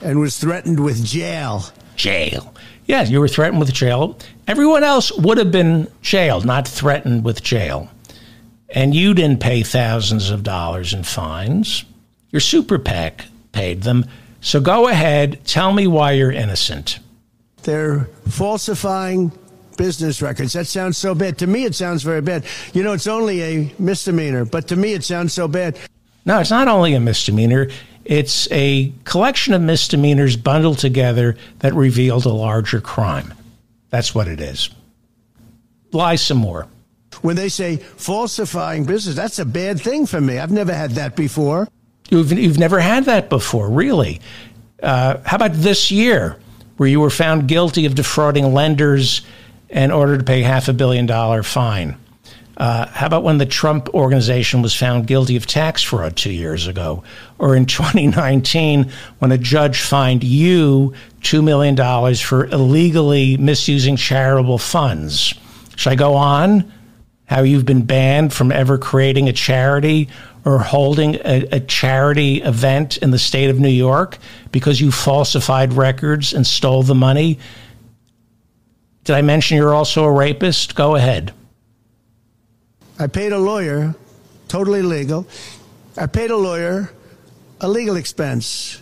and was threatened with jail. Jail. Yeah, you were threatened with jail. Everyone else would have been jailed, not threatened with jail. And you didn't pay thousands of dollars in fines. Your super PAC paid them. So go ahead, tell me why you're innocent. They're falsifying business records. That sounds so bad. To me, it sounds very bad. You know, it's only a misdemeanor, but to me, it sounds so bad. No, it's not only a misdemeanor. It's a collection of misdemeanors bundled together that revealed a larger crime. That's what it is. Lie some more. When they say falsifying business, that's a bad thing for me. I've never had that before. You've never had that before, really. How about this year, where you were found guilty of defrauding lenders in order to pay $500 million fine? How about when the Trump Organization was found guilty of tax fraud 2 years ago? Or in 2019, when a judge fined you $2 million for illegally misusing charitable funds? Should I go on? How you've been banned from ever creating a charity or holding a charity event in the state of New York because you falsified records and stole the money? Did I mention you're also a rapist? Go ahead. I paid a lawyer, totally legal. I paid a lawyer a legal expense.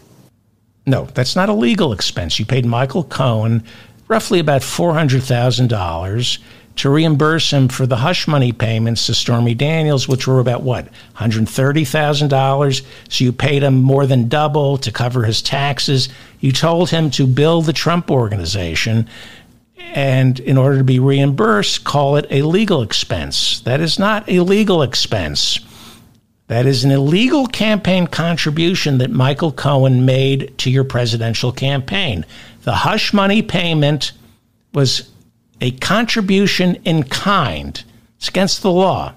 No, that's not a legal expense. You paid Michael Cohen roughly about $400,000 to reimburse him for the hush money payments to Stormy Daniels, which were about, what, $130,000? So you paid him more than double to cover his taxes. You told him to bill the Trump Organization, and in order to be reimbursed, call it a legal expense. That is not a legal expense. That is an illegal campaign contribution that Michael Cohen made to your presidential campaign. The hush money payment was a contribution in kind. It's against the law.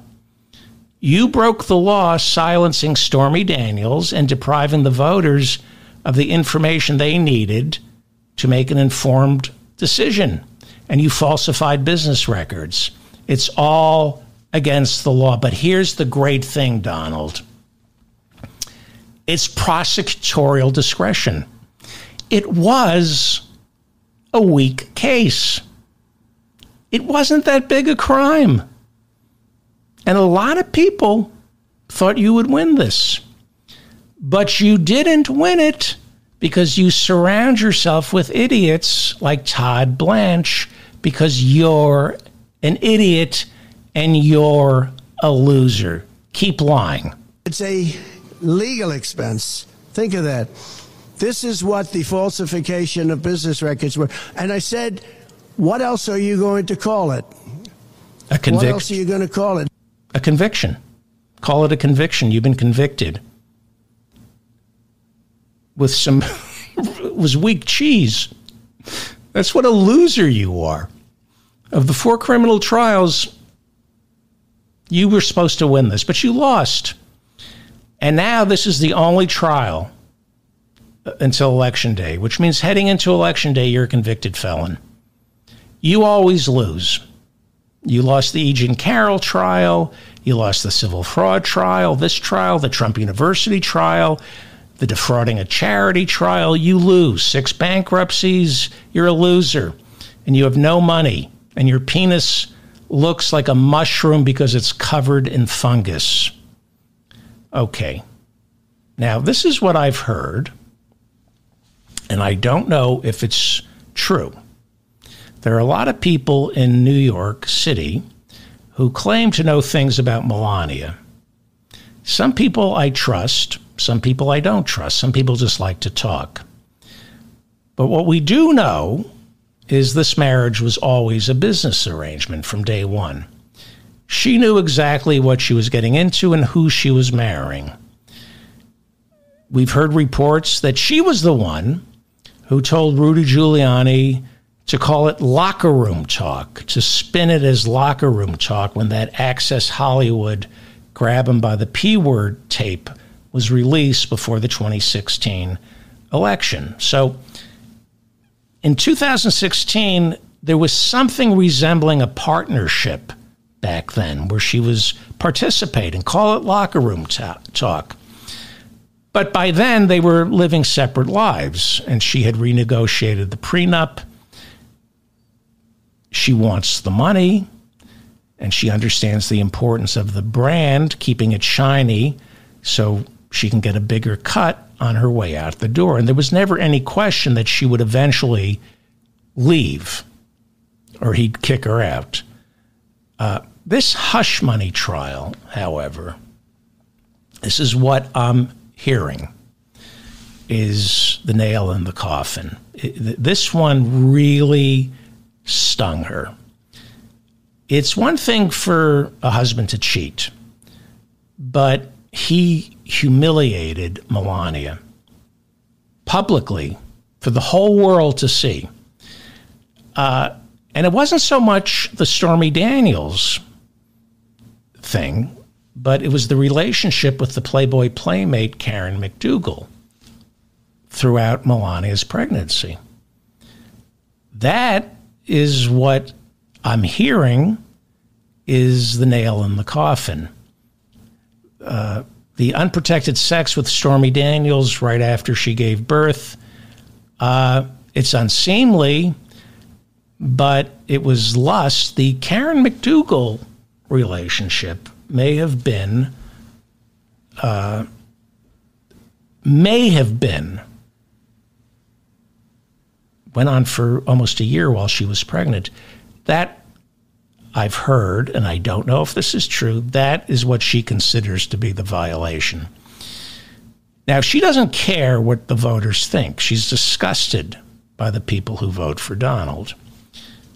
You broke the law silencing Stormy Daniels and depriving the voters of the information they needed to make an informed decision. And you falsified business records. It's all against the law. But here's the great thing, Donald. It's prosecutorial discretion. It was a weak case. It wasn't that big a crime. And a lot of people thought you would win this. But you didn't win it because you surround yourself with idiots like Todd Blanche, because you're an idiot and you're a loser. Keep lying. It's a legal expense. Think of that. This is what the falsification of business records were. And I said, what else are you going to call it? A conviction. What else are you going to call it? A conviction. Call it a conviction. You've been convicted. With some, it was weak cheese. That's what a loser you are. Of the 4 criminal trials, you were supposed to win this, but you lost. And now this is the only trial until Election Day, which means heading into Election Day, you're a convicted felon. You always lose. You lost the E. Jean Carroll trial. You lost the civil fraud trial, this trial, the Trump University trial, the defrauding a charity trial. You lose. 6 bankruptcies. You're a loser. And you have no money. And your penis looks like a mushroom because it's covered in fungus. Okay. Now, this is what I've heard, and I don't know if it's true. There are a lot of people in New York City who claim to know things about Melania. Some people I trust, some people I don't trust. Some people just like to talk. But what we do know, is this marriage was always a business arrangement from day one. She knew exactly what she was getting into and who she was marrying. We've heard reports that she was the one who told Rudy Giuliani to call it locker room talk, to spin it as locker room talk when that Access Hollywood grab him by the P word tape was released before the 2016 election. So in 2016, there was something resembling a partnership back then where she was participating, call it locker room talk. But by then, they were living separate lives, and she had renegotiated the prenup. She wants the money, and she understands the importance of the brand, keeping it shiny so she can get a bigger cut on her way out the door. And there was never any question that she would eventually leave or he'd kick her out. This hush money trial, however, this is what I'm hearing, is the nail in the coffin. This one really stung her. It's one thing for a husband to cheat, but he humiliated Melania publicly for the whole world to see. And it wasn't so much the Stormy Daniels thing, but it was the relationship with the Playboy playmate Karen McDougal throughout Melania's pregnancy. That is what I'm hearing is the nail in the coffin. The unprotected sex with Stormy Daniels right after she gave birth, it's unseemly, but it was lust. The Karen McDougal relationship may have been, went on for almost a year while she was pregnant. That I've heard, and I don't know if this is true, that is what she considers to be the violation. Now, she doesn't care what the voters think. She's disgusted by the people who vote for Donald.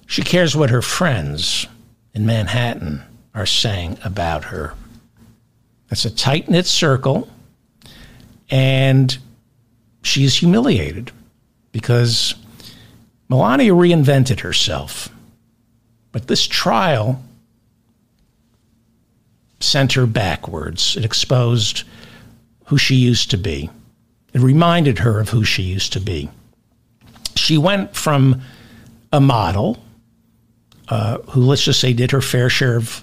She cares what her friends in Manhattan are saying about her. It's a tight-knit circle, and she's humiliated because Melania reinvented herself. But this trial sent her backwards. It exposed who she used to be. It reminded her of who she used to be. She went from a model who, let's just say, did her fair share of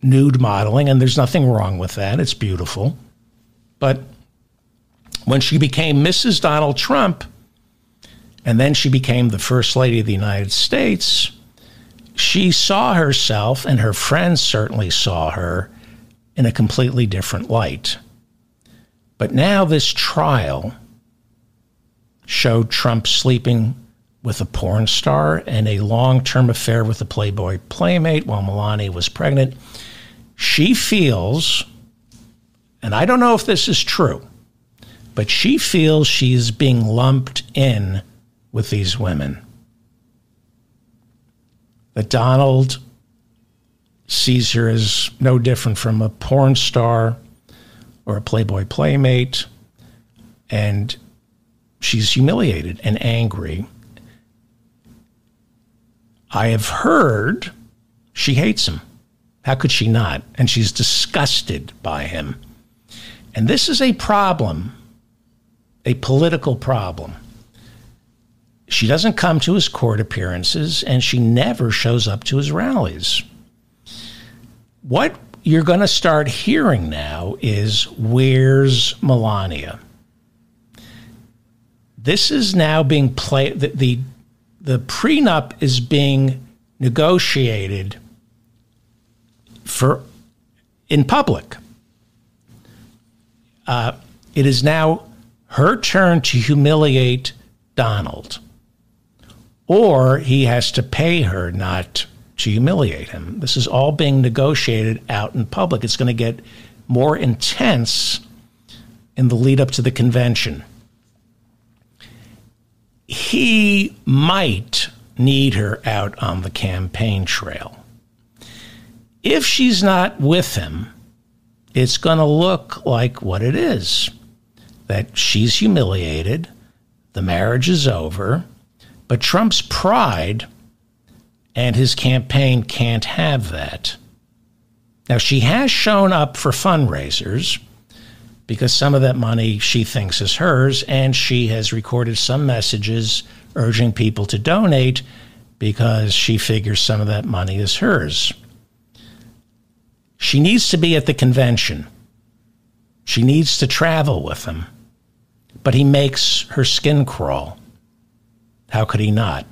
nude modeling, and there's nothing wrong with that. It's beautiful. But when she became Mrs. Donald Trump, and then she became the First Lady of the United States, she saw herself, and her friends certainly saw her, in a completely different light. But now this trial showed Trump sleeping with a porn star and a long-term affair with a Playboy playmate while Melania was pregnant. She feels, and I don't know if this is true, but she feels she's being lumped in with these women. That Donald sees her as no different from a porn star or a Playboy playmate, and she's humiliated and angry. I have heard she hates him. How could she not? And she's disgusted by him. And this is a problem, a political problem. She doesn't come to his court appearances, and she never shows up to his rallies. What you're going to start hearing now is, where's Melania? This is now being played. The prenup is being negotiated in public. It is now her turn to humiliate Donald, or he has to pay her not to humiliate him. This is all being negotiated out in public. It's going to get more intense in the lead up to the convention. He might need her out on the campaign trail. If she's not with him, it's going to look like what it is, that she's humiliated, the marriage is over, but Trump's pride and his campaign can't have that. Now, she has shown up for fundraisers because some of that money she thinks is hers, and she has recorded some messages urging people to donate because she figures some of that money is hers. She needs to be at the convention. She needs to travel with him. But he makes her skin crawl. How could he not?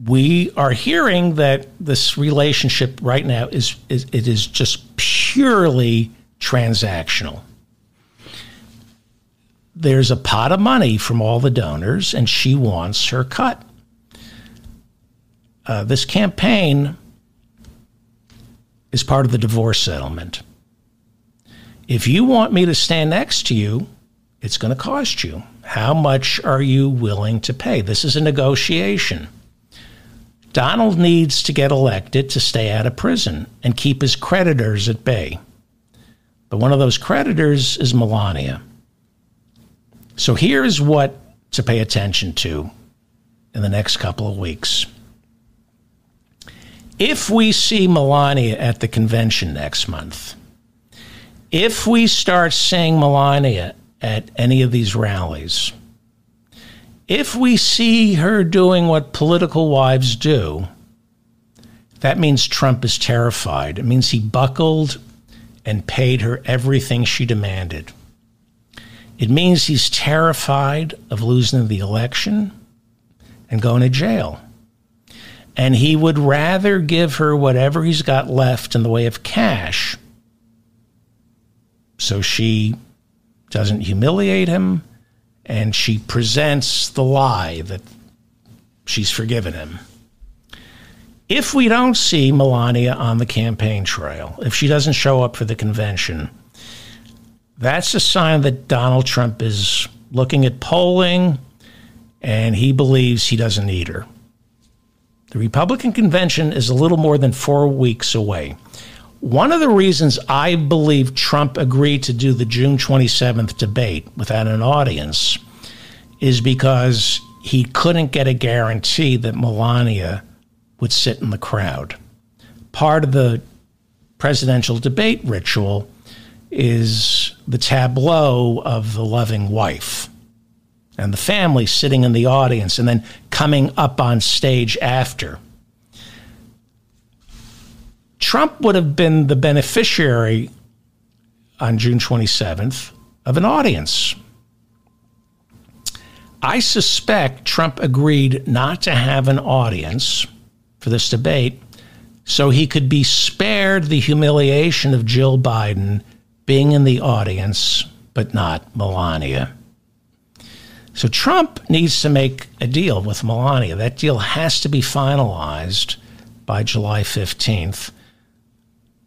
We are hearing that this relationship right now is just purely transactional. There's a pot of money from all the donors, and she wants her cut. This campaign is part of the divorce settlement. If you want me to stand next to you, it's going to cost you. How much are you willing to pay? This is a negotiation. Donald needs to get elected to stay out of prison and keep his creditors at bay. But one of those creditors is Melania. So here's what to pay attention to in the next couple of weeks. If we see Melania at the convention next month, if we start seeing Melania at any of these rallies, if we see her doing what political wives do, that means Trump is terrified. It means he buckled and paid her everything she demanded. It means he's terrified of losing the election and going to jail. And he would rather give her whatever he's got left in the way of cash so she doesn't humiliate him and she presents the lie that she's forgiven him. If we don't see Melania on the campaign trail, if she doesn't show up for the convention, that's a sign that Donald Trump is looking at polling and he believes he doesn't need her. The Republican convention is a little more than 4 weeks away. One of the reasons I believe Trump agreed to do the June 27th debate without an audience is because he couldn't get a guarantee that Melania would sit in the crowd. Part of the presidential debate ritual is the tableau of the loving wife and the family sitting in the audience and then coming up on stage after. Trump would have been the beneficiary on June 27th of an audience. I suspect Trump agreed not to have an audience for this debate so he could be spared the humiliation of Jill Biden being in the audience, but not Melania. So Trump needs to make a deal with Melania. That deal has to be finalized by July 15th.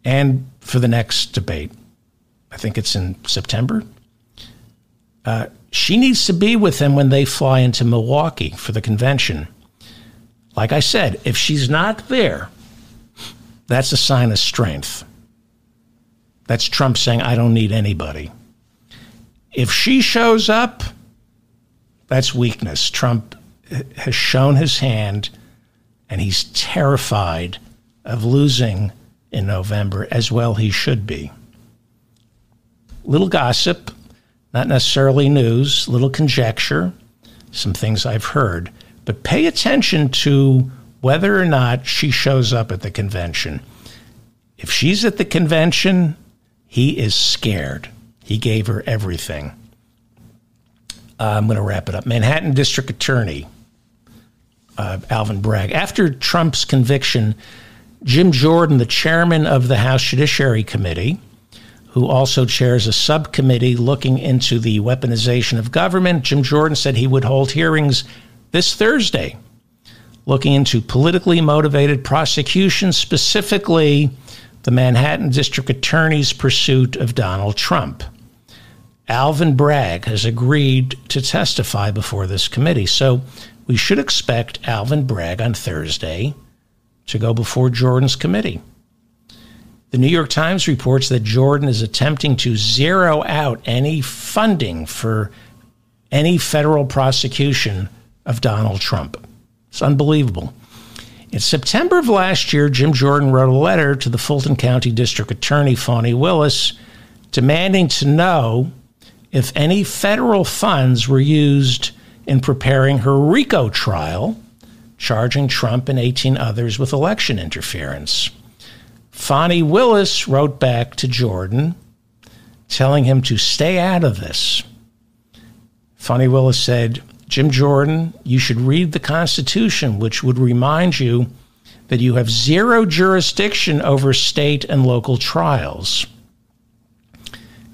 And for the next debate, I think it's in September, she needs to be with him when they fly into Milwaukee for the convention. Like I said, if she's not there, that's a sign of strength. That's Trump saying, I don't need anybody. If she shows up, that's weakness. Trump has shown his hand, and he's terrified of losing in November, as well he should be. Little gossip, not necessarily news, little conjecture, some things I've heard. But pay attention to whether or not she shows up at the convention. If she's at the convention, he is scared. He gave her everything. I'm going to wrap it up. Manhattan District Attorney Alvin Bragg. After Trump's conviction, Jim Jordan, the chairman of the House Judiciary Committee, who also chairs a subcommittee looking into the weaponization of government, Jim Jordan said he would hold hearings this Thursday looking into politically motivated prosecution, specifically the Manhattan District Attorney's pursuit of Donald Trump. Alvin Bragg has agreed to testify before this committee. So we should expect Alvin Bragg on Thursday to go before Jordan's committee. The New York Times reports that Jordan is attempting to zero out any funding for any federal prosecution of Donald Trump. It's unbelievable. In September of last year, Jim Jordan wrote a letter to the Fulton County District Attorney, Fani Willis, demanding to know if any federal funds were used in preparing her RICO trial, charging Trump and 18 others with election interference. Fani Willis wrote back to Jordan, telling him to stay out of this. Fani Willis said, Jim Jordan, you should read the Constitution, which would remind you that you have zero jurisdiction over state and local trials.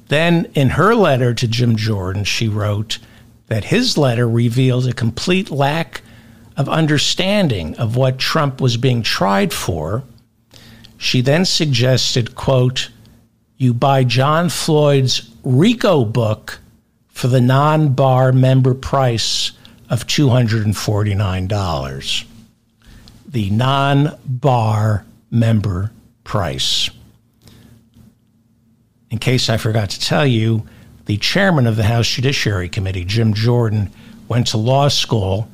Then, in her letter to Jim Jordan, she wrote that his letter revealed a complete lack of understanding of what Trump was being tried for. She then suggested, quote, you buy John Floyd's RICO book for the non-bar member price of $249. The non-bar member price. In case I forgot to tell you, the chairman of the House Judiciary Committee, Jim Jordan, went to law school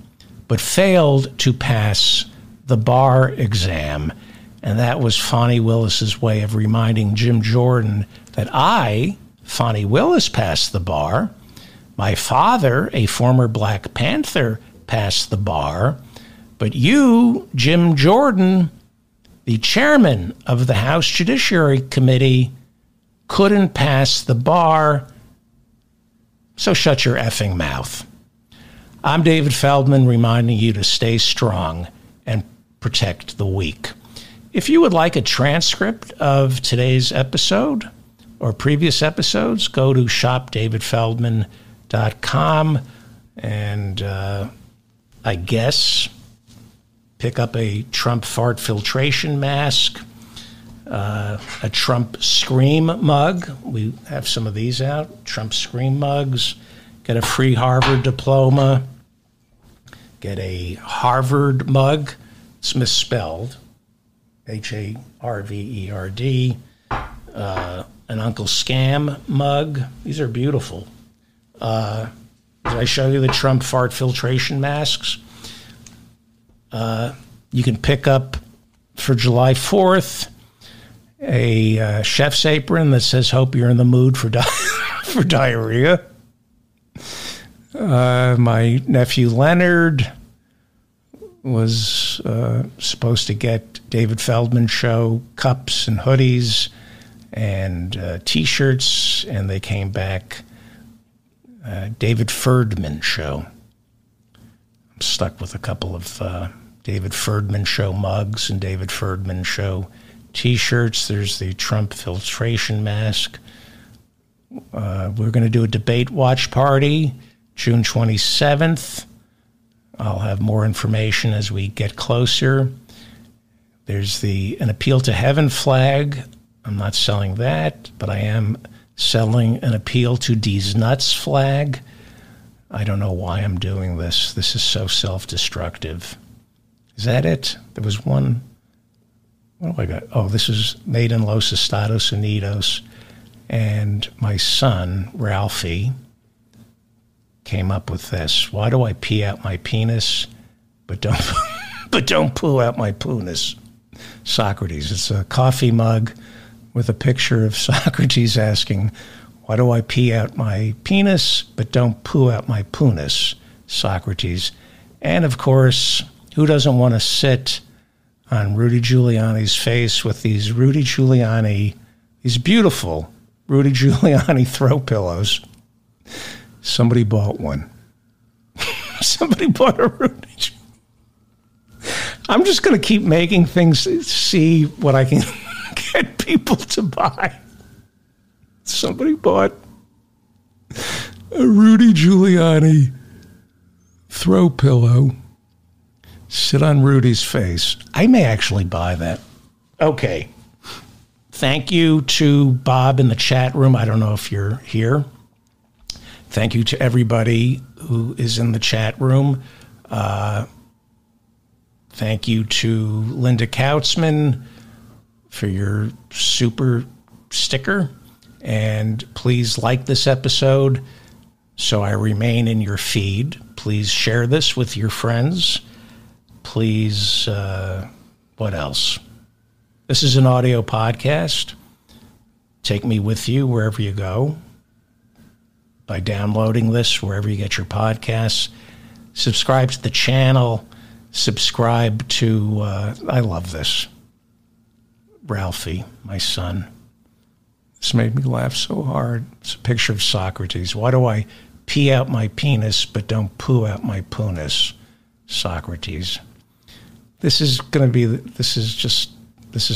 but failed to pass the bar exam. And that was Fani Willis's way of reminding Jim Jordan that I, Fani Willis, passed the bar. My father, a former Black Panther, passed the bar. But you, Jim Jordan, the chairman of the House Judiciary Committee, couldn't pass the bar. So shut your effing mouth. I'm David Feldman, reminding you to stay strong and protect the weak. If you would like a transcript of today's episode or previous episodes, go to shopdavidfeldman.com and I guess pick up a Trump fart filtration mask, a Trump Scream mug. We have some of these out, Trump Scream mugs. Get a free Harvard diploma. Get a Harvard mug. It's misspelled. Harverd. An Uncle Scam mug. These are beautiful. Did I show you the Trump fart filtration masks? You can pick up for July 4th a chef's apron that says, hope you're in the mood for for diarrhea. My nephew Leonard was supposed to get David Feldman Show cups and hoodies and T-shirts, and they came back David Ferdman Show. I'm stuck with a couple of David Ferdman Show mugs and David Ferdman Show T-shirts. There's the Trump filtration mask. We're going to do a debate watch party June 27th. I'll have more information as we get closer. There's an Appeal to Heaven flag. I'm not selling that, but I am selling an Appeal to D's Nuts flag. I don't know why I'm doing this. This is so self-destructive. Is that it? There was one. What do I got? Oh, this is made in Los Estados Unidos. And my son, Ralphie, came up with this. Why do I pee out my penis, but don't poo out my poonis? Socrates. It's a coffee mug with a picture of Socrates asking, why do I pee out my penis, but don't poo out my poonis? Socrates. And, of course, who doesn't want to sit on Rudy Giuliani's face with these beautiful Rudy Giuliani throw pillows? Somebody bought one. Somebody bought a Rudy. I'm just going to keep making things, see what I can get people to buy. Somebody bought a Rudy Giuliani throw pillow. Sit on Rudy's face. I may actually buy that. Okay. Thank you to Bob in the chat room. I don't know if you're here. Thank you to everybody who is in the chat room. Thank you to Linda Kautzman for your super sticker. And please like this episode so I remain in your feed. Please share this with your friends. Please, what else? This is an audio podcast. Take me with you wherever you go by downloading this wherever you get your podcasts. Subscribe to the channel. Subscribe to, I love this. Ralphie, my son. This made me laugh so hard. It's a picture of Socrates. Why do I pee out my penis but don't poo out my punis? Socrates. This is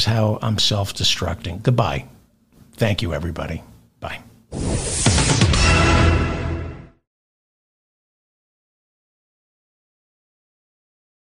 how I'm self-destructing. Goodbye. Thank you, everybody. Bye.